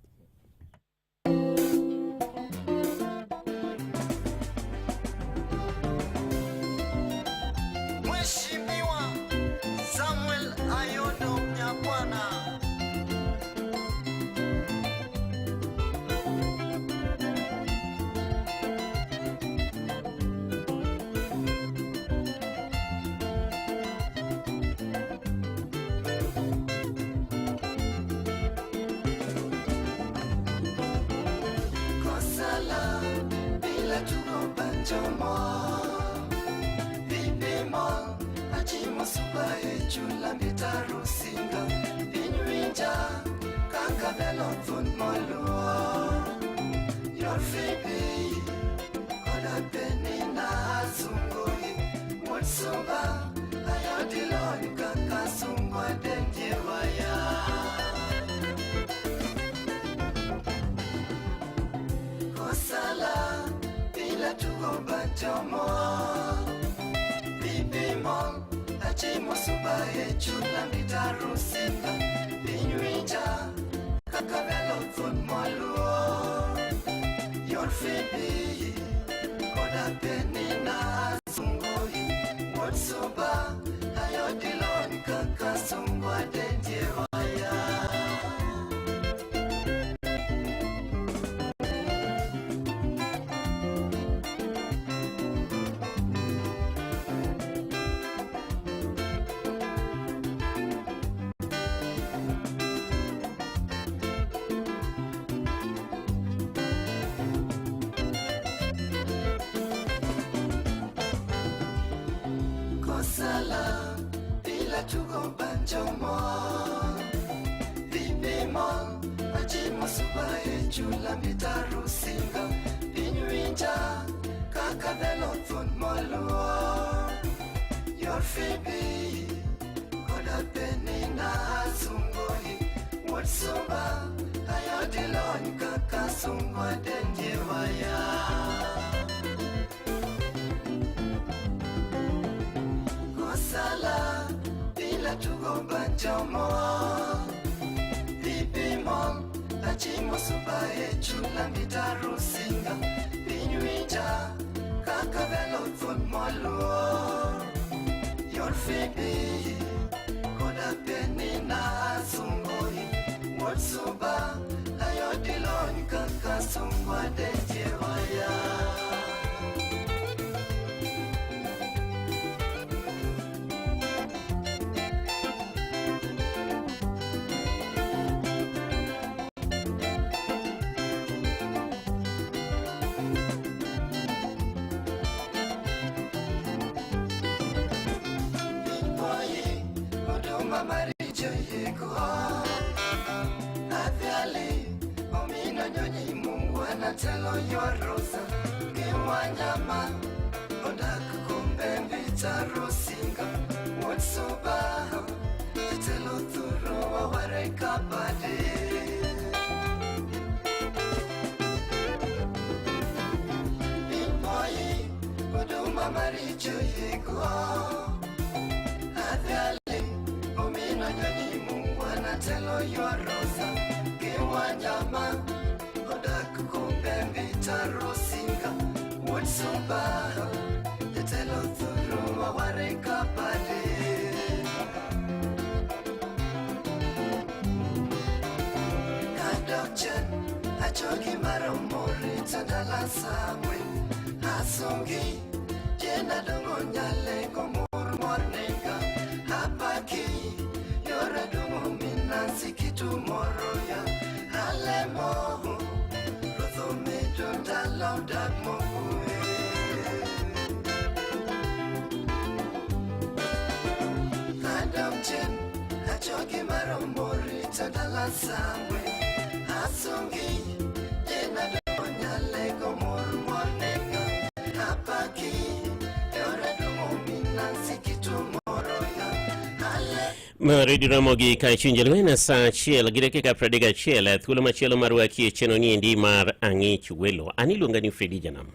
Radio Ramogi ka chinjelwena sa chiel gireke ka prediga chiel thuolo machielo marwa kie cheno ni endi mar ang'ich welo aniluonga ni Fredi Janam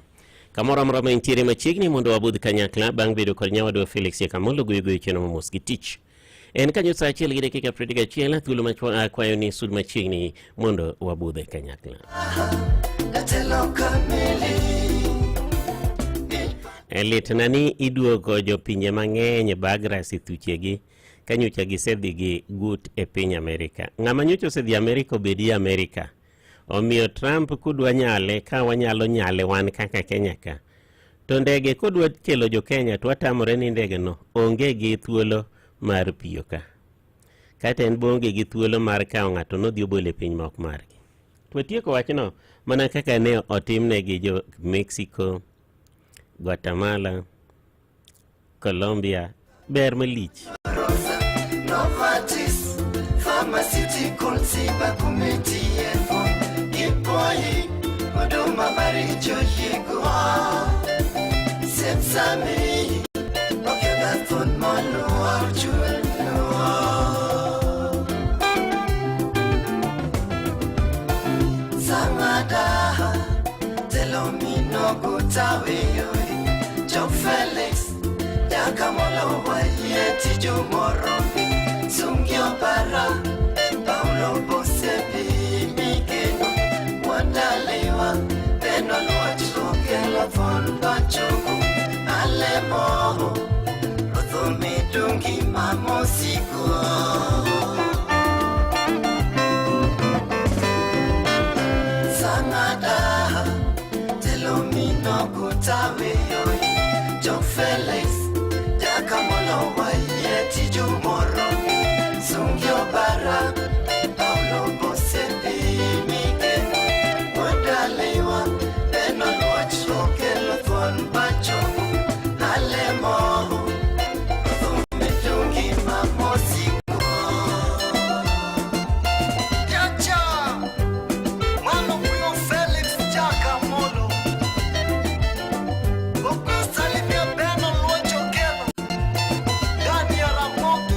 kamora mrama intiere machiegni mondo wabudh kanyakla bang' bedo kod nyawadwa Felix Yakamolo goyo cheno mamos gi tich en kanyo sa chiel gireke ka prediga chiel thuolo machielo kwayo ni sud machiegni mondo wabudh kanyakla Elitanani iduogo jopinje mang'eny bagra situchegi kanyocha gisedhi gi gut e piny Amerika. Ng'ama nyocha osedhi Amerika obedi Amerika. Omiyo Trump kudwa nyale ka wanyalo nyale wan kaka Kenya ka. To ndege kudwa kelo jo Kenya to atamore ni ndege no onge gi thuolo mar piyo ka. Kata en bonge gi thuolo mar kawo ng'ato no dhi obole piny mok margi. To tieko wachno mana kaka ne otimne gi jo Mexico, Guatemala, Colombia, ber malich. Novartis, Pharmaceutical Siba Committee, Ipoi, Odoma Marijo Yegua, Sepsami, Okadathon Manu Arjun, Samada, Telomino Gutawe, Joe Felix, Yakamolo, Yeti Jumoro. Sungyo para Paulo Bosepi Mikeno Wandalewa Peno Luacho Kela Von Bachogo Alemo Rothumi Dungi Mamosiko Sangada Telomino Gutawe Joe Felix Yakamolo Yeti Jumoro Sungyo bara Paulo Bosepi Mikeno Wadalewa Peno Luacho Kelo Thon Bachogo Alemo Thumidungi Mamosiko Yacha Mano Pino Felix Yakamolo Salimia Peno Luacho Kelo Daniel Ramogi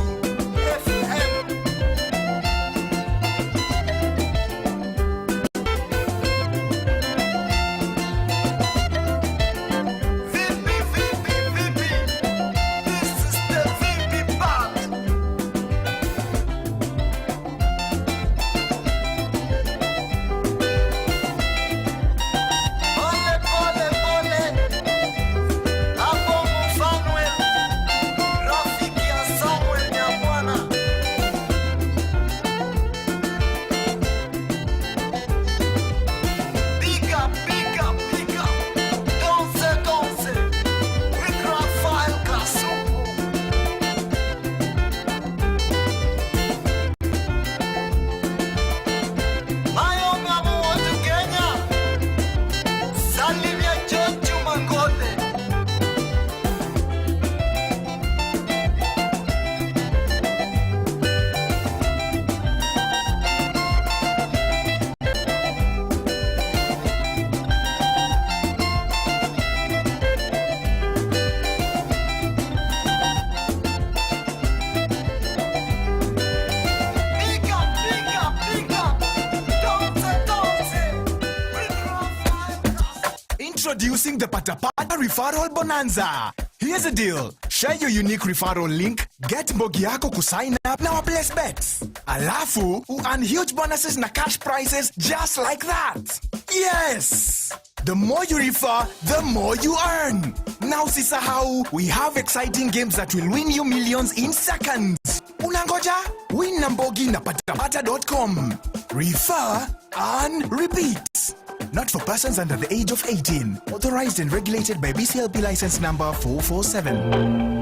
Introducing the Patapata Referral Bonanza. Here's the deal. Share your unique referral link, get Mbogi yako ku sign up na waplace bets. Alafu, earn huge bonuses na cash prizes just like that. Yes! The more you refer, the more you earn. Now sisahau, we have exciting games that will win you millions in seconds. Unangoja? Win na Mbogi na patapata.com. Refer, earn, repeat. Not for persons under the age of 18. Authorized and regulated by BCLP license number 447.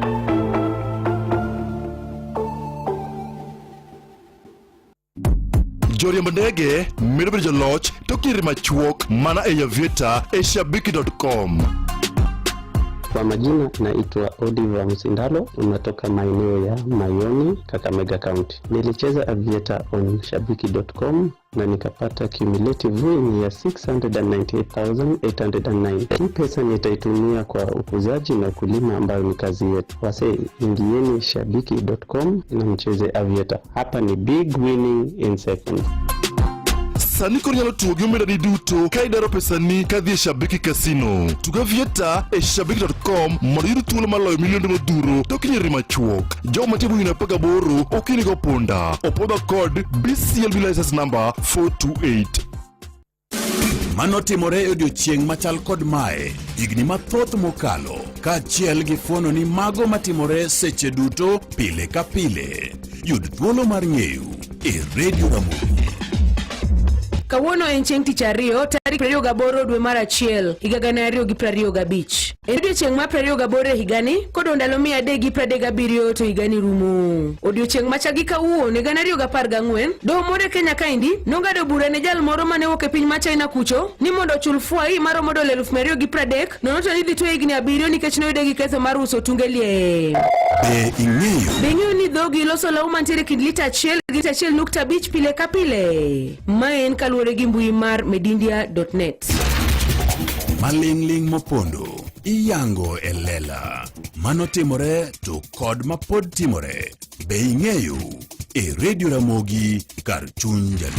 Joriemb ndege medo bedo joloch to kiri machuok mana e Aviator e shabiki.com. Kwa majina naitwa Oliver Msindalo, natoka maeneo ya Mayoni, Kakamega County. Nilicheza Aviator on shabiki.com na nikapata cumulative win ya 698,809. Hii pesa nitaitumia kwa ukuzaji na ukulima ambayo ni kazi yetu. Wase, ingieni shabiki.com na mcheze Aviator. Hapa ni big winning in seconds. Sani koro nyalo tuo gi omedani duto ka idaro pesani kadhi e Shabiki Casino. Tugo Aviator e shabiki.com mondo yud thuolo mar loyo milionde modhuro tok nyiriri machuok. Jogo mantie higni 18 ok inigo punda. Opodho kod BCLB license number 428. Mano timore e odiechieng' machal kod mae higni mathoth mokalo, kaachiel gi fuono ni mago matimore seche duto pile ka pile. Yud thuolo mar ng'eyo e Radio Ramogi. Kawuono en chieng' tich ariyo tarik 28 dwe mar achiel higa 2025. En odiechieng' mar 28 higani kod ndalo 337 to higani rumo. Odiechieng' machagi kawuono 2014 doho moro Kenya kaendi nong'ado bura ne jal moro mane wuok e piny ma China kucho ni mondo ochul fwai maromo dola 230 nono to ni dhi to higni 7 nikech noyude gi ketho mar uso tunge lie. Be ing'eyo ni dhogi loso law mantiere kind lita 1 gi lita 1.5 pile ka pile. Ma en kaluwore gi mbui mar medindia.net. Maling'ling mopondo iyango e lela. Mano timore to kod mapod timore. Be ing'eyo e Radio Ramogi kar chuny jaluo.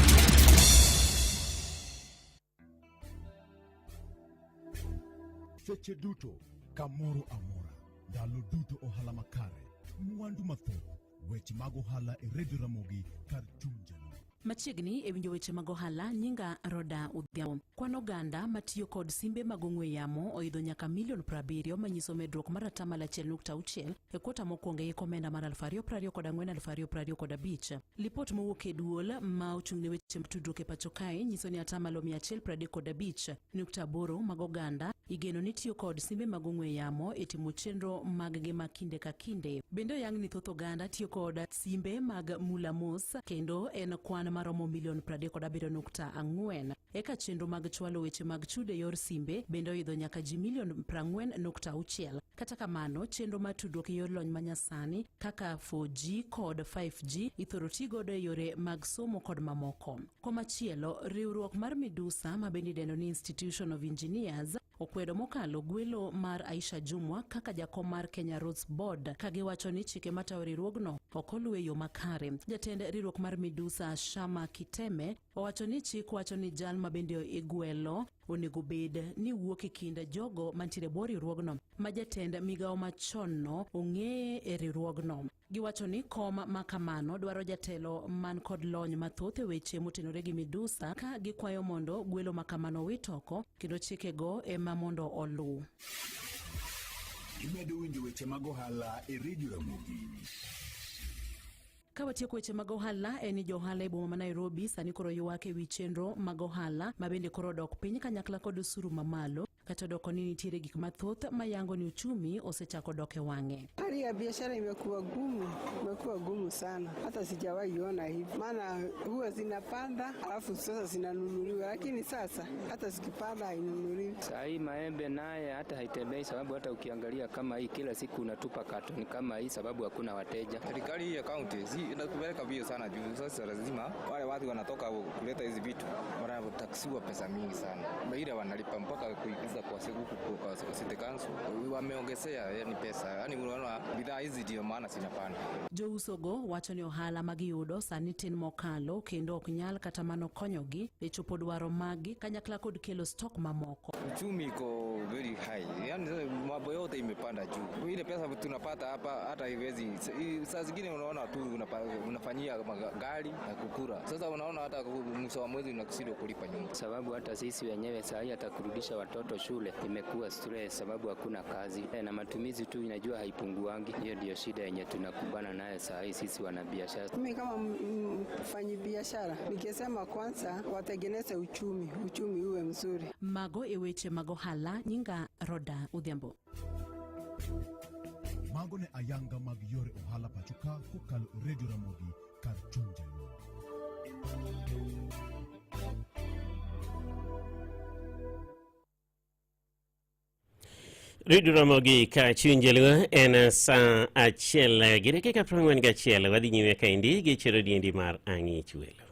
Seche duto, kamoro amora, ndalo duto ohala makare, mwandu mathoth, weche mag ohala e Radio Ramogi kar chuny jaluo. Machiegni e winjo weche mag ohala, nyinga Roda Udhiambo. Kwan oganda matiyo kod simbe mag ong'we yamo oidho nyaka 70,000,000 manyiso medruok mar 1.6% e kwota mokwongo e komenda mar 2024-2025. Lipot mowuok e duol ma ochung'ne weche tudruok e pacho kae nyiso ni 135.8% mag oganda igeno ni tiyo kod simbe mag ong'we yamo e timo chenro mag gi ma kinde ka kinde. Bende oyang' ni thoth oganda tiyo kod simbe mag mula mos kendo en kwan maromo 37.4. Eka chenro mag chwalo weche mag chudo e yor simbe bende oidho nyaka ji 40.6. Kata kamano, chenro mar tudruok e yor lony manyasani kaka 4G kod 5G ithoro ti godo e yore mag somo kod mamoko. Komachielo, riwruok mar Medusa ma bende idendo ni Institution of Engineers okwedo mokalo gwelo mar Aisha Jumwa kaka jakom mar Kenya Roads Board kagiwacho ni chike matayo riwruogno ok oluwe yo makare. Jatend riwruok mar Medusa Shama Kiteme owacho ni chik wacho ni jal ma bende igwelo onego bed ni wuok e kind jogo mantiere bor riwruogno. Ma jatend migawo machonno ong'e e riwruogno. Giwacho ni kom makamano dwaro jatelo man kod lony mathoth e weche motenore gi Medusa ka gikwayo mondo gwelo makamano witoko kendo chikego ema mondo olu. Imedo winjo weche mag ohala e Radio Ramogi. Kawatieko weche mag ohala, en jo ohala e boma ma Nairobi sani koro ywak e wi chenro mag ohala ma bende koro dok piny kanyakla kod osuru mamalo kata doko ni nitiere gik mathoth mayango ni uchumi osechako dok e wang'e. Hali ya biashara imekuwa gumu sana, hata sijawahi ona hivi. Maana huwa zinapanda alafu sasa zinanunuliwa, lakini sasa hata zikipanda hainunuliwi. Saa hii maembe naye hata haitembei, sababu hata ukiangalia kama hii kila siku unatupa katoni kama hii, sababu hakuna wateja. Serikali ya kaunti inakupeleka mbio sana juu sasa lazima wale watu wanatoka kuleta hizi vitu wanataksiwa pesa mingi sana. Baada wanalipa mpaka kuingiza kwa sekuku kwa city council. Wameongezea yani pesa. Yani unaona bidhaa hizi ndio maana zinapanda. Jo usogo wacho ni ohala magiyudo sani tin mokalo kendo ok nyal kata mano konyogi e chopo dwaro magi kanyakla kod kelo stock mamoko. Uchumi iko very high. Yani mambo yote imepanda juu. Ile pesa tunapata hapa hata haiwezi. Saa zingine unaona tu unafanyia gari na kukura. Sasa unaona hata mwisho wa mwezi unakushindwa kulipa nyumba. Sababu hata sisi wenyewe saa hii hata kurudisha watoto shule imekuwa stress, sababu hakuna kazi na matumizi tu inajua haipunguangi. Hiyo ndio shida yenye tunakumbana nayo saa hii sisi wanabiashara. Mimi kama mfanyi biashara nikisema kwanza watengeneze uchumi uwe mzuri. Mago eweche mago hala nyinga Roda Udhiambo. Mago ne ayanga mag yore ohala pachuka kokalo Radio Ramogi kar chuny jaluo. Radio Ramogi ka chunjelu en sa achiel gi dakika 41 wadhi nyime kaendi gi chero diendi mar Ang'i Chwelo.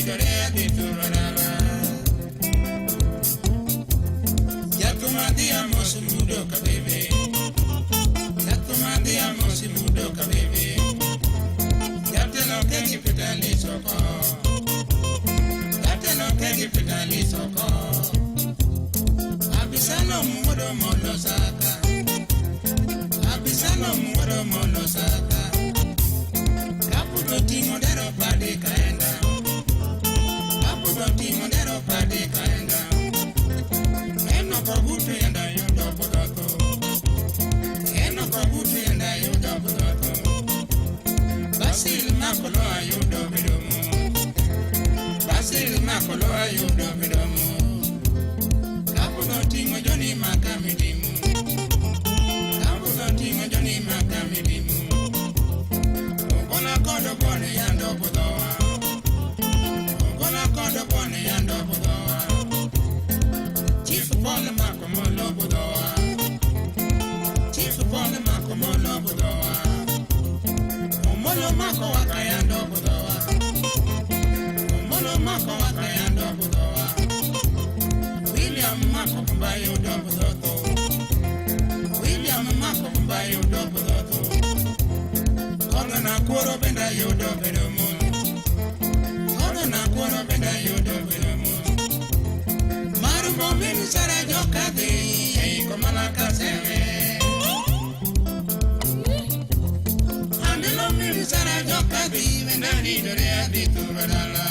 ridere di turara. Yatumadi amo si mudo kabebe. Yatumadi amo si mudo kabebe. Yatelo kegi pitali soko. Yatelo kegi pitali soko. Abisano mudo molo saka. Abisano mudo molo saka. Kaputo timo dero padi kaenda. Kaputo timo dero padi kaenda. Eno kabutu yenda yudo podato. Eno kabutu yenda yudo podato. Basil makolo ayudo bidomo. Basil makolo ayudo bidomo. Kaputo timo joni makamidimu. Kaputo timo joni makamidimu. Ogona kodo bone yando podoa. Ogona kodo bone yando podoa. Chief bone makomolo podoa. Chief bone makomolo podoa. Omolo mako wakayando podoa. Omolo mako wakayando podoa. William mako kumbayo do podoto. William mako kumbayo do podoto. Kono na kuoro benda yudo bedomo. Kono na kuoro benda yudo bedomo. Marumo mini sara jokade, ei komala kaseme. Andelo mini sara jokade, benda ni dore abitu badala.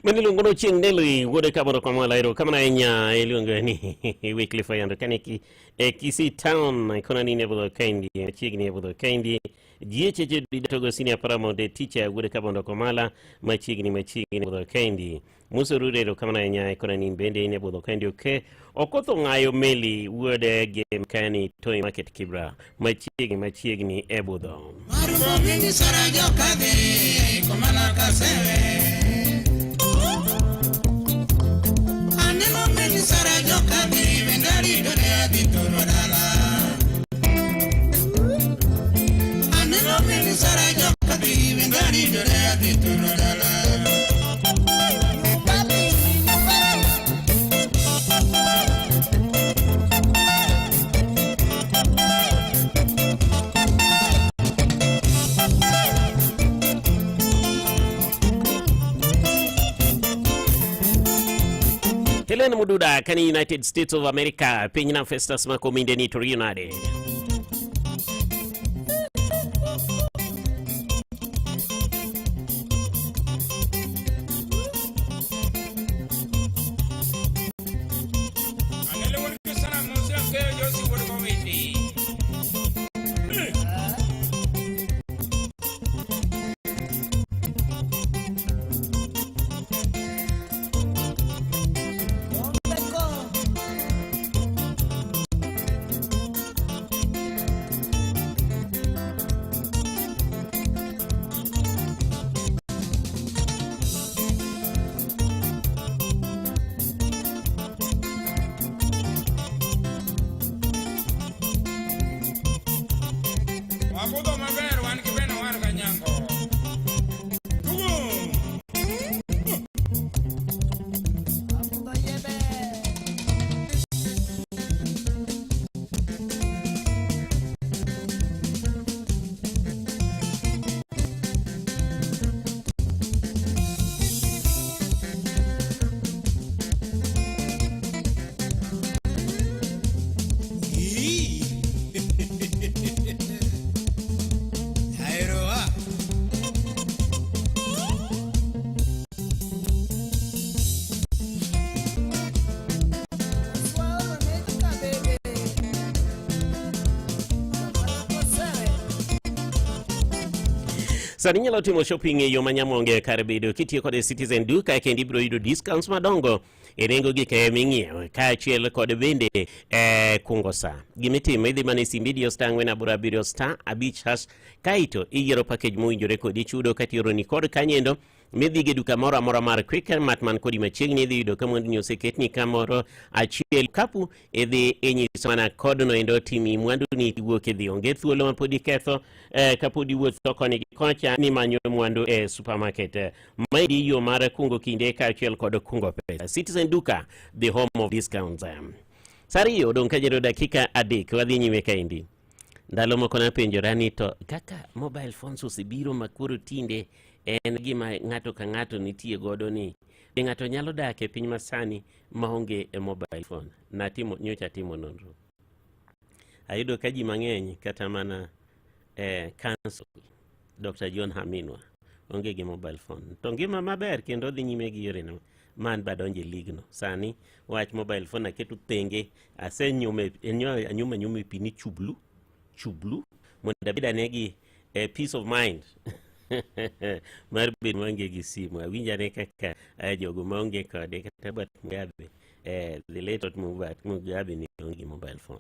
Manilungono ching neli wode kaboro kwa lairo kama na enya ilungo ni weekly fayando kaniki Kisii town ikona ni nebulo kandi chigi ni nebulo kandi GHJ ditogo senior paramount teacher wode kaboro kwa machigi ni nebulo kandi musurure kama na enya ikona ni bende nebulo kandi okay okoto ngayo meli wode game kani toy market kibra machigi ni ebudo Marumo mini sara jokade, komala kaseme. Andelo mini sara jokade, benda ridere abitu badala. Andelo mini sara jokade, benda ridere abitu badala. Helen Mududa kani United States of America penyina festas mako mindeni Torionade. Sani nyalo timo shopping e yo manyamonge kar bedo kitiyo kod Citizen Duka kendi ibiro yudo discounts madongo e nengo gik ming'iewo kaachiel kod bende kungo sa. Gimitimo idhi mana e simbi diyo star 487 star 5 kaito iyiero package mowinjore kodi chudo katioroni kod kanyendo midhi ge duka moro amora mar Quicker Mart man kodi machiegni idhi yudo ka mwandu oseketni kamoro achiel kapu idhi inyiso mana kod no endo timi mwandu ni wuok idhi onge thuolo ma podi ketho kapodi wuotho koni gi kocha ni manyo mwandu e supermarket maidi yo mar kungo kinde kaachiel kod kungo pesa. Citizen Duka, the home of discounts. Sariyo don kajero dakika adek wadhi nyime kaendi. Ndalo moko napenjora ni to kaka mobile phones osebiro makoro tinde en gima ng'ato ka ng'ato nitie godo ni ng'ato nyalo dak e piny masani maonge e mobile phone. Nyocha timo nonro. Ayudo ka ji mang'eny kata mana council Dr. John Haminwa onge gi mobile phone. To ngima maber kendo dhi nyime gi yore no. Man badonje ligno. Sani wach mobile phone aketo thenge asenyume anyume pini chublu mondo beda negi peace of mind mar bedo maonge gi simu. Awinjane kaka jogo maonge kode kata bat Mugabe the late Mugabe ni onge gi mobile phone.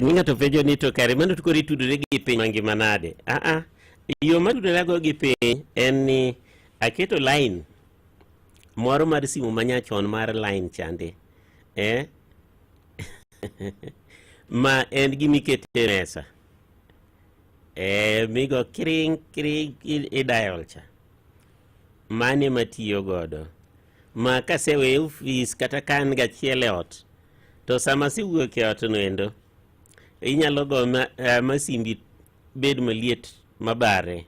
Ninga to pejo ni to kare mano tukori tudore gi piny mangima nade. Yo matudore go gi piny en ni aketo line moro mar simu manyachon mar line chande. Ma en gimikete mesa. Migo kring i dial cha. Mane matiyo godo. Ma kasewe office kata kan gachiele ot. To sama siwuok e ot no endo. Inyalo go masimbi bed maliet mabare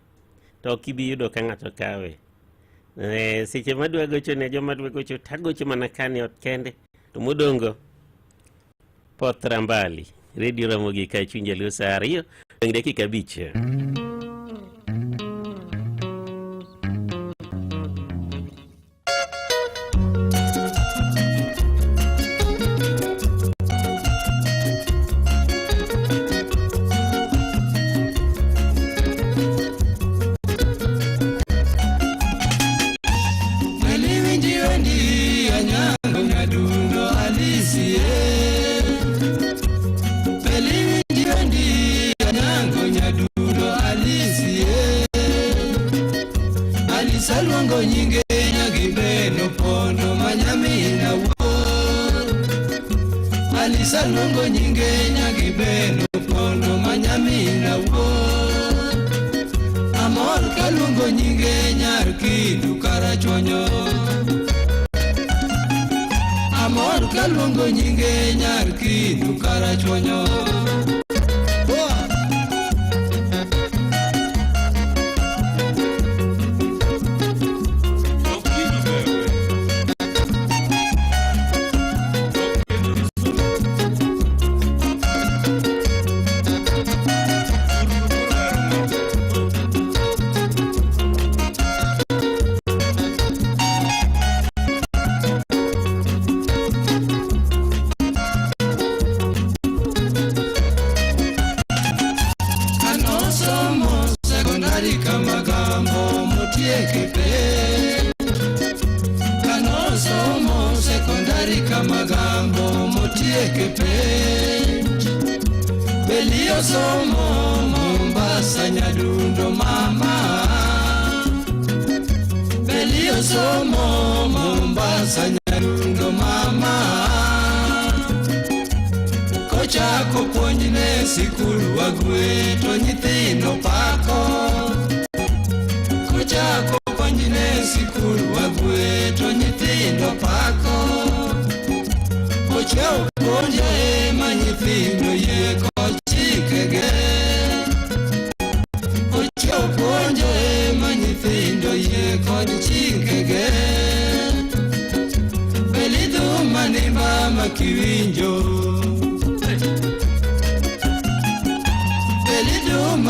to kibi yudo ka ng'ato kawe. Seche madwa gocho ne joma dwa gocho tagocho mana kane ot kende to modongo poth rambali. Radio Ramogi ka chunje leo saa 2 dakika 5. Salwango nyinge nyagibeno pondo manyamina wuor. Alisa lungo nyinge nyagibeno pondo manyamina wuor. Amor kalungo nyinge nyar kindu karachonyo. Amor kalungo nyinge nyar kindu karachonyo.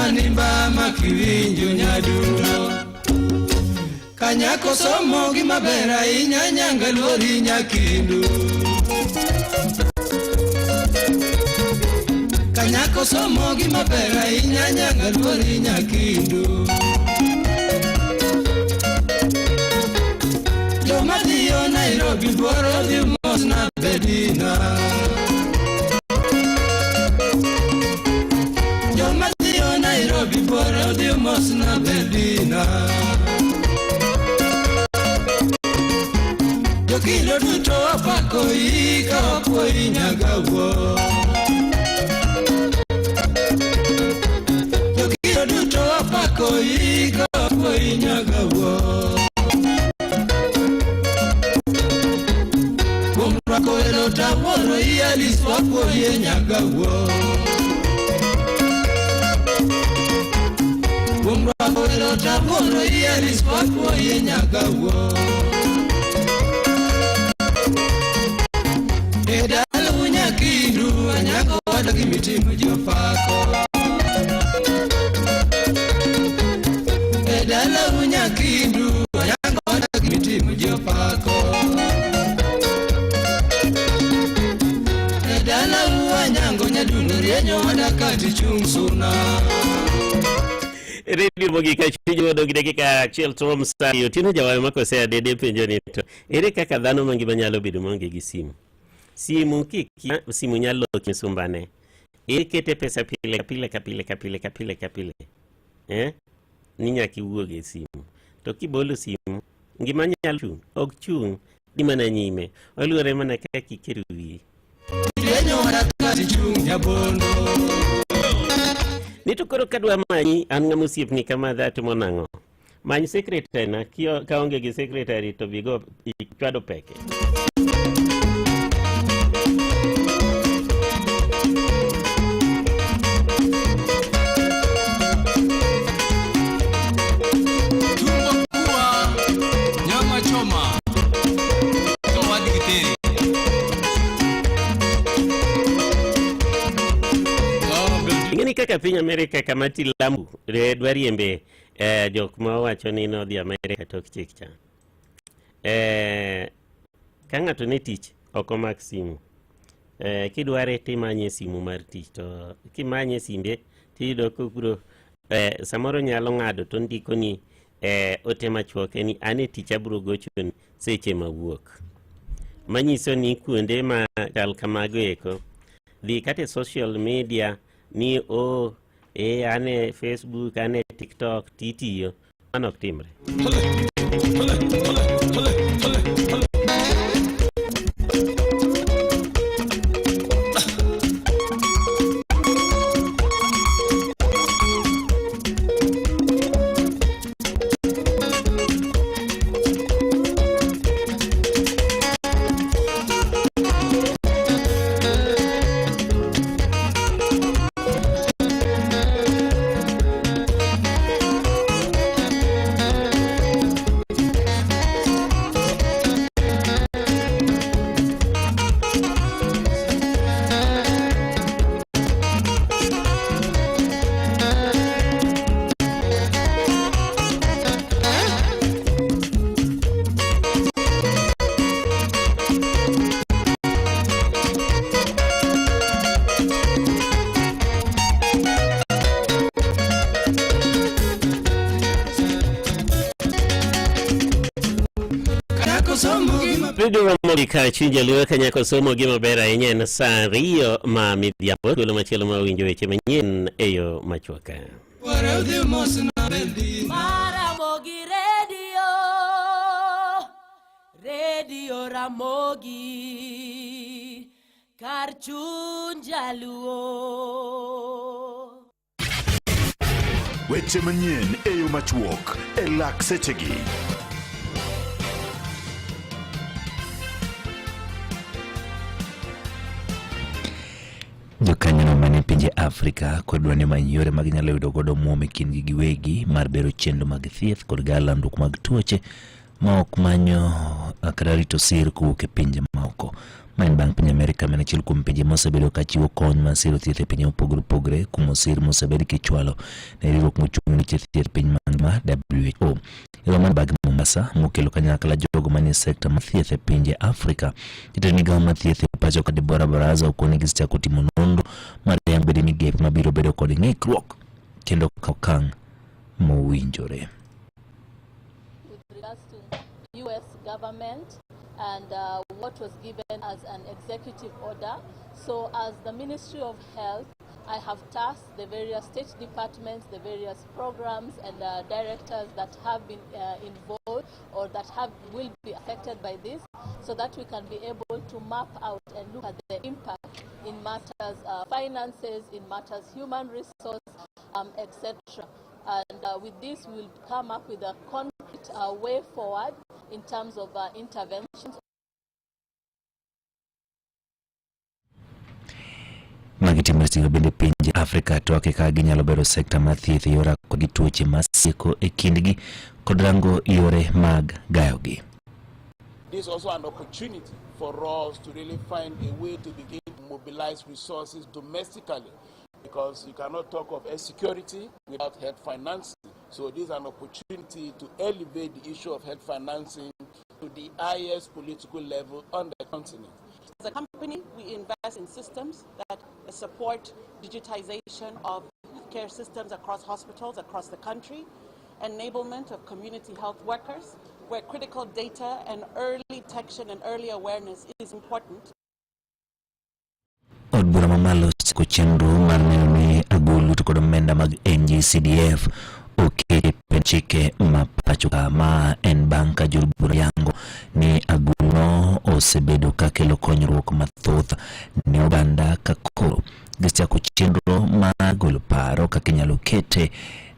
manimba makiwinjo nyadundo Kanyako somo gima bera inya nyanga luori nyakindu Kanyako somo gima bera inya nyanga luori nyakindu Joma dhiyo Nairobi boro dhi mos na bedina Joma dhiyo Nairobi boro dhi mos na bedina Jokilo duto apako ika okwo inyagawo Jokilo duto apako ika okwo inyagawo Kumrako elo taworo ialis wakwo inyagawo Kumrako elo taworo ialis wakwo inyagawo Edala unyakindu anyako wadagi mitimu jopako Edala unyakindu anyako wadagi mitimu jopako Edala uanyango nyadunu rienyo wadakati chungsuna Radio Mogi kachijo dogi dakika chiel tom sayo tino jawayo makosea dede penjo nito ere kaka dhano mangi banyalo bedo monge gi simu simu kiki simu nyalo kisumbane ikete pesa pile ninya kiwuoge simu to kibolo simu ngima nyalo chung ok chung di mana nyime oluore mana kaka kiruwi rienyo wadakati chung nyabondo Nito koro kadwa manyi an ng'amusiep ni kama dhati monang'o. Manyi sekretary na kaonge gi sekretary to bigo ichwado peke. Tumbo kuwa nyama choma Tawadi kiteri Ingeni kaka piny Amerika kamati lambu dwariembe jok ma wacho ni no dhi Amerika tok chik cha. Ka ng'ato ne tich ok omak simu. Kidware timanye simu mar tich to kimanye simbe tiyudo kokuro samoro nyalo ng'ado to ndiko ni ote machuoke ni ane tich abro gochoni seche mawuok. Manyiso ni kuonde ma chal kamago eko dhi kate social media ni ane Facebook ane TikTok titiyo manok timre Radio Mogi kachinja liwe kanyako somo gima bera yenye na saa riyo ma midhiapo tuwelo machielo ma winjo weche manyien eyo machuaka Maramogi Radio Radio Ramogi Karchun Jaluo Weche manyien eyo machuok elak sechegi Jokanyo mane pinje Afrika kodwa ni manyo yore mag nyalo yudo godo muom e kindgi giwegi mar bero chenro mag thieth kod galandruok mag tuoche ma ok manyo kata rito sir kowuok e pinje maoko. Maen bang' piny Amerika mane achiel kuom pinje mosebedo ka chiwo kony mar siro thieth e pinje mopogore opogore kuom sir mosebed kichwalo ne riwruok mochung' ne thieth piny mangima WHO. Roman bag Mombasa mokelo kanyakla jogo manie sekta mar thieth e pinje Afrika. Jatend migawo mar thieth e pacho ka Deborah Baraza okone gichako timo nonro mar yango bede migepe mabiro bedo kod ng'ikruok kendo okang' mowinjore. US government and what was given as an executive order. So as the Ministry of Health, I have tasked the various state departments, the various programs and directors that have been involved or that will be affected by this, so that we can be able to map out and look at the impact in matters finances, in matters human resource, etc. And with this, we'll come up with a concrete way forward in terms of interventions. Magitimestiga bende pinje Afrika toke ka ginyalo bedo sekta mar thieth yora kod tuoche masiko e kindgi kod rango yore mag gayogi. This is also an opportunity for us to really find a way to begin to mobilize resources domestically, because you cannot talk of health security without health financing. So this is an opportunity to elevate the issue of health financing to the highest political level on the continent. As a company, we invest in systems that support digitization of care systems across hospitals across the country, enablement of community health workers, where critical data and early detection and early awareness is important. Od bura mamalo siko chenro mar neno ni agulu to kod omenda mag NGCDF oke penchike mapacho ma en banka julbura yango ni aguno osebedo kakelo konyruok mathoth ne oganda kakoro gichako chenro mar golo paro kaka inyalo kete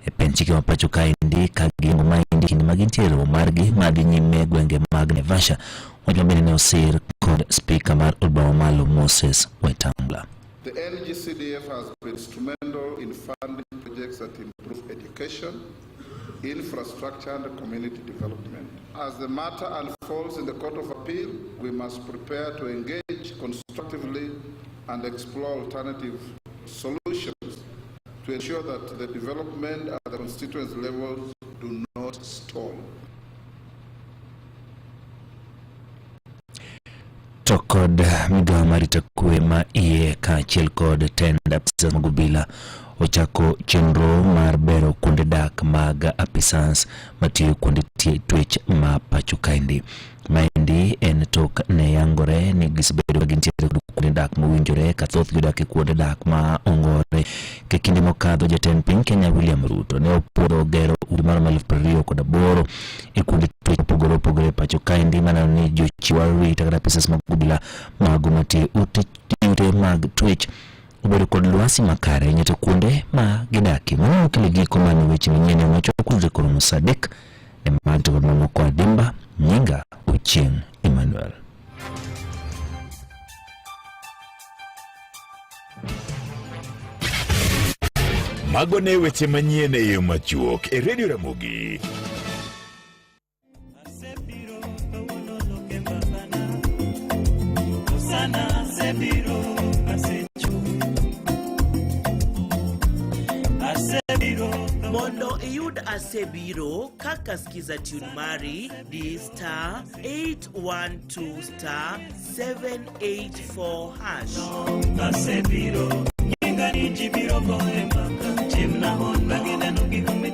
e penchike mapacho kaendi kagingo maendi kinde magintiero margi madhi nyime gwenge mag Naivasha. Wacho bende ne osir kod speaker mar od bura mamalo Moses Wetangula. The NGCDF has been instrumental in funding projects that improve education, infrastructure and community development. As the matter unfolds in the Court of Appeal, we must prepare to engage constructively and explore alternative solutions to ensure that the development at the constituency levels do not stall. To kod migawo marito kwe ma iye kaachiel kod tend apisa mag obila ochako chenro mar bero kuonde dak mag apisans matiyo kuonde twech ma pacho kaendi. Maendi en tok ne yangore ni gisebedo gintiere kuonde dak mowinjore ka thoth gidak e kuonde dak ma ongore. Ke kinde mokadho jatend piny Kenya William Ruto ne opuodho gero udi mar 2028 e kuonde twech opogore opogore pacho kaendi maneno ni jochiw arita kata apisas mag obila mago matiyo ute mag twech obedo kod lwasi makare nyete kuonde ma gidaki. Mano kele giko mani weche manyien machokudre koromo sadek ne manto kod mamo kwa dimba nyinga Ochieng Emmanuel. Mago ne weche manyien e yo machuok e Radio Ramogi. Mondo iyud asebiro kaka skiza tune mari di star 812 star 784 hash. Asebiro nyinga ni jibiro kone maka chimna hono gineno gikume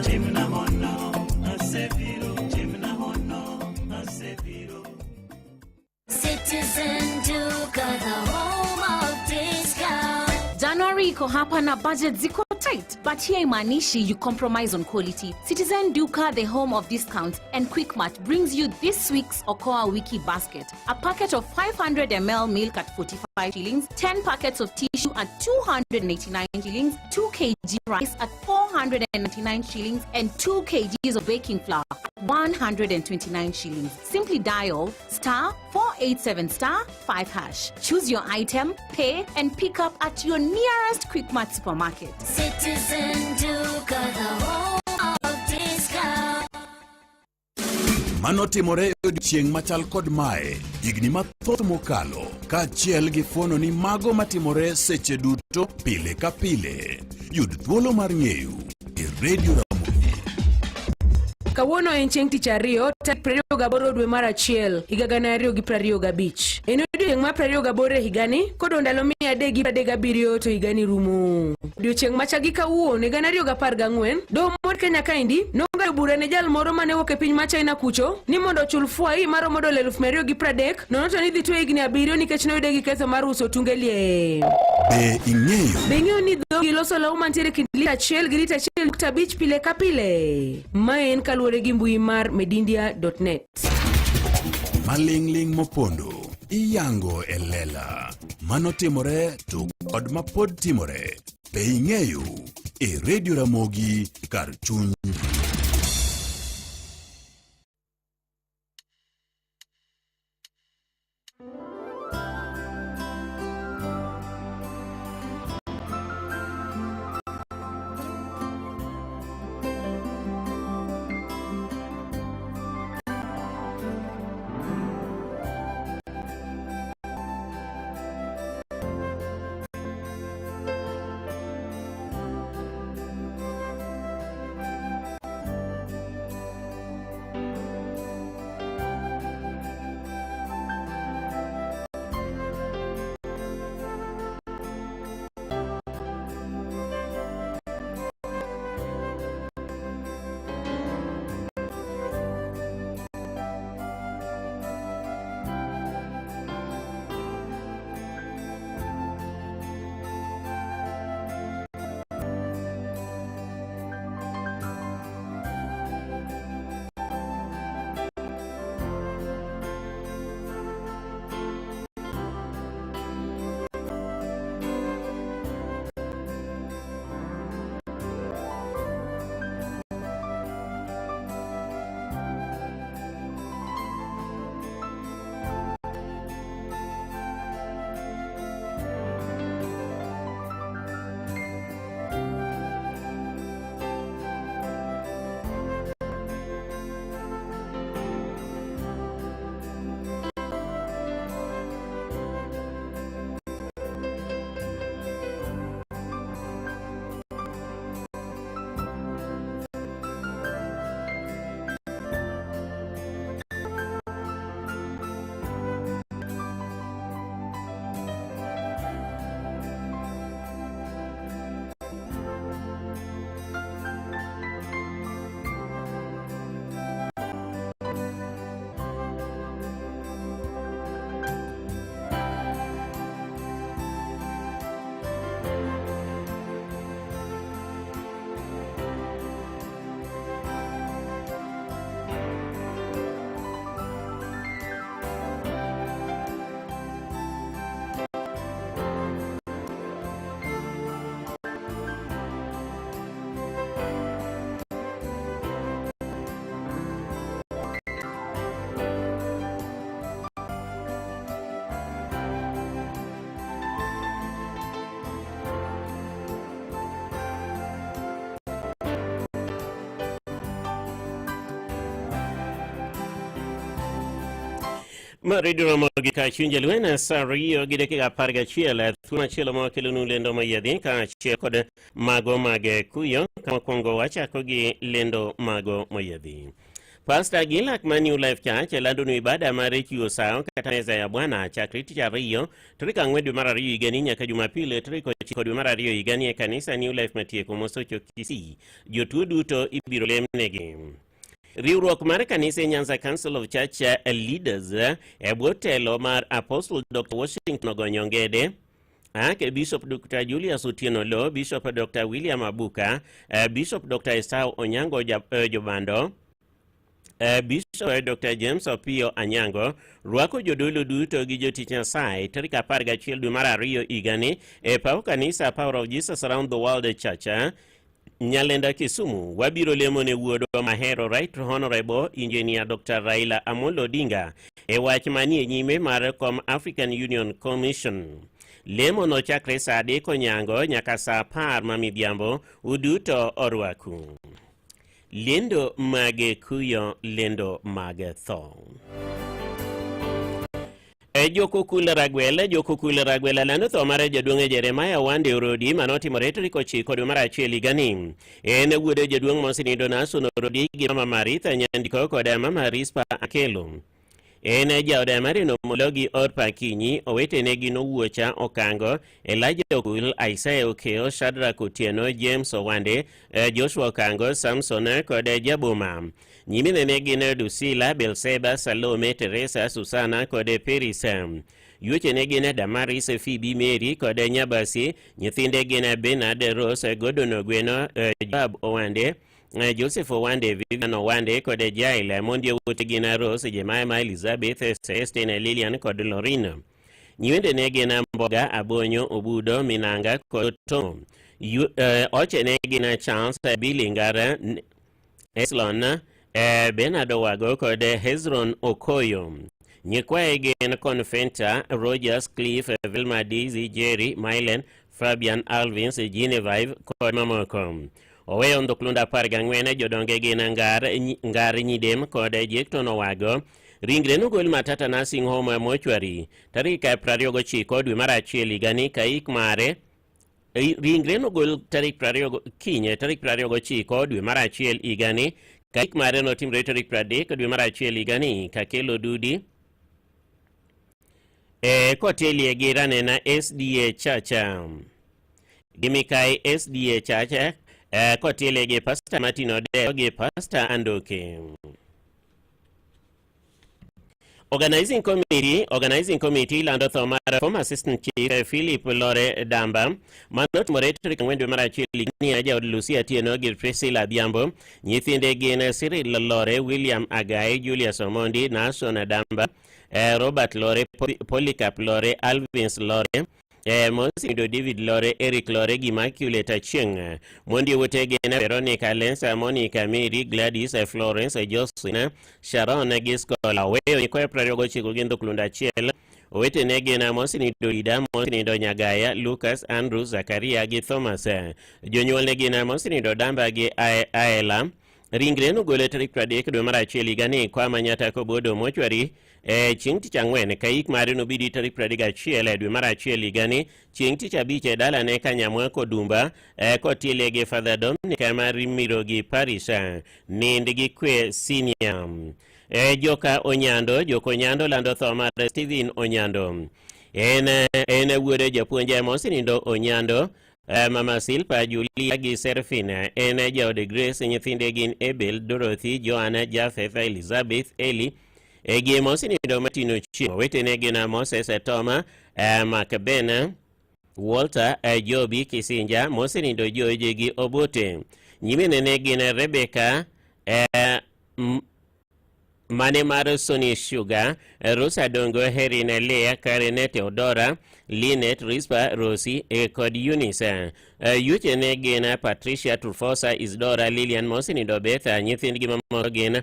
chimna hono asebiro chimna hono asebiro. Citizen Duka, the home of discount. January iko hapa na budget ziko tight, but here imanishi you compromise on quality. Citizen Duka, the home of discounts, and Quickmart brings you this week's Okoa Wiki basket. A packet of 500 ml milk at 45 shillings, 10 packets of tissue at 289 shillings, 2 kg rice at 499 shillings, and 2 kgs of baking flour at 129 shillings. Simply dial star 487 star 5 hash. Choose your item, pay, and pick up at your nearest Quickmart supermarket. Citizen Duka, the home of discount. Manotimore odiechieng' machal kod mae higni mathoth mokalo, kaachiel gi fuono ni mago matimore seche duto pile ka pile. Yud thuolo mar ng'eyo e Radio Ramogi. Kawuono en chieng' tich ariyo, tarik 28 dwe mar achiel, higa 2025. En odiechieng' mar 28 higani, kod ndalo 337 to higani rumo. Odiechieng' machagi kawuono, higa 2014, doho mar Kenya kaendi nong'ado bura ne jal moro mane wuok e piny mar China kucho ni mondo ochul fwai maromo dola 230, nono to ni dhi twe higni 7 nikech noyude gi ketho mar uso tunge lie. Be ing'eyo ni dhogi loso law mantiere kind lita 1 gi lita 1.5 pile ka pile. Mae en kaluwore gi mbui mar medindia.net. Maling'ling mopondo iyango e lela. Manotimore to kod mapod timore. Be ing'eyo e Radio Ramogi kar chuny. Radio Ramogi ka chunje lwena sariyo gi dakika 11 thuma chielo ma kelo nu lendo mayadhi ka chiel kod mago mage kuyo kama kwongo wachako gi lendo mago mayadhi. Pastor Gilak ma New Life Church lando nu ibada mare chiwo sao kata meza ya Bwana chakre tich ariyo tarik 4 dwe mar ariyo higani nyaka Jumapili tarik 9 dwe mar ariyo higani e kanisa New Life Matieko Mosocho Kisii. Jotuo duto ibiro lemnegi. Riwruok mar kanisa Nyanza Council of Church Leaders e bwo telo mar Apostle Dr. Washington Ogonyongede, Bishop Dr. Julius Otieno Lo, Bishop Dr. William Abuka, Bishop Dr. Esau Onyango Jobando, Bishop Dr. James Opio Anyango, rwako jodolo duto gi jotich Nyasaye tarik 11 dwe mar ariyo higani e paw kanisa Power of Jesus Around the World Church Nyalenda Kisumu. Wabiro lemo ne wuodo mahero Right Honorable Engineer Dr. Raila Amolo Odinga e wach manie nyime mar African Union Commission. Lemo no chakre saa 3 nyango nyaka saa 10 mamidhiambo uduto orwaku. lendo mag kuyo, lendo mag tho. Jokukul Ragwela lando tho mare jaduong' Jeremiah Wande Orodi manotimore tarik 9 dwe mar achiel higani. En wuode jaduong' mosenindo Nason Orodi gi mama Maritha Nyandiko kod mama Rispa Akelo. En jaoda marino mologi Orpa Kinyi, owetene gin Owuocha Okango, Elijah Okul, Isaiah Okeo, Shadrack Otieno, James Owande, Joshua Okango, Samson kod Jaboma. Nyiminene gin Dusila, Belseba, Salome, Teresa, Susana kod Perisa. Yuchene gin Damaris, Phoebe, Mary kod Nyabasi. Nyithinde gin Bernard, Rose, Gordon Ogweno, Joab Owande, Joseph Owande, Vivian Owande kod Jaila. Mondi owuote gin Rose, Jemima, Elizabeth, Celestine, Lilian kod Lorina. Nyiwendene gin Mboga, Abonyo, Obudo, Minanga kod Tom. Ochene gin Charles, Bilingara, Eslon, Bernard Owago kod Hezron Okoyo. Nyikwaye gin Confenta, Rogers, Cliff, Vilma, Dizzy, Jerry, Mylen, Fabian, Alvins, Genevieve kod mamoko. Oweyo ndoklunda 14 jodonge gin Ngar Nyidem kod Jekton Owago. Ringre nogol Matata Nursing Home Mortuary tarik 29 dwe mar achiel higani kaik mare. Ringre nogol tarik 29 dwe mar achiel higani kaik mare notimre tarik 30 dwe mar achiel higani Kakelo Dudi kotelie gi Ranena SDA Chacha Gimikai SDA Chacha kotelie gi Pastor Martin Odeo gi Pastor Andoke. Organizing committee lando tho mar former assistant chief Philip Lore Damba manotimore tarik 4 dwe mar achiel higani jaod Lucia Tieno gi Priscilla Biambo. Nyithinde gin Cyril Lore, William Agai, Julius Omondi, Nason Damba, Robert Lore, Polycarp Lore, Alvins Lore, Monsido David Lore, Eric Lore gi Immaculate Achieng'. Mondi wote gin Veronica Lensa, Monica Mary, Gladys, Florence, Josephine, Sharon Giskola. Weyo nyikwaye 29 gin ndoklunda achiel. Owetene gin Monsido Ida, Monsido Nyagaya, Lucas, Andrew, Zakaria gi Thomas. Jonyuolne gin Monsido Damba gi Aela. Ringre nogole tarik 30 dwe mar achiel higani kwa Manyata Kobodo Mortuary. Chieng' tich ang'wen kaik mare nobidi tarik 31 dwe mar achiel higani. Chieng' tich abich dalane Kanyamwa Kodumba kotiele gi Father Dominic Marimiro gi Parish nind gi kwe senior. Joka Onyando lando tho mar Stephen Onyando. En wuode japuonja mosenindo Onyando. Mama Silpa, Julia gi Serafina. En jaode Grace. Nyithinde gin Abel, Dorothy, Joanna, Japheth, Elizabeth, Eli gi mosenindo Matino Chiemo. Wetene gin Moses, Toma, Macbena, Walter, Jobi Kisinja, mosenindo George gi Obote. Nyiminene gin Rebecca, Mane mar Sony Sugar, Rosa Dongo, Herina Lea, Karen Theodora, Linet, Rispa, Rosie kod Eunice. Yuchene gin Patricia, Trufosa, Isdora, Lilian, mosenindo Betha. Nyithind gi mamoko gin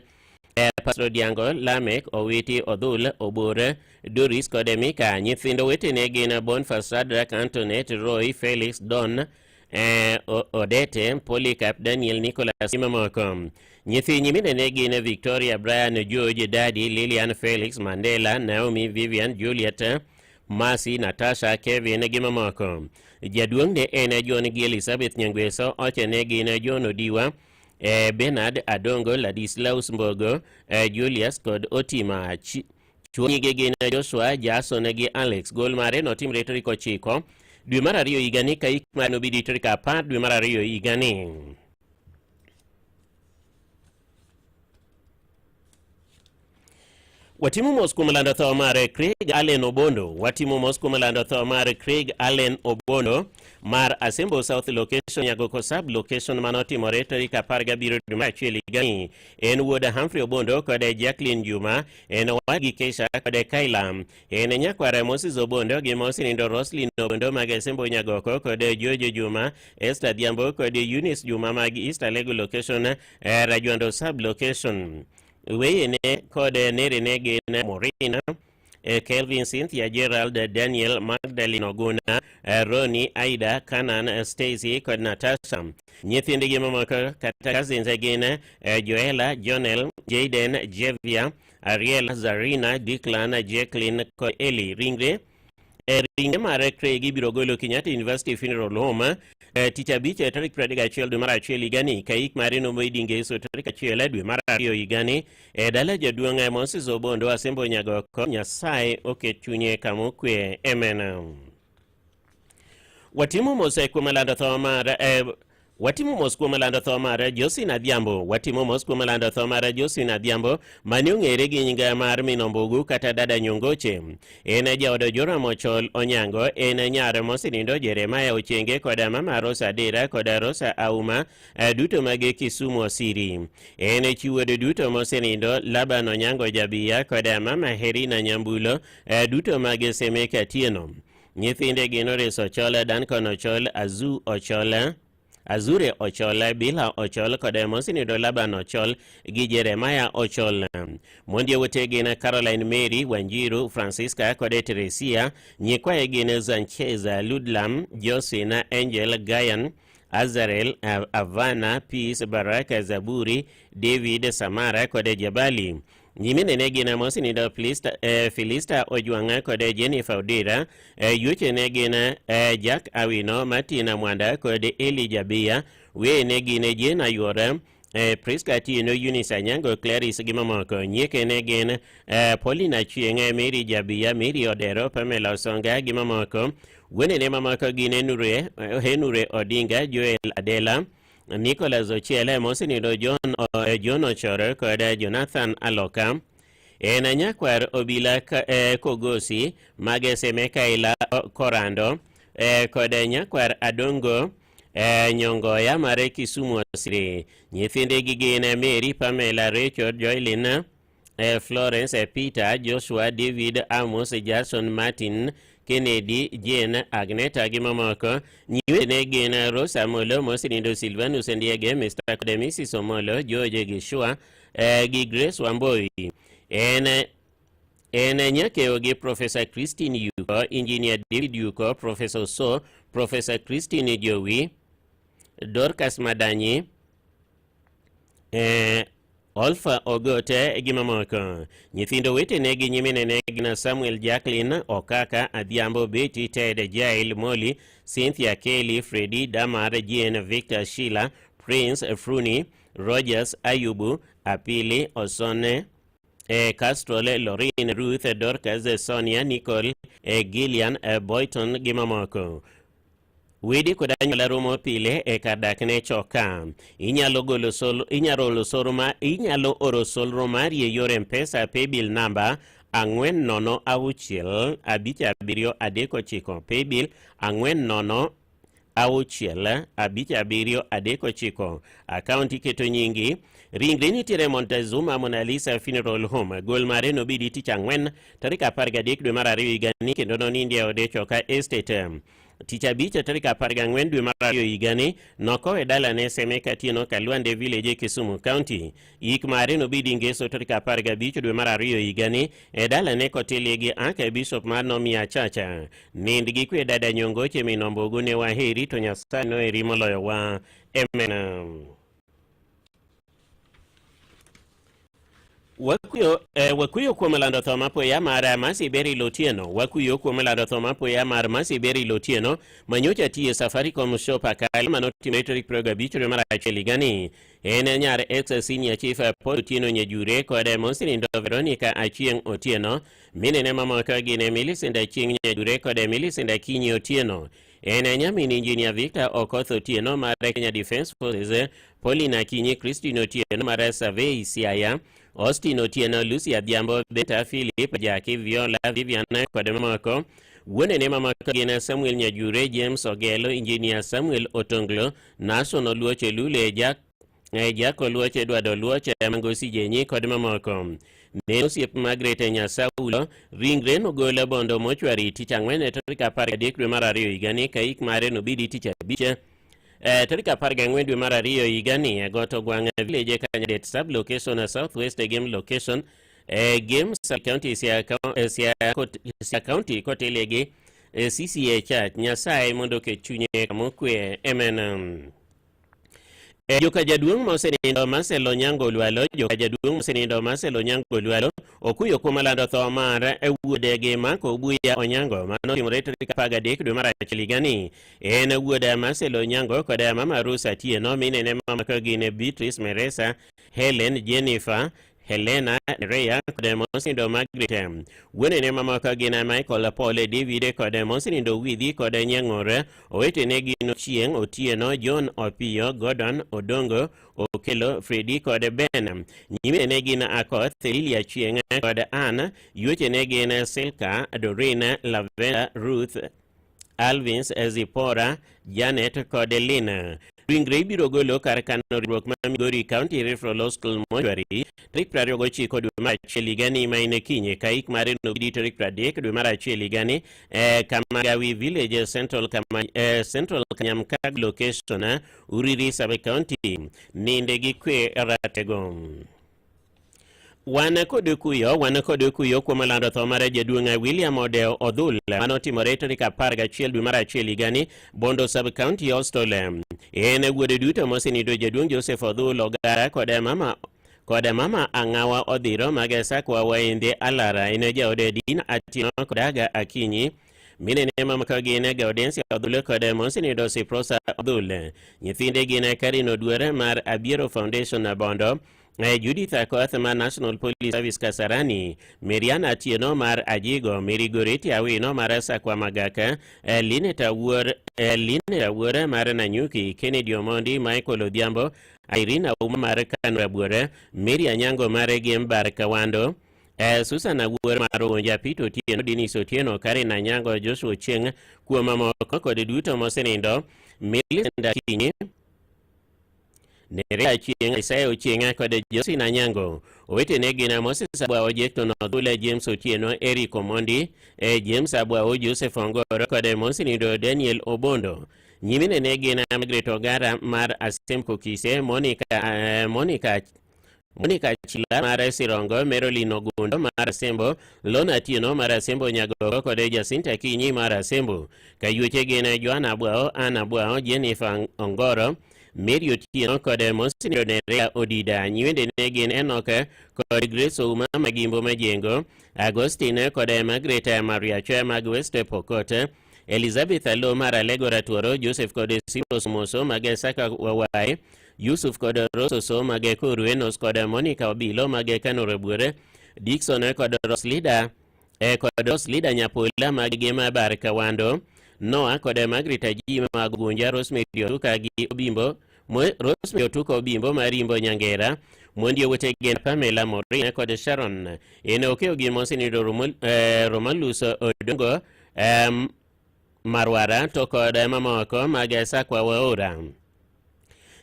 Pastor Diango, Lamek, Owiti, Odhul, Obure, Doris kod Mika. Nyithindo wetene gin Boniface, Shadrack, Antoinette, Roy, Felix, Don, Odete, Polycarp, Daniel, Nicholas mamoko. Nyiminene gin Victoria, Brian, George, Daddy, Lilian, Felix, Mandela, Naomi, Vivian, Juliet, Mercy, Natasha, Kevin gi mamoko. Jaduong' ne en John gi Elizabeth Nyangweso. Ochene gin John Odiwa, Bernard Adongo, Ladislaus Mbogo, Julius kod Otima. Chuonyige gin Joshua, Jason gi Alex. Gol mare notimre tarik 9 dwe mar ariyo higani kaik mare nobidi tarik 10 dwe mar ariyo higani. Watimo mos kuom lando tho mar Craig Allen Obondo. Craig Allen Obondo mar Asembo South Location Nyagoko Sub Location manotimore tarik 17 dwe mar achiel higani. En wuod Humphrey Obondo kod Jacqueline Juma. En wagi Keisha kod Kailam. En nyakwara Moses Obondo gi mosenindo Roslyn Obondo mag Asembo Nyagoko kod Jojo Juma, Esther Diambo kod Eunice Juma mag East Lego Location, Rajuando Sub Location. Weyene kod nerene gin Morina, Kelvin, Cynthia, Gerald, Daniel, Magdalene Oguna, Ronnie, Aida, Canan, Stacy kod Natasha. Nyithindgi mamoko kata cousins again, Joella, Jonel, Jaden, Jevia, Ariel, Zarina, Declan, Jacqueline kod Eli. Ringre mare Craig ibiro golo Kenyatta University Funeral Home tich abich tarik 31 dwe mar achiel higani. Kaik mare nomoidi ngeso tarik 1 dwe mar ariyo higani dala jaduong' Moses Obondo Asembo Nyagoko. Nyasaye oket chunye kamokwe. Amen. Watimo mose kuom lando tho mar Watimo mos kuom lando tho mar Josephine Adhiambo. Watimo mos kuom lando tho mar Josephine Adhiambo mane ong'ere gi nyinga mar Minombogu kata dada Nyongoche. En jaodo Joram Ochol Onyango, en nyar mosenindo Jeremiah Ochenge koda mama Rosa Adera koda Rosa Auma duto mage Kisumu Osiri. En chiwode duto mosenindo Laban Onyango Jabia koda mama Herina Nyambulo duto mage Semeka Tieno. Nyithinde gin Oreso Ochola, Dankon Ochol, Azure Ochol, Bila Ochol koda mosenindo Laban Ochol gi Jeremiah Ochol. Mondie wote gin Caroline Mary Wanjiru, Francisca koda Teresia. Nyikwaye gin Zancheza, Ludlam, Josina, Angel, Gayan, Azarel, Avana, Peace, Baraka, Zaburi, David, Samara koda Jabali. Nyimine negina mosenindo Filista Ojwanga koda Jennifer Odira. Yuche negina Jack Awino, Martina Mwanda koda Eli Jabia. We negina Jena Yora, Priska Tino, Eunice Anyango, Clarice Gimamoko. Nyeke negina Paulina Chienge, Mary Jabia, Mary Odero, Pamela Osonga Gimamoko. Wene ne mamako gine Henure Odinga, Joel Adela, Nicholas Ochiele, mosenindo John Ochoro koda Jonathan Aloka. En nyakwar Obila Kogosi mage Semekaila Korando koda nyakwar Adongo Nyongoya mare Kisumu Osiri. Nyithinde gin Mary, Pamela, Rachel, Joylina, Florence, Peter, Joshua, David, Amos, Jason, Martin, Kennedy, Jane, Agneta Gimamoko. Nyiwene gin Rosa Molo, mosenindo Silvanus Ndiege, Mr. koda Mrs. Omolo, George Gishua gi Grace Wamboi. En nyakeo gi Professor Christine Yuko, Engineer David Yuko, Professor So, Professor Christine Jowi, Dorcas Madanyi, Olfa Ogote Gimamoko. Nyithindo wete negi nyimine negi na Samuel, Jacqueline, Okaka, Adhiambo, Betty, Ted, Jail, Molly, Cynthia, Kelly, Freddy, Damar, Jane, Victor, Sheila, Prince, Fruni, Rogers, Ayubu, Apili, Osone, Castrol, Lorraine, Ruth, Dorcas, Sonia, Nicole, Gillian, Boyton Gimamoko. Wedi koda nyola romo pile kadakne choka. Inyalo oro solro mari yore Mpesa paybill number 4006573 paybill 4006573 account iketo nyingi Ringre nitiere Montezuma Mona Lisa Funeral Home. Gol mare nobidi tich ang'wen tarik 13 dwe mar ariyo higani kendo nonindie ode Choka Estate. Tich abich tarik 14 dwe mar ariyo higani nokowe dalane Semeka Tieno Kalwande Village Kisumu County. Yik mare nobidi ngeso tarik 15 dwe mar ariyo higani dalane kotelie gi Anka Bishop mar Nomia Chacha. Nind gi kwe dada Nyongoche Minombogu ne waheri to Nyasaye noheri moloyo wa. Amen. Wakuyo kuom lando tho mapoya mar Mercy Berry Lotieno. Wakuyo kuom lando tho mapoya mar Mercy Berry Lotieno manyocha tiye Safaricom Shop akal manotime tarik 15 dwe mar achiel higani. En nyar ex senior chief Paul Otieno Nyajure kod mosenindo Veronica Achieng' Otieno. Minene mamoko gin Millicent Achieng' Nyajure kod Millicent Akinyi Otieno. En nyamin Engineer Victor Okoth Otieno mar Kenya Defence Forces, Pauline Akinyi, Christine Otieno mar Survey Siaya, Austin Otieno, Lucy Adhiambo, Beta Philip, Jackie, Viola, Vivian kod mamoko. Wuonene mamoko gin Samuel Nyajure, James Ogelo, Engineer Samuel Otonglo, National Luoche Lule, Jako Luoche, Edward Luoche, Mangosi Jenyi kod mamoko. Ne osiep Margaret Nyasaulo. Ringre nogola Bondo Mochwari tich ang'wen tarik 13 dwe mar ariyo higani kaik mare nobidi tich abich tarik 14 dwe mar ariyo higani Goto Gwang' Village Kanyadet Sub Location Southwest Game Location Games County Sia County kotelegi CCA Church Nyasaye mondo ke chunye kamokwe emen. Joka jaduong mosenindo Marcelo Nyango Lwalo joka jaduong mosenindo Marcelo Nyango Lwalo okuyo kumalando tho mar wuodege Mako Buya Onyango mano timore tarik 13 dwe mar achiel higani. En wuoda Marcelo Nyango kod mama Rusa Tieno minene mama kagine Beatrice Meresa Helen Jennifer Helena Reya kod mosenindo Margaret. Wuonene mama kagina Michael Paul David kod mosenindo Widhi kod nyang'ore owetene gin Chieng Otieno John Opio Gordon Odongo Okelo Freddy kod Ben. Nyimene gin Akoth Lilia Chieng kod Ann. Yuotene gin Silka Dorina Lavenda Ruth Alvins Zipora Janet kod Lina. Ringre ibiro golo kar kano riwruok ma Migori County Referral Hospital Mortuary tarik 29 dwe mar achiel higani ma ine kinye ka ik mare nobidi tarik 30 dwe mar achiel higani kama Gawi Village Central Kanyamkag location Uriri Sub-County ninde gi kwe ratego. Wana kod kuyo kuom lando tho mar jaduong' William Odeo Odhul manotimore tarik 11 dwe mar achiel higani Bondo Sub-County Hospital. En wuode duto mosenindo jaduong' Joseph Odhul Ogara kod mama Ang'awa Odhiro magesa kwa waende Alara ene jaode Dina Atieno kod Aga Akinyi. Minene mama kagine Gaudensia Odhul kod mosenindo Siprosa Odhul. Nyithinde gine Karino Duere mar Abiero Foundation Bondo. Judith Akoth mar National Police Service Kasarani, Mariana Atieno mar Ajigo, Mary Goreti Awino mar Sakwa Magaka, Lineta Wuore mar Nanyuki, Kennedy Omondi, Michael Odhiambo, Irina Uma mar Kanrabure, Mary Anyango mar Gembar Kawando, Susana Wuore mar Onja Pito Otieno, Denis Otieno, Karen Anyango, Joshua Chieng, kuom mamoko kod duto mosenindo, Millicent Kinyi, Nerea Chieng, Isaiah Ochieng kod Josina Nyango. Owetene gin Moses Abwao Jekton Odhula, James Otieno, Eric Omondi, James Abwao, Joseph Ongoro kod mosenindo Daniel Obondo. Nyiminene gin Margaret Ogara mar Asemko Kise, Monica Chila mar Sirongo, Marilyn Ogundo mar Asembo, Lona Atieno mar Asembo Nyagogo kod Jacinta Kinyi mar Asembo. Kayuche gin Joanna Abwao, Anna Abwao, Jennifer Ongoro, Mary Otieno kod mosenindo Nerea Odida. Nyiwende ne gin Enoch kod Grace Ouma magimbo majengo, Agostine kod Margaret Mariacho mag West Pokot, Elizabeth Alo mar Alegora Tuoro, Joseph kod Silos Moso mag Saka Wawai, Yusuf kod Rosso So mag Koruenos kod Monica Obilo mag Kanorebure, Dixon kod Roslida Nyapola mag Gema Bar Kawando, Noah kod Margaret Aji mag Gunja, Rosemary Otuka gi Obimbo, Rosemary Otuka Obimbo marimbo Nyangera, Mondi Owete gen Pamela Morina kod Sharon. En okeo gin mosenindo Romalus Odongo Marwara to kod mamoko mag Sakwa Waora.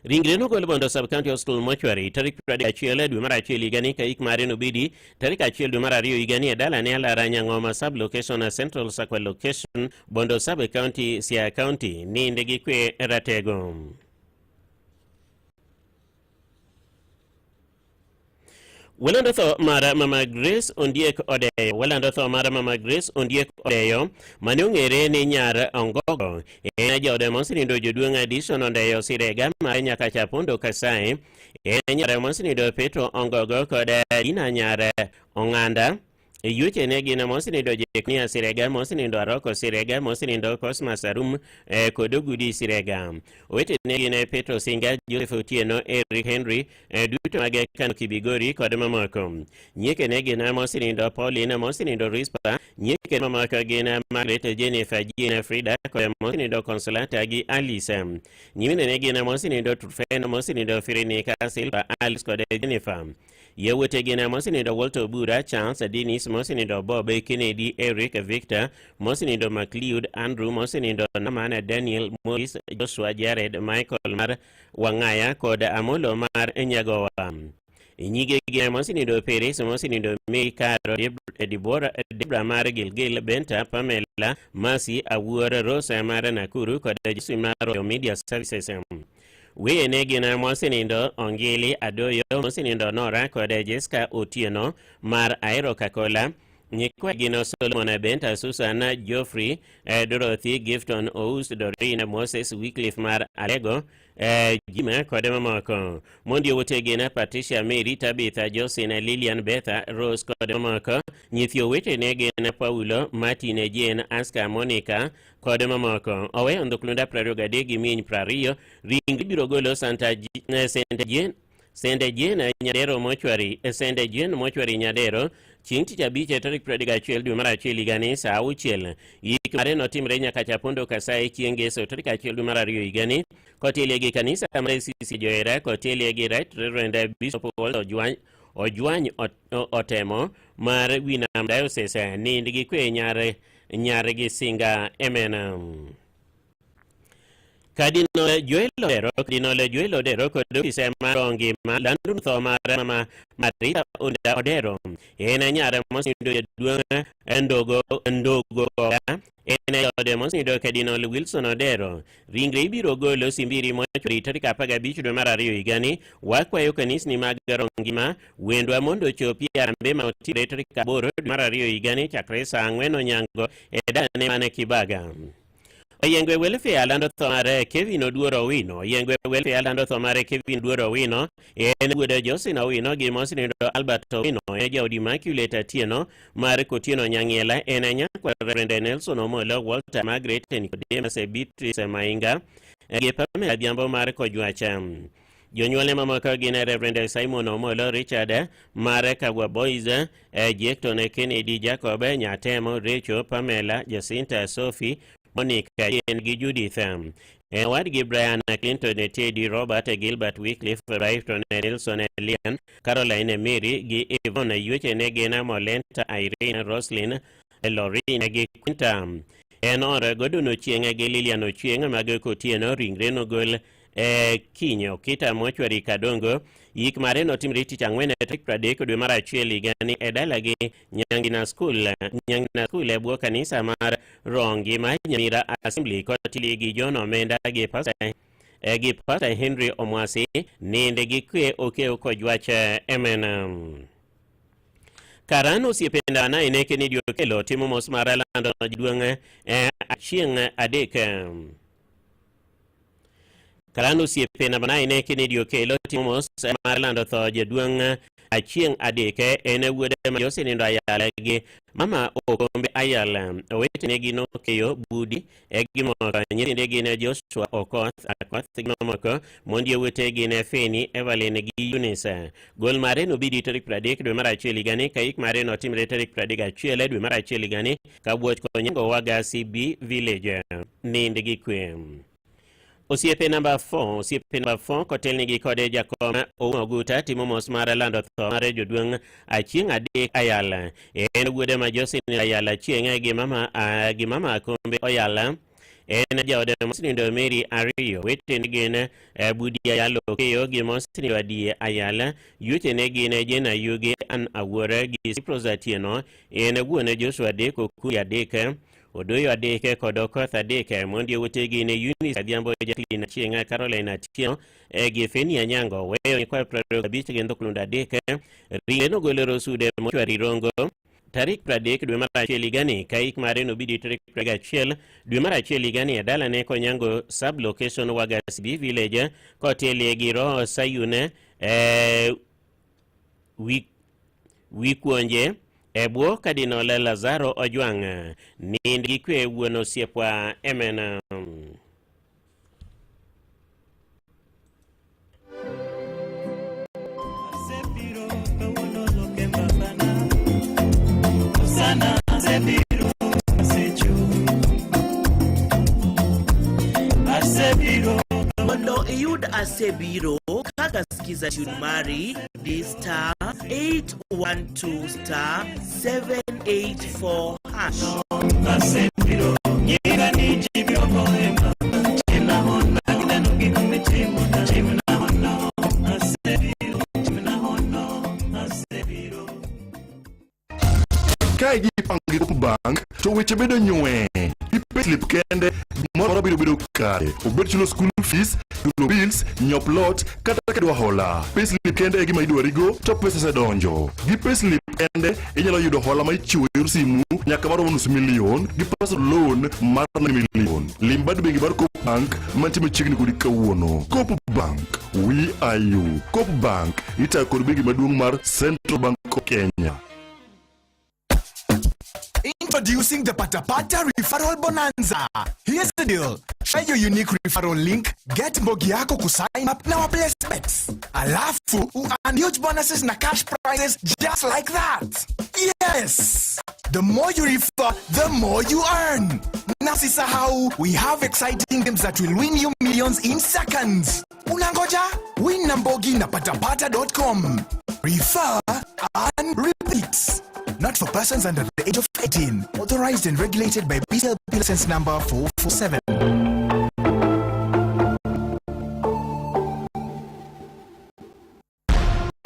Ringre nogol Bondo Sub-County Hospital Mortuary tarik 1 dwe mar achiel higani ka ik mare nobidi tarik 1 dwe mar ariyo higani e dalane Alara Nyang'oma Sub-Location Central Sakwa Location Bondo Sub-County Siaya County ninde gi kwe ratego. Walando tho mar Mama Grace Ondiek Odeyo mane ong'ere ni nyar Ongogo en jaode mosenindo joduong' Addition Ondeyo Sirega mar nyaka Chapondo Kasaye, en nyar mosenindo Petro Ongogo kod Dina nyar Ong'anda. Yuche ne gin mosenindo Jeknia Sirega, mosenindo Aroko Sirega, mosenindo Cosmas Arum kod Ogudi Sirega. Owete ne gin Petro Singa, Joseph Otieno, Eric Henry, duto mag Kano Kibigori kod mamoko. Nyieke ne gin mosenindo Pauline, mosenindo Rispa, nyieke mamoko gin Margaret, Jennifer, Gina, Frida kod mosenindo Consolata gi Alice. Nyimine ne gin mosenindo Trufena, mosenindo Firinika, Silva, Alice kod Jennifer. Yewete gin mosenindo Walter Bura, Charles, Dennis, mosenindo Bob, Kennedy, Eric, Victor, mosenindo McLeod, Andrew, mosenindo Naman, Daniel, Morris, Joshua, Jared, Michael mar Wangaya kod Amolo mar Nyagowa. Nyige gin mosenindo Peres, mosenindo May Caro, Debra mar Gilgil, Benta, Pamela, Masi, Awuor, Rosa mar Nakuru kod Jesse mar Media Services. wene gina mosinindo Ongili Adoyo, mosinindo Nora kod Jessica Otieno mar Aero Kakola, nyikwa gino Solomon Benta, Susan Geoffrey, Dorothy Gifton Ous, Doreen Moses Wycliffe mar Alego, Jima kod mamoko. Mondi wote gina Patricia Mary, Tabitha Josephine, Lilian Betha, Rose kod mamoko. Nyithio wete ne gina Paulo, Martine Jane, Aska Monica kod mamoko. Owe ondoklunda prarogade gi miny prario, ring biro golo Sende Jane Nyadero mochwari, Sende Jane mochwari Nyadero, chieng' tich abich tarik 21 dwe mar achiel higani saa 6. Yik mare notimre nyaka Chapondo Kasaye chieng' Ngeso tarik 1 dwe mar 2 higani, kotelie gi kanisa mar CC Johera, kotelie gi Right Reverend Bishop Ojwany Otemo mar Winam Diocese, nind gi kwe nyare gi singa Emenam. Cardinal Joel Odero kod ofise mar ngima landu tho mar mama Marita Odero. En nyare mosindo jaduong' Ndogo en ode mosindo Cardinal Wilson Odero. Ringre ibiro golo Simbiri mochwari tarik 15 dwe mar 2 higani. Wakwayo kanisni mag ngima wendwa mondo chopi arambe ma otire tarik 8 dwe mar 2 higani chakre saa 4 onyango e dane mane Kibaga. Yengwe welfare alando thomare Kevin Oduoro Owino. Yengwe welfare alando thomare Kevin Oduoro Owino. En wuode Josin Owino gi mosinindo Albert Owino. En jaudi Immaculate Atieno mar Kotieno Nyang'iela. En nyakwa Reverend Nelson Omolo, Walter Margaret, Nicodemus Beatrice Mainga. Gi Pamela Adhiambo mar Kojwacha. Jonyuolne mamoko gin Reverend Simon Omolo, Richard mar Kagwa Boys, Jecton Kennedy Jacob, Nyatemo, Rachel, Pamela, Jacinta, Sophie, Monica Jane gi Judith. Wadgi Brian Clinton, Teddy, Robert, Gilbert Wycliffe, Brighton, Nelson, Lian, Caroline Mary gi Yvonne Yuche Negena, Molenta, Irene, Roslyn, Lorraine gi Quinta. Or goduno chieng' gi Lilian Ochieng' mag Kotieno ringre nogol kinyo kita mochwari Kadongo. Yik mare notimre tich ang'wen tarik 30 dwe mar 1 higani e dala gi Nyangina School e bwo kanisa mar Rongi ma Nyamira Assembly kotili gi John Omenda gi Pastor Henry Omwasi, ninde gi kwe okeo Kojwacha Emenam. Karan osiependa na ine Kennedy Okelo timo mos mar lando jaduong' chieng' adek. Karano osiepena bana ine Kennedy Okelo timo mos mar lando tho jaduong' chieng' adek. En wuode ma Josenindo Ayala gi mama Okombe Ayala. Owetene gi Nokeyo Budi gi moko. Nyithinde gin Joshua Akoth gi moko. Mondi owete gin Feni, Evelyn gi Eunice. Gol mare nobidi tarik 30 dwe mar 1 higani. Kaik mare notimre tarik 31 dwe mar 1 higani Kabuoch Konyango Waga CB Village. Nind gi kwe. Osiepe number 4 kotelni gi kode Jakom Oguta timo mos mar lando tho mar joduong' chieng' adek Ayala. En wuode ma Josephine Ayala chieng' gi mama Akombe Ayala. En jaode mosinindo Mary Ario. Wetene gin Budi Ayala Okeyo gi mosinindo Adie Ayala. Yuchene gin Jena Yugi An Awuora gi Cyprus Atieno. En wuone Joshua Adek Okuri Adek, Odoyo Adeke kod Okoth Adeke. Mondi wote gine Eunice Adhiambo, Jacqueline Chienga, Caroline Atieno gi Feni Anyango. Weyo kwa 25 gendo kulunda Adeke. Ringeno golero sude mochwari Rongo tarik 30 dwe mar 1 higani. Kaik mare nobidi tarik 1 dwe mar 1 higani e dala ne Konyango sub location Waga CB Village kotelie gi Roho Sayune Wikuonje e bwo Cardinal Lazaro Ojwang'. Nind gi kwe wuon osiepwa Emena. Mondo iyud asebiro kaka skiza tune mari di star 812*784 hash. Asebiro nyega ni jibyo boema china honda gidano gikumi chimu na hono asebiro chimna hono asebiro. Ka ipangi ku bank to weche bedo nyue. Payslip kende moro biro kare. Obed chulo school fees, chulo bills, nyop lot, kata kedwa hola. Payslip kende e gima idwarigo, to pesa sedonjo. Gi payslip kende inyalo yudo hola ma ichiwo yor simu nyaka maromo $500,000 gi personal loan mar $1 million. Lim bad bengi mar Coop Bank mantie machiegni kodi kawuono. Coop Bank, we are you. Coop Bank itayo kod bengi maduong' mar Central Bank of Kenya. Introducing the Patapata Referral Bonanza. Here's the deal. Share your unique referral link, get Mbogi yako kusign up na place bets. Alafu, and huge bonuses na cash prizes just like that. Yes! The more you refer, the more you earn. Nasisahau, we have exciting games that will win you millions in seconds. Unangoja? Win na Mbogi na patapata.com. Refer and repeat. Not for persons under the age of 18. Authorized and regulated by BCLP license number 447.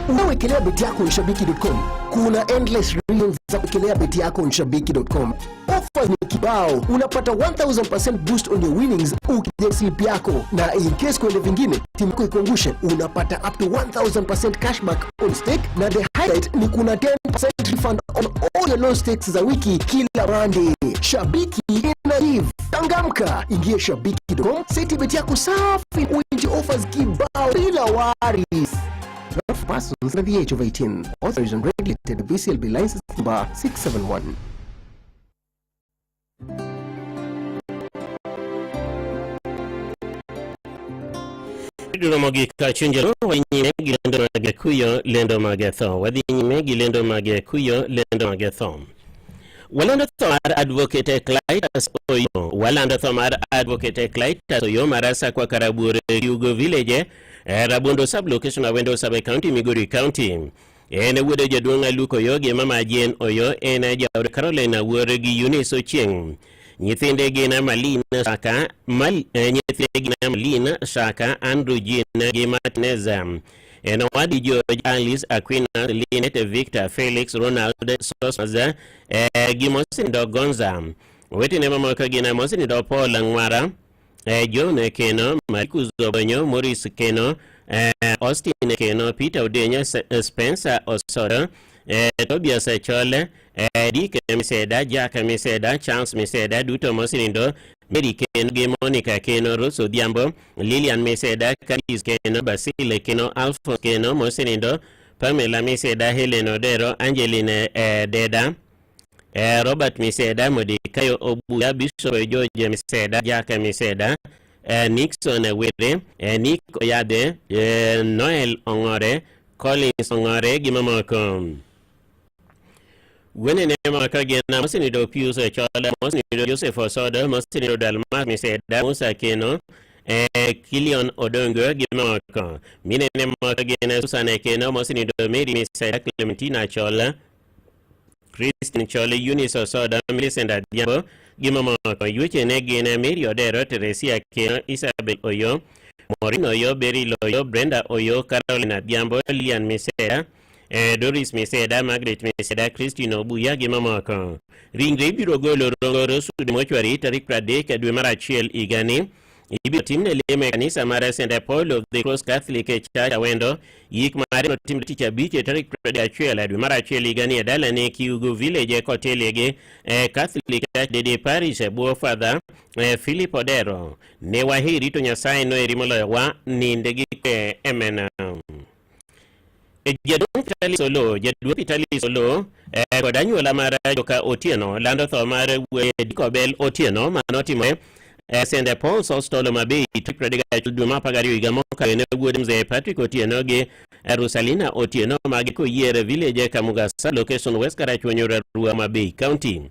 Unawekelea beti yako Nshabiki.com. Kuna endless reasons za kuwekelea beti yako Nshabiki.com. Offers ni kibao. Unapata 1000% boost on your winnings ukija slip yako. Na in case kwende vingine, timu yako ikongushe, unapata up to 1000% cashback on stake. Na the highlight ni kuna 10% refund on all your low stakes za wiki kila Monday. Shabiki ina give. Tangamka, ingia Shabiki.com. Seti beti yako safi. Winji offers kibao bila worries. Not for persons under the age of 18. Authorized and regulated by BCLB license number 671. Duro mogi ka chinjero wanyime gilendo mage kuyo lendo mage tho. Wadhi nyime gilendo mage kuyo lendo mage tho. Walando thomar advocate Clytus Oyo. Walando thomar advocate Clytus Oyo marasa kwa Karabure Yugo Village. Rabondo sublocation Awendo Sub County, Migori County. Ene wuode jaduong' Luko Yogi mama Jen Oyo ene jaod Carolina wuore gi Eunice Ochieng. Nyithinde gina Malina Saka, nyithinde gina Malina Saka, Andrew Jina gi Martineza. Ene wadi George Alice Aquina, Lynette Victor Felix Ronald Sosmaza, gi Mosindo Gonza. Wetine mama ka gina Mosindo Paul Ngwara. John Keno, Marcus Zobonyo, Maurice Keno, Austin Keno, Peter Odenya, Spencer Osoro, Tobias Chole, Dick Miseda, Jack Miseda, Chance Miseda, Duto Mosinindo, Mary Keno, Monica Keno, Rosso Diambo, Lilian Miseda, Caris Keno, Basile Keno, Alphonse Keno, Mosinindo, Pamela Miseda, Helen Odero, Angeline Deda, Robert Miseda, Modikayo Obuya, Bishop George Miseda, Jaka Miseda, Nixon Wede, Nick Oyade, Noel Ongore, Collins Ongore, Gimamoko. When a name of Kagena, Mosinido Pius Chola, Mosinido Joseph Osoda, Mosinido Dalma Miseda, Musa Keno, Kilion Odongo, Gimamoko. Mine name of Kagena, Susana Keno, Mosinido Mary Miseda, Clementina Chola, Christine Chole, Eunice Osoda, Millicent Diabo, Gimamoko, Yuche Negina, Mary Odero, Teresia Keno, Isabel Oyo, Maureen Oyo, Berry Loyo, Brenda Oyo, Carolina Diambo, Lian Miseda, Doris Miseda, Margaret Miseda, Christine Obuya, Gimamoko. Ring Rebiro Golo Rongoro, Sudemochuari, Tarik Pradek, Adwemara Chiel Igani, Ibi team ne leme kanisa mara St. Paul of the Cross Catholic Church Awendo yik mare no team teacher biche tarik prede achwela du mara chweli gani adala ne Kiugo Village kotelege Catholic Church de Parish bo father Philip Odero ne wahiri to Nyasaye no erimolo wa nindegi emena Jadwa Pitali Solo kodanyo la mara joka Otieno lando tho mare we Dikobel Otieno manoti mo St. Paul Sostolo Mabe Tripredega Chuduma Pagario Igamoka ene Mzee Patrick Otieno ge Rosalina Otieno Magiko Yere Village Kamugasa location West Karachonyora Rua Mabe County.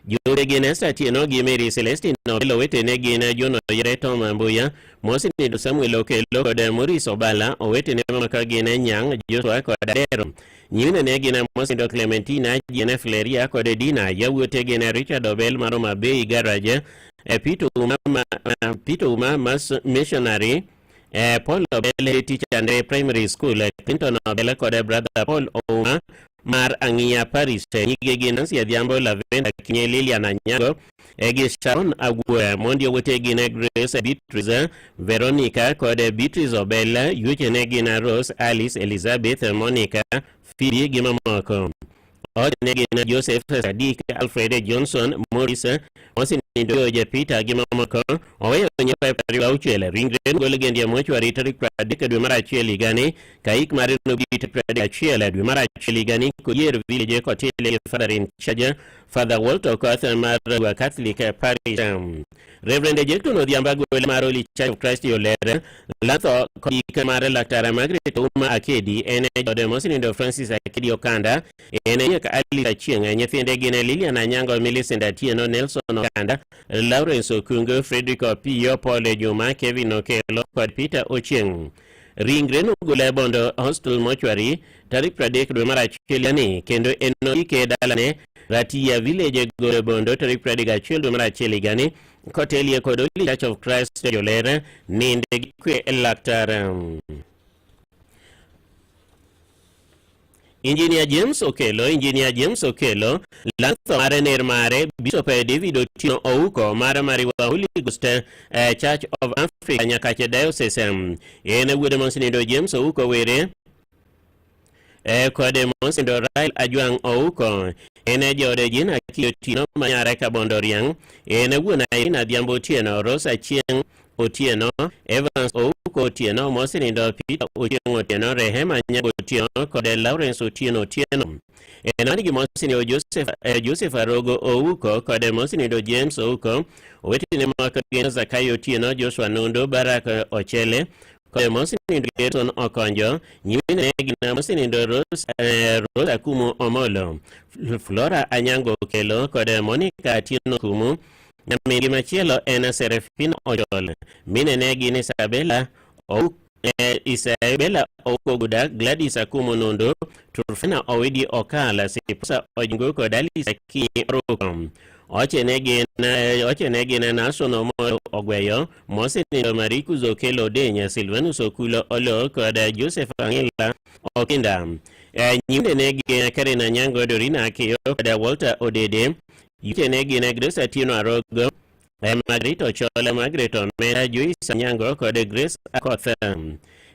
Jure Genesta Otieno ge Mary Celestine Nobelo wete negina Jono Yereto Mambuya Mosi ni Samuel Okelo de Maurice Obala owete ne maka gene Nyang Joshua ko Dero. Nyine negina Mosi do Clementina Jene Fleria ko de Dina Yawete gene Richard Obel Maroma Bay Garage Pito Uma Missionary Paul Obele teacher and primary school Clinton Obele kod brother Paul Ouma mar Ang'ia Paris nyige gin Nancy Adhiambo Lavenda Kinye Lilian Anyango gi Sharon Agwe mondi owote gin Grace Beatrice Veronica kod Beatrice Obele yuche ne gin Rose Alice Elizabeth Monica Phoebe gi mamoko Negina Joseph Sadik Alfred Johnson Morris Osinindo Peter Gimamoko Owe Nyepa Uchele Ringren Golegendia Mochuari Tarik Pradik Dumara Cheli Gani Kaik Marino Gita Pradik Chela Dumara Cheli Gani Kuyer Village Cotele Father in Chaja Father Walter Cartha Mara Catholic Parish Reverend Ejecto no Diambago Maroli Church of Christ Yolere Latho Kodika Mara Latara Margaret Uma Akedi Ene Jodemosinindo Francis Akedi Okanda Ene Ali Chienga Nyethinde Gine Lilian Anyango Millicent Atieno Nelson Okanda Lawrence Okungo Frederick Opio Paul Juma Kevin Okelo kod Peter Ochieng Ringren Gule Bondo Hostel Mortuary Tarik Pradik Dumara Cheliani Kendo Eno Ike Dalane Ratia Village Gule Bondo Tarik Pradik Achel Dumara Cheligani Kotelia Kodoli Church of Christ Yolere Ninde Kwe Elaktaram Engineer James Okelo, Lantho Mare Mare, Bishop David Otino Ouko, Mara Mariwa Holy Ghost Church of Africa, Nyakache Diocese, Ene Wude Monsinido James Ouko Were, Kode Monsinido Rail Ajuang Ouko, Ene Jode Jina Kiotino Manyareka Bondoriang, Ene Wuna Ina Diambo Tieno, Rosa Chieng Otieno, Evans Ouko Otieno, Monsinido Peter Otieno Otieno, Rehema Nyago Otieno, Kode Lawrence Otieno Otieno. Enanigi Monsinido Joseph Arogo Ouko, Kode Monsinido James Ouko, Wetine Makagena Zakayo Otieno, Joshua Nundo, Barak Ochele, Kode Monsinido Gerson Okonjo, Nyine Gina Monsinido Rosa Kumu Omolo, Flora Anyango Okelo, Kode Monica Atieno Kumu, Namigi Machielo ena Serafina Ojol, Mine Negi Isabella Isabella Okoguda, Gladys Akumu Nundo, Turfena Owidi Okala, Sipusa Ojingo Kodali Saki Rokom, Ochenegi na National Mo Ogweyo, Monsinido Mariku Zokelo Denya, Silvanus Okulo Olo, Koda Joseph Angela Okinda, Nyinde Negi Karina Nyango Dorina Akio, Koda Walter Odede, Yutenegi na Grace Atino Arogo, Margaret Ochola, Margaret Omera, Joyce Nyango, Kode Grace Akotha.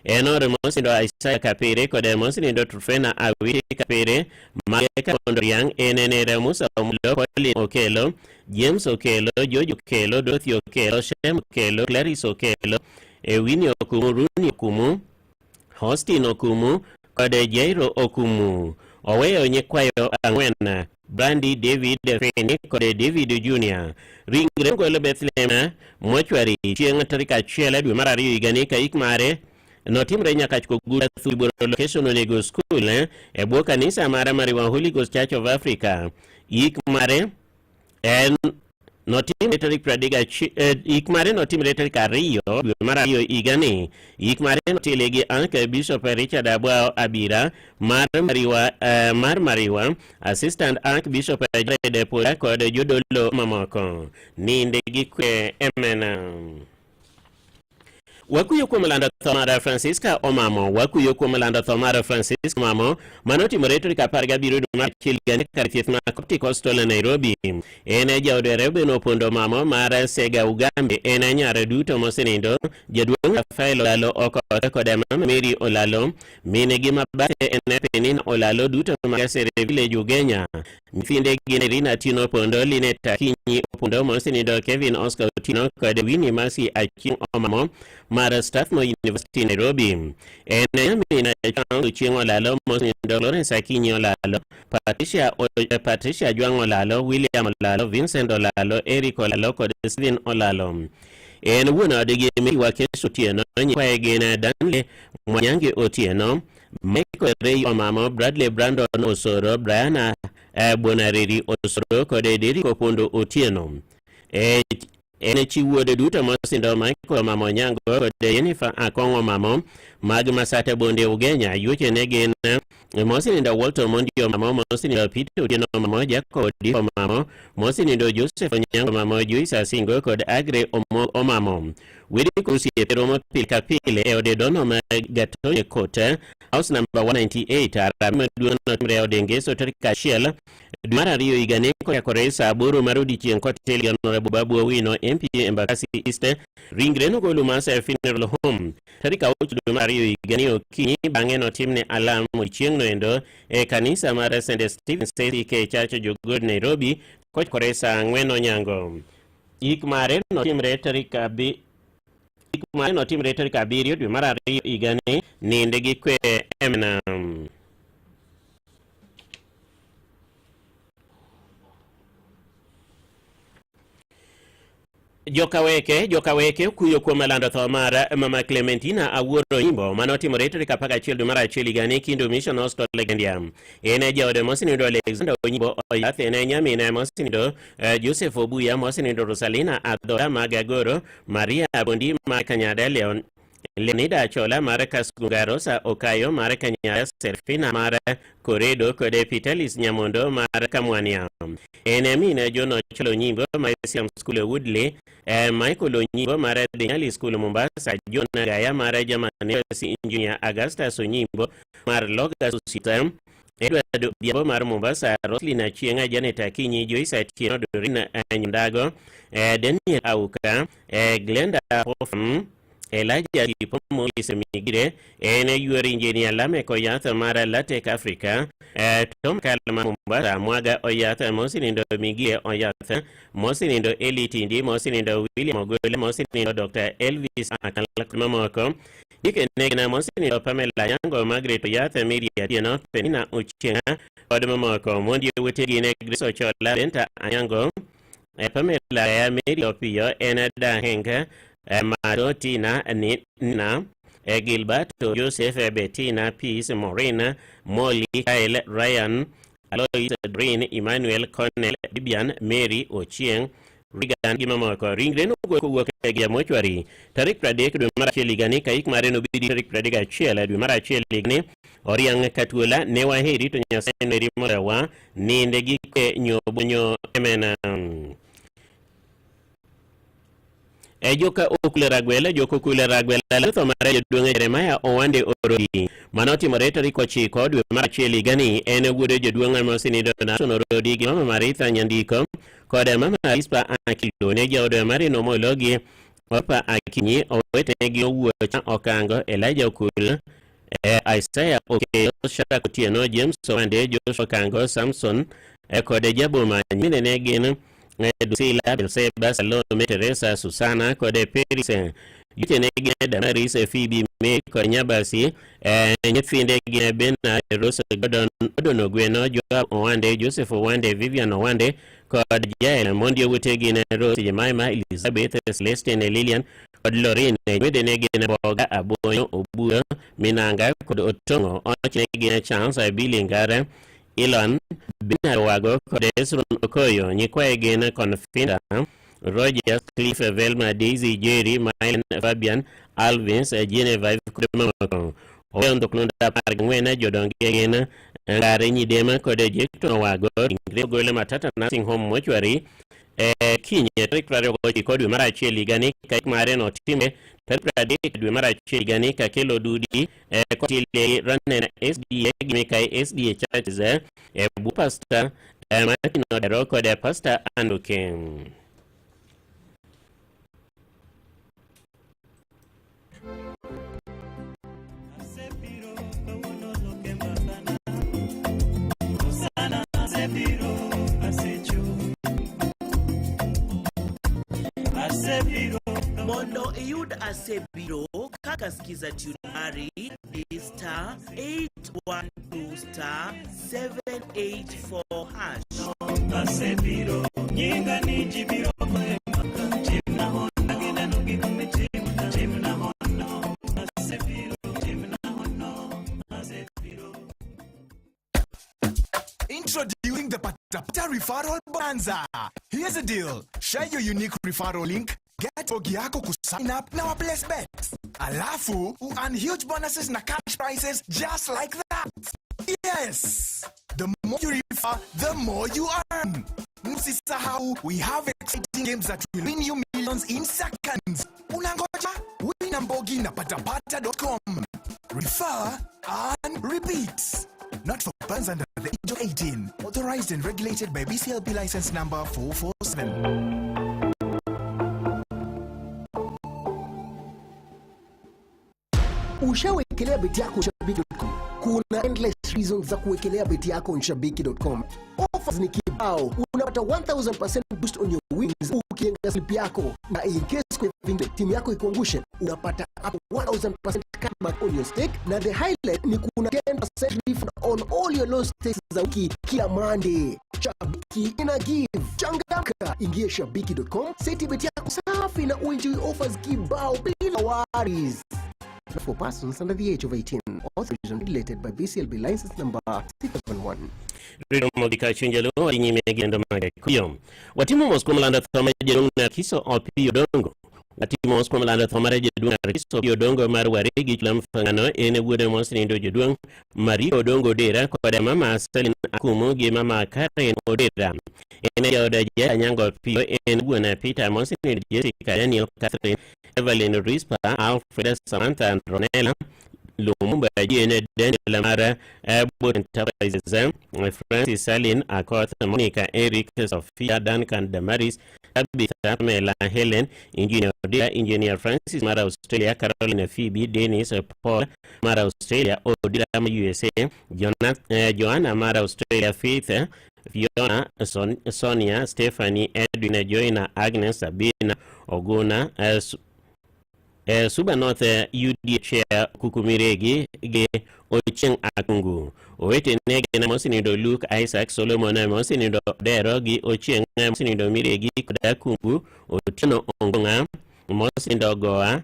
Enore Monsinido Isaiah Kapere, Kode Monsinido Trufena Awiti Kapere, Mageka Ondoriang, Enene Musa Omulo, Pauline Okelo, James Okelo, George Okelo, Dorothy Okelo, Shem Okelo, Clarice Okelo, Ewini Okumu, Runi Okumu, Hostin Okumu, Kode Jairo Okumu, Oweyo Nyekwayo Angwena, Brandy David Fene Kode David Jr. Ringrengo le Bethlehem Mortuary Chieng Tarika Chela du Marari Ganika Ikmare Notim Renya Kachko Guda Thuburo Location Onego School Ebo Kanisa Mara Mariwa Holy Ghost Church of Africa Ikmare and Notim Rhetoric Pradiga Ikmare Notim Rhetoric Rio Marario Igani Ikmare Notilegi Anke Bishop Richard Abua Abira Mar Mariwa Assistant Archbishop de Pula Kode Jodolo Mamako Nindegi Kwe Emena Wakuyo Kumalanda Thomara Francisca Omamo, Wakuyo Kumalanda Thomara Francisca Mamo, Manoti Moretori Kaparga Biru Chilgani Karithma Kopti Costola Nairobi, Eneja Oderebe no Pundo Mamo, Mara Sega Ugambe, Enanya Reduto Mosenindo, Jadwanga Failo Lalo Oko Kodema, Mary Olalo, Minegima Bate Enepenin Olalo Duto Magase Village Ugenya, Mfinde Generina Tino Pondo, Lineta Kini Pundo Mosenindo, Kevin Oscar Tino, Kodewini Masi Akin Omamo, Mara Strathmore University Nairobi. Enemi na changu chingo lalo Monsinido Lawrence Akinyi Olalo, Patricia Juang Olalo, William Olalo, Vincent Olalo, Eric Olalo, Kode Steven Olalo. Wuna digi mi Wakesh Otieno, Nyikwa Egena Danle Mwanyangi Otieno, Michael Ray Omamo, Bradley Brandon Osoro, Brianna Bonariri Osoro, Kode Deriko Pondo Otieno. ene chiwuode duto mosindo Michael Mamo Nyango kod Jennifer Akong'o Mamo mag Masate Bonde Ugenya. Yuche ne gin mosinindo Walter Mondio Mamo, mosinindo Peter Otieno Mamo, Jacob Odifo Mamo, mosinindo Joseph Onyango Mamo, Joyce Asingo kod Agre Omamo. Widi kusiepe romo pile ka pile e ode dono ma Gatonye Kota, house number 198, arame duono timre ode Ngeso tarik achiel dwe mar ariyo higa ne koyakore saa 8 mar odiechieng' kotel Honorable Babu Owino MP Embakasi East. Ringre nogolo Maasai Funeral Home tarik 8 dwe mar ariyo higa ni okinyi, bang'e notimne alam odiechieng' no endo e kanisa mar St. Stephen's CK Church Jogoo Nairobi kochakore saa 4 onyango. Ik mare notimre tarik 7 dwe mar ariyo higa ni ninde gi kwe emna. Jokaweke kuyo kuom lando tho mar Mama Clementina Awuoro Imbo manotimore tarik 11 dwe mar achiel higa ni Kindu Mission Hospital Legendia. Ene jaode mosinindo Alexander Onyimbo Oyath, ene nyamine mosinindo Joseph Obuya, mosinindo Rosalina Adora Magagoro, Maria Bondi Makanyada Leonida Chola mar Kasgunga, Rosa Okayo mar Kanyada, Serfina mar Koredo kod Pitalis Nyamondo mar Kamwania. Ene mine Jono Cholo Onyimbo Maisiam School Woodley, Michael Onyimbo mar Denyali School Mombasa, John Gaya mar Jamani Engineer, Augustus Onyimbo mar Loga Susita, Edward Diabo mar Mombasa, Roslina Chienga, Janet Akinyi, Joyce Atieno, Dorina Nyundago, Daniel Auka, Glenda Hoffman, Elijah Kipomo Isemigire, ene yueri Engineer Lamek Oyath mar Latek Africa, Tom Kalma Mombasa, Mwaga Oyath, mosinindo Migie Oyath, mosinindo Elitindi, mosinindo William Ogole, mosinindo Dr. Elvis Akalakmamoko, Ikenegna mosinindo Pamela Yango, Margaret Oyath, Media Tieno, Penina Uchenga, Odmamoko, Mondi Wetegine, Griso Chola, Benta Anyango, Pamela ya Mary Opio, Enada Henga, Marotina Nina, Gilberto Joseph, Bettina Peace, Morena, Molly, Kyle, Ryan, Alois, Drain, Emmanuel, Cornell, Bibian, Mary, Ochieng, Regan Gimamoko. Ringre no go ya mochwari tarik 30 dwe mar achiel higa ni kaik mare nobidi tarik 31 dwe mar achiel higa ni Oriang Katuola ne waheri to Nyasaye ne rimowa ninde gi nyobonyo emena. Joka Okulera Gwela, Joko Kulera Gwela, Lutho Mara Jodonga Jeremiah Owande Orodi. Manoti Moreta Riko Chiko, dwe mar achiel higa ni ene wuode Jodonga mosinindo National Road gi Mama Maritha Nyandiko kod Mama Ispa Akilo ne jaode mari nomologi Opa Akinyi owete gi owuocha Okango, Elijah Okul, Isaiah Okeyo, Shata Kotieno, James Owande, Joshua Okango, Samson kod Jaboma nyine ne gin Dusila, Belseba, Salome, Teresa, Susana, kode Perise, Yutene gine Damaris, Phoebe, May, kode Nyabasi, Nyefinde gine Bena, Rosa Gordon, Odono Gweno, Joab Owande, Joseph Owande, Vivian Owande, kode Jael, Mondio Wute gine Rose, Jemima, Elizabeth, Celestine, Lilian, kode Lorine, Wedene gine Boga, Aboyo, Obuga, Minanga, kode Otongo, Ochine gine Chance, Billy Ngara, Elon, Binawago, Kodesron Okoyo, Nyikwae Gena Confinda, Roger, Cliff, Velma, Daisy, Jerry, Mylan, Fabian, Alvins, Geneva, Kudemako, Oyondo Klunda Pargwena, Jodongi Gena, Ngarenyi Dema, Kode Jekton Wago, Ingre Matata Nursing Home Mortuary, Kinye, Trick Kodi Mara Cheli Gani, Kaik Mareno Time, Teprade, Dumara Chigani, Kakelo Dudi, Kotile, Ranen SDA, Gimekai SDA Churches, Bupasta, Martino de Rocco de Pasta Andukin. Mondo Iyud Asebiro kaka skiza tunari star 812 star 784 hash. Asebiro nyinga ni jibiro kwema chimna hona gina nugi kumi chimna hono Asebiro chimna hono Asebiro. Introducing Introducing the Patapata Referral Bonanza. Here's the deal. Share your unique referral link. Get bogi yako sign up na place bets. Alafu, and huge bonuses na cash prizes just like that. Yes! The more you refer, the more you earn. Msisahau, we have exciting games that will win you millions in seconds. Unangoja? Win na bogi na patapata.com. Refer and repeat. Not for persons under the age of 18. Authorized and regulated by BCLB license number 447. Ushawekelea beti yako Shabiki.com. Kuna endless reasons za kuwekelea beti yako Shabiki.com. Offers ni kibao. Unapata 1000% boost on your wins ukienga slip yako. Na in case kwa vile timu yako ikuangushe, unapata up 1000% cashback on your stake. Na the highlight ni kuna 10% refund on all your lost stakes za wiki kila Monday. Shabiki ina give. Changamka. Ingia Shabiki.com. Seti beti yako safi na uenjoy offers kibao bila worries. For persons under the age of 18, authorization regulated by BCLB license number 671. Rido Mogika Chinjalo, Yimi Megendo Magakuyom. Watimu Moscomalanda Thamaja Kiso or Pio Dongo. Watimu Moscomalanda Thamaja Duna Kiso Pio Dongo Marwaregi Lam Fangano, in a wooden monster in Dojuduang, Mario Dongo Dera, Kodamama, Selin Akumu, Mama Karen Odera. In a other Yango Pio, and Wuna Peter Monson, Jessica, Daniel Catherine, Evelyn Rispa, Alfred Samantha, and Ronella. Lumumba Jene Daniel Mara, Abbott Enterprises, Francis Salin, Akoth, Monica, Eric, Sophia, Duncan, Damaris, Abitha, Mela, Helen, Engineer Francis, Mara Australia, Carolina Phoebe, Dennis, Paul, Mara Australia, Odilama USA, Joanna, Mara Australia, Faith, Fiona, Sonia, Stephanie, Edwina, Joina, Agnes, Sabina, Oguna, Suba North UD Chair Kukumiregi Ge Ocheng Akungu Owete Nege na Mosinido Luke Isaac Solomon na Mosinido Derogi Ocheng na Mosinido Miregi Kudakungu Otino Ongonga Mosinido Goa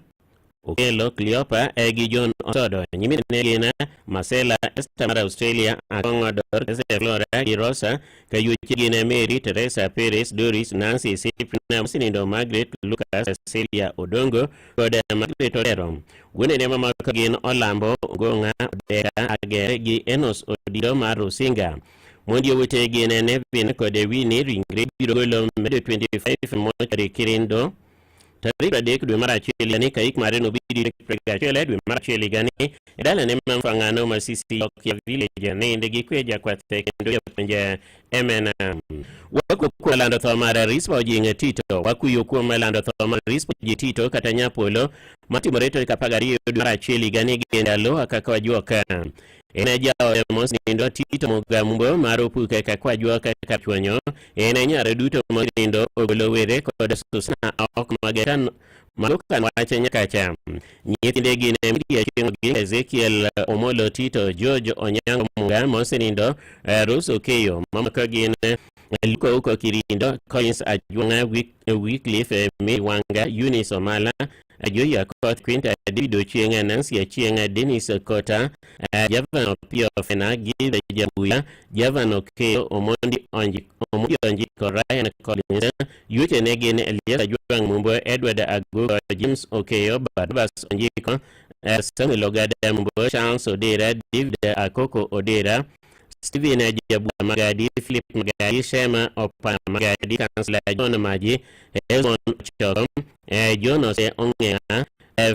Okelo Cleopa Egi John Osodo Nyimine Nege na Marcela Estamara Australia Akonga Dorcas Flora Rosa Kayuchi Gina Mary Teresa Perez Doris Nancy Sipna Mosinido Margaret Lucas Cecilia Odongo Koda Margaret Oderom Gwene Nema Makagin Olambo Gonga Dera Ageregi Enos Odido Marusinga Mondi Wute Gina Nevin Kode Wini Ringre Birogolo Mede 25 Mochari Kirindo Tarika dek dwe mara cheli gani kaik mareno bidi prega cheli dwe mara cheli gani edala ne mfangano masisi ya village ne ndegi kweja kwa tekendo ya penja emena wako kwa lando thomara rispa ojinga tito waku yokuwa malando thomara rispa jitito katanya polo mati moreto kapagari dwe mara cheli gani gendalo akakawa juoka ena jao ya monsi ndo tito mogambo marupu kaka kwa juoka kapchwanyo ena nyare duto monindo ogolowere koda susana ok magetan malukan wacha nyakacha nyithinde gine media chengi Ezekiel Omolo Tito George Onyango Munga mosenindo Ruso Keyo mama kagine liko uko Kirindo Collins Ajwanga Wycliffe Miwanga Eunice Omala Ajoya Koth Quinta Dido Chienga Nancy Chienga Dennis Kota Javano Pio Fena Give Jabuya Javano Keyo Omondi Onji Ryan Collins Yute Negene Elias Ajwang Mumbo Edward Agu James Okeyo Barbas Onjiko Samuel Ogada Mumbo Charles Odera David Akoko Odera Steven Ajabu Magadi Philip Magadi Shema Opa Magadi Councilor John Maji Elson Chorom Jonas Ongea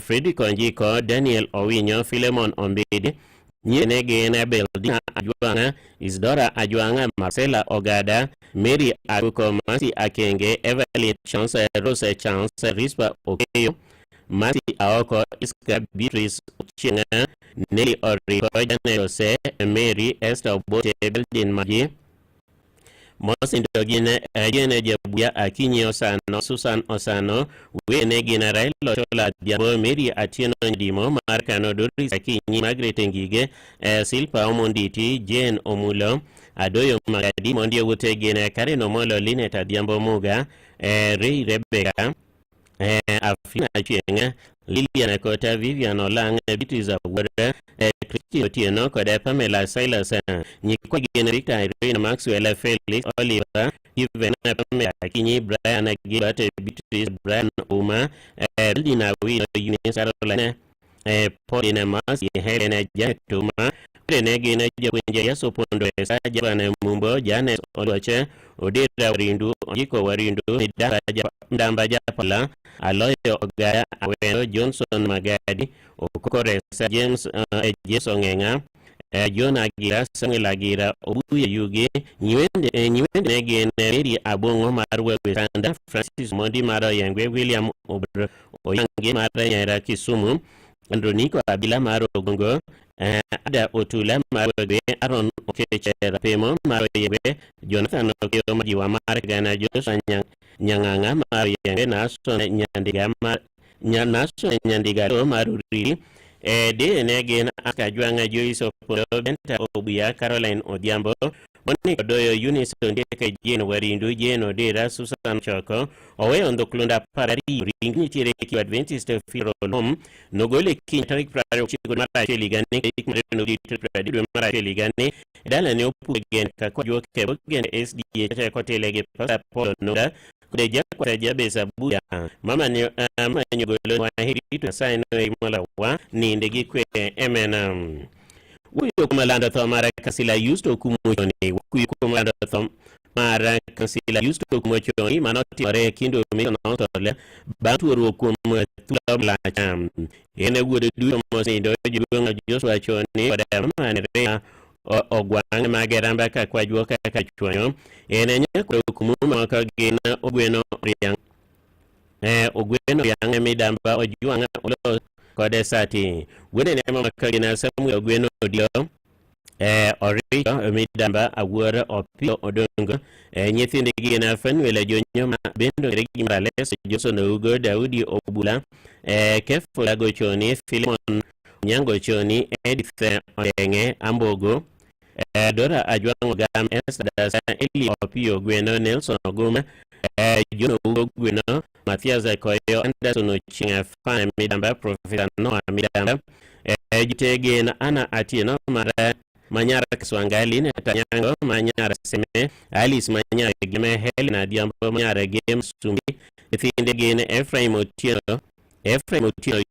Frederick Onjiko Daniel Owinyo Philemon Ombedi Nyenege Nabel Dina Ajwanga Isidora Ajwanga Marcela Ogada Mary Akuko Masi Akenge Evelyn Chance Rose Chance Rispa Okeyo Mati Aoko Iska Beatrice Chinga Nelly Oriko Janelose Mary Esther Obote Beldin Maji Mosindo Gine Ajene Jabuya Akinyi Osano Susan Osano Wene Gina Railo Chola Diabo Mary Atieno Ndimo Markano Doris Akinyi Margaret Ngige Silpa Omonditi Jane Omulo Adoyo Magadi Mondi Wute Gine Karen Omolo Lineta Diambo Muga Ray Rebecca Afrina Chienga, Liliana Kota, Vivian Olang, Beatrice Awuora, Christine Otieno, Koda Pamela Silas, Nikwa Victor, Irene Maxwell, Felix Oliver, Even Pamela Kinyi, Brian Gilbert, Beatrice, Brian Uma, Lina Will, Eunice Carolina, Paulina Mas, Helena Jatuma, Renegina Japunja Yasopondo, Sajabana Mumbo, Janet Oloche, Odira Warindu, Ojiko Warindu, Ndamba Japala, Aloyo Ogaya, Aweno Johnson Magadi, Okokore James Jason Ngenga, John Agira, Samuel Agira, Obuye Yugi, Nyuende Negen, Mary Abongo Marwe Sanda, Francis Mondi Mara Yangwe, William Obro, Oyange Mara Yara Kisumu, Androniko Abila Maro Gongo, Ada Otula Marwe, Aaron Okechera Pemo, Marwe, Jonathan Okeo Majiwa Margana, Joshua Nyanganga, Mariange, Naso Nyandiga, Naso Nyandiga, Maruri, De Negen, Akajuanga Joyce of Benta Obuya, Caroline Odiambo, Monica Doyo, Eunice Ondeka, Jane Warindu, Jane Odera, Susan Choco, away on the Klunda Parari, Ringi Adventist of Firolom, Nogole King, Tarik Prado, Mara Cheligani, Mara Cheligani, Dalano again, Kakwajo Kebogan, SDA, Kotelege, Polo Noda, Kudeja, Jabeza Buya, Mama Nyogolo, I hate to sign a Malawa, Nindegikwe, MNM. Kumalanda Thomara Casilla used to Kumuchoni, Kumalanda Thomara Casilla used to Kumuchoni, Manotti or Kindo Mikanotole, Batu Kum Tulabla, and I would do almost in the Joshua Choni, whatever, and Rea or Guang Magaramba Kwajuaka Kachuano, and then Kumaka again, Ogueno Yang Ogueno Yang Medamba or Juanga. Kodesati, when an Emma Kagina Samuel Gueno Dio, or Midamba, a word of Pio Odongo, and yet in the Gina Fanuela Junior, Bendo Regimales, Joson Ugo, Daudi Obula, Kefula Gochoni, Philemon Nyango Choni, Edith Enge, Ambogo, Dora Ajuan Gam, Esther, Eli Opio Gueno, Nelson Oguma, Juno Ugo Gueno, Matthias Koyo, Anderson Chinga, Fan Midamba, Professor Noah Midamba, Jutegen, Anna Atino, Mara, Manyara Swangalin, Tanyango, Manyara Seme, Alice Manyara Game, Helena Diambo, Manyara Game Sumi, the again, Ephraim Otino,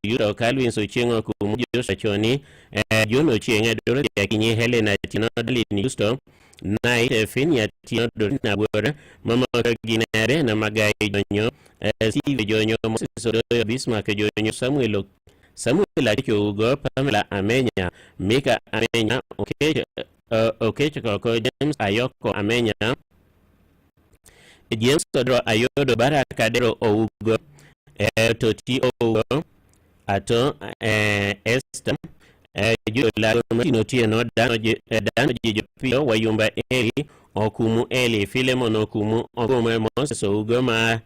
Yudo, Calvin Suchingo, Kumujo Sachoni, Juno Chinga, Dorothy Akini, Helena Tino, Dalin Justo, Night, Finia Tino, Dorina Word, Mama Ginere, Namagai Jonyo, Steve Jonyo, Moses Bismarck Jonyo, Samuel Ugo, Pamela Amenya, Mika Amenya, okay, James Ayoko Amenya, James Sodro Ayodo Barakadero Ugo, Toti Ugo, Ato, Esther, Jula Matino, Dano Pio, Wayumba Eli, Okumu Eli, Philemon Okumu, Ogome Moses Ugoma,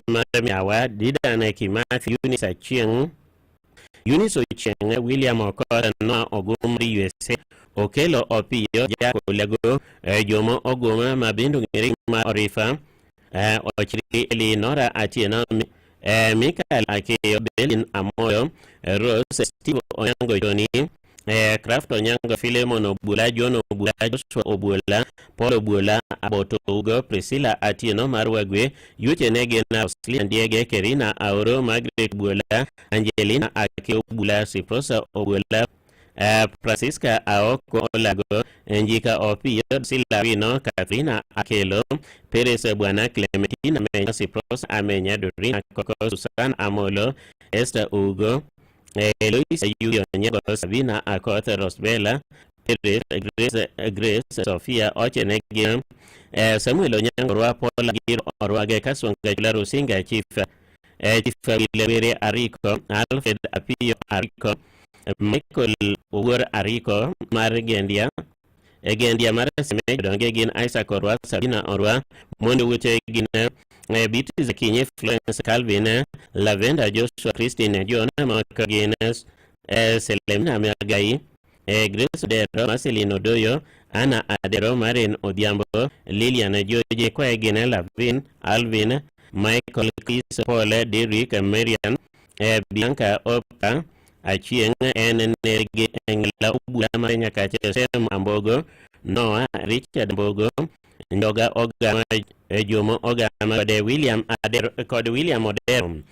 Maramiawa, Didaneki Matthew, Unisa Chiang. Eunice Cheng, William Okora, no Ogumri USA, Okelo Opio, Jaco Lego, Jomo Oguma, Mabindu Rima Orifa, Ochri Eleonora Atieno, Michael Akeo, Belin Amoyo, Rose, Steve Onyango Joni, Craft Onyango Philemon Obula, John Obula, Joshua Obula, Paul Obula, Aboto Ugo, Priscilla Atieno, Marwagwe, Yutenegen, Ausli, Diego, Kerina, Auro, Margaret Bula, Angelina Akeo Bula, Ciprosa Obula, Francisca Aoko Olago, Njika Opio, Silavino, Katrina Akelo, Perez Buana, Clementina, Menya, Ciprosa, Amenya, Dorina, Coco, Susan Amolo, Esther Ugo, Luis Yuyo, Sabina Akota, Rosbella, Grace, Sofia, Ochenegim, Samuel Onyango, Paula Gir, Orwage Kaswanga, Rusinga, Chief William Arico, Alfred Apio Arico, Michael Ugur Arico, Marigendia, Egendia Marasime, Dongegin, Isaac Orwa, Sabina Orwa, Mondo Wutegina, Beat is a Kenya, Florence Calvin, Lavenda, Joshua, Christine, John, Marcaginas, Selemina Mergai, Grace de Marcelino Doyo, Anna Adero, Marin Odiambo, Liliana George, Quagina, Lavin, Alvin, Michael Chris Paul Derrick Marian Bianca Opa Achieng en nege engla ubula marenya kache Sem Ambogo Noah Richard Ambogo Ndoga Ogama Jomo Ogama kod William Odero.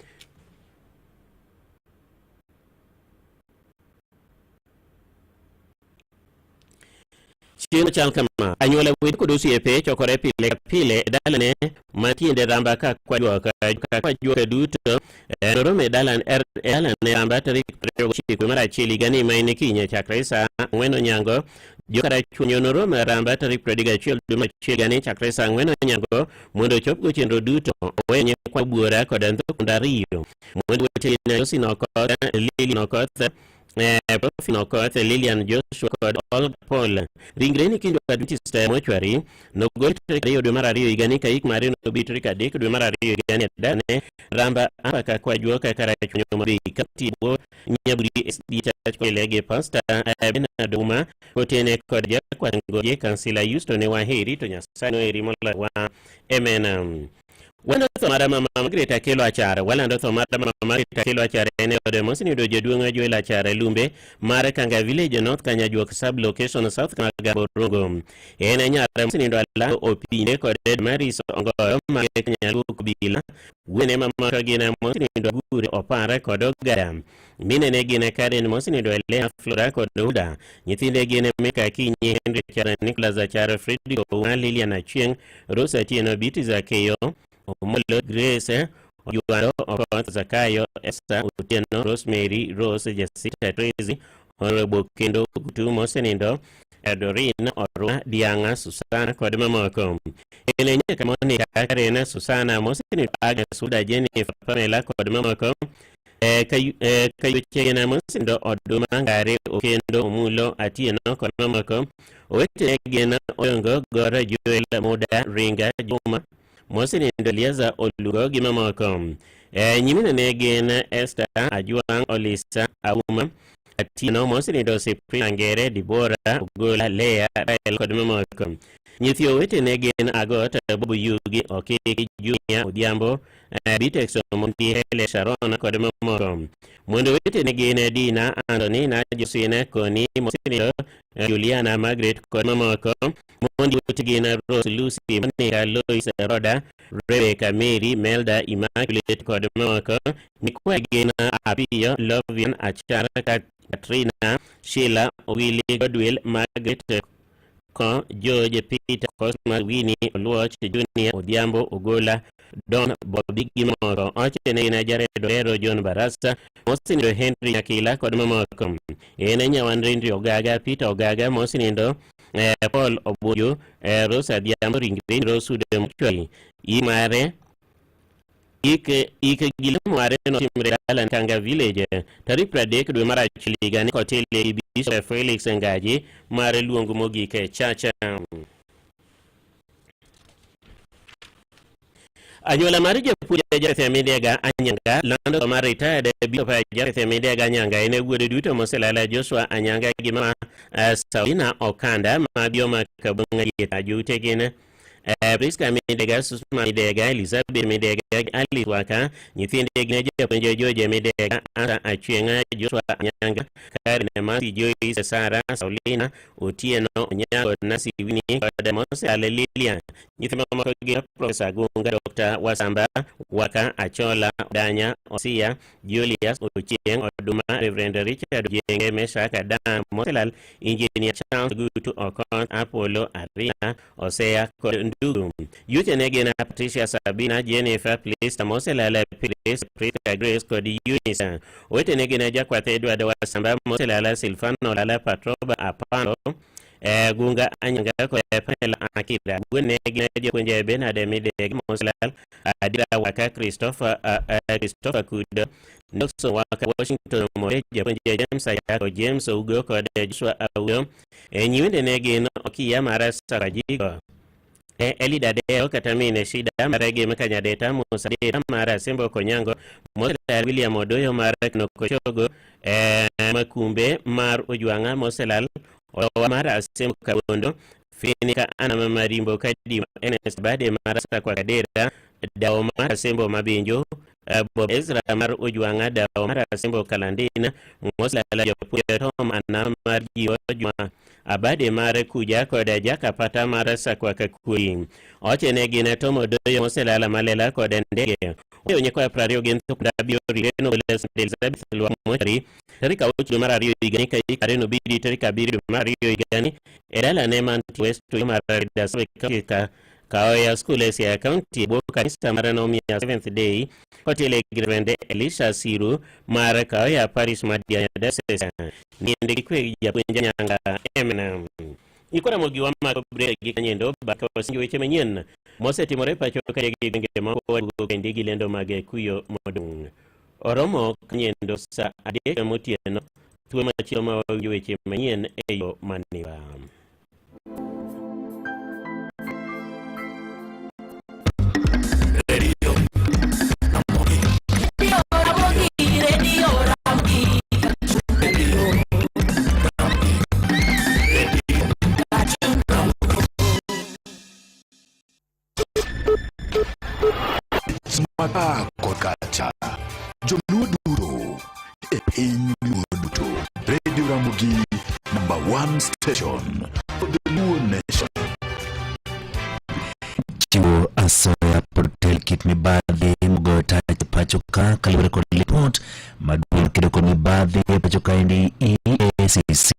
Chieno chal kama anyuola wed kod osiepe chokore pile dalane matiende ramba ka kwajuoka duto norome dalane ramba tarik 29 mar achiel higani maine kinye chakre sa 4 onyango jokara chunyo norome ramba tarik 31 dwe mar achiel higani chakre sa 4 onyango mondo chopgo chenro duto owenye kwa buora kod ndhokunda ariyo mondo wetene Josinokotha Lili Nokotha Profinokoth Lilian Joshua kod Olga Paul ringre ni kinjo Adventist mochwari nogol tarik dwe mar ariyo higani ka ik mare nobi tarik 3 dwe mar ariyo higani dane ramba apaka kwa juoka karachunyo mabi katibo nyaburi SD Church kolege pastor Benaduma kotene kod jakwa ngoje kansila Houston Waheri to Nyasaye no eri mola wa amen. Wanda thomara mama Margaret Akelo Achara walando thomara mama Margaret Akelo Achara ene ode mosini do jaduonga Joel Achara Lumbe mare Kanga Village North Kanyajuok sub location South Kagaborongo ene nyara mosini do ala opine kod Maris Ongoyo mare Kanyajuok bila wene mama kagina mosini do gure opara kod Ogara mine ne gine Karen mosini do Elena Flora kod Uda nyithinde gine Meka Kinyi Henry Achara Nicholas Achara Fredrick Owa Lilian Achieng Rosa Tieno Biti Zakeyo Omolo Grace Ojuaro Okoth Zakayo Esther Utieno Rosemary Rose Jessica Tracy Honorable Kendo Kutu Mosenindo Doreen Orwa Dianga Susana kod mamoko ene nyaka moni Karena Susana Mosenindo Agnes Suda Jennifer Pamela kod mamoko kayuchena Mosenindo Oduma Ngare Okendo Omulo Atieno kod mamoko owete gena Oyongo Gora Joel Moda Ringa Juma Mosenindo Liaza Olugo gimamoko nyimine negen Esther Ajuang Olisa Auma Atieno Mosenindo Cyprian Angere Dibora Ogola Lea Rael kod mamoko nyithio wete negen Agot Bobu Yugi Okiki Junior Odhiambo Bitex Monti Hele Sharon kod mamoko mondo wete negen Dina Antonina Josina Koni Mosenindo Juliana Margaret kod mamoko mondi wete gena Rose Lucy Monica Lois Roda Rebecca Mary Melda Immaculate kod mamoko nikwa gena Apio Lovian Achara Katrina Sheila Willie Godwill Margaret Ko George Peter Cosma Winnie Oluoch Junior Odhiambo Ogola Don Bobby Gimoro Ochene na Jared Dorero John Barasa Mosinindo Henry Nyakila kod mamoko ene nyawanrendi Ogaga Peter Ogaga Mosinindo Paul Obuju Rosa Diambo Ringre Rosude Mchwari imare ike gilmare no timre Alan Kanga Village tarik 30 dwe mar achiel higani kotele Bishop Felix Ngaji mare luongo mogike chacha Anyola mari japuja Jarethe Midega Anyanga lando mar retired Bishop Jarethe Midega Anyanga ene wuode duto moselala Joshua Anyanga gima Saulina Okanda mabioma kabunga yeta gene Priska Midega Susma Midega Elizabeth Midega Ali Waka nyithinde gine japuonjo George Midega Asa Achienga Joshua Anyanga Karen Masi Joyce Sara Saulina Otieno Onyango Nasi Wini kod Mosele Lilian nyithima mamoko gin Professor Gunga Dr. Wasamba Waka Achola Danya Osia Julius Ochieng Oduma Reverend Richard Jenge Meshaka Dan Moselal Engineer Charles Gutu Okon Apollo Arina Osea kod Ndugu Youth Negena Patricia Sabina Jennifer Plista Moselala Place Prita Grace kod Eunice Wete Negena Jakwathe Edward Wasamba Moselala Silfano Lala Patroba Apano Gunga Anyanga ko Pamela Akira Gwene Gene Kwenje Benade Midega Moselal Adira Waka Christopher Kudo Nelson Waka Washington Moreja Kwenje James Ayako James Ugo kod Joshua Augo Nyuende Negena Okiya Mara Sarajigo Elida Deo Katamine Shida Marege Mekanyadeta Musadeta Mara Sembo Konyango Moselal William Odoyo Mara Knokochogo Makumbe Mar Ujuanga Moselal Owa Mara Sembo Kabondo Finika Ana Marimbo Kadima Enes Bade Marasa kwa Kadera dawo mar Asembo Mabinjo, Bob Ezra mar Ojwanga, dawo mar Asembo Kalandina, Moslala Jopuonje Tom Anam mar Jiojma, Abade mar Kuja kod Jaka Pata mar Sakwaka Kui. Ochene gine Tomo Doyo Moselala Malela kod Ndege. Oyo nyekwa prario gento kudabio rireno Elizabeth Lwamwari. Tarika 8 mar ariyo igani kareno bidi tarika 2 mar ariyo igani. Edala Neman West mar Dasawe Kika Kaoya School Asia County Boka Nista Maranomia 7th Day Hotel Grande Elisha Siru Mara Kaoya Paris Madia Dasesa Niende Kikwe Japunja Nyanga Eminem Ikora mogi wa makobre gikanyendo baka wasingi weche menyen Mose timore pacho kaya gigenge mambo wadugo kendigi lendo mage kuyo modung Oromo kanyendo sa adeke motieno tuwe machilo mawangi weche menyen eyo maniwa Mata Kokata Joluo Duro in Luo Radio Ramogi #1 station for the Luo Nation. Chiwo asoya portel kit mibadhi mgota pachoka kalibra kwa report maduo kidoko mibadhi pachoka indi EACC.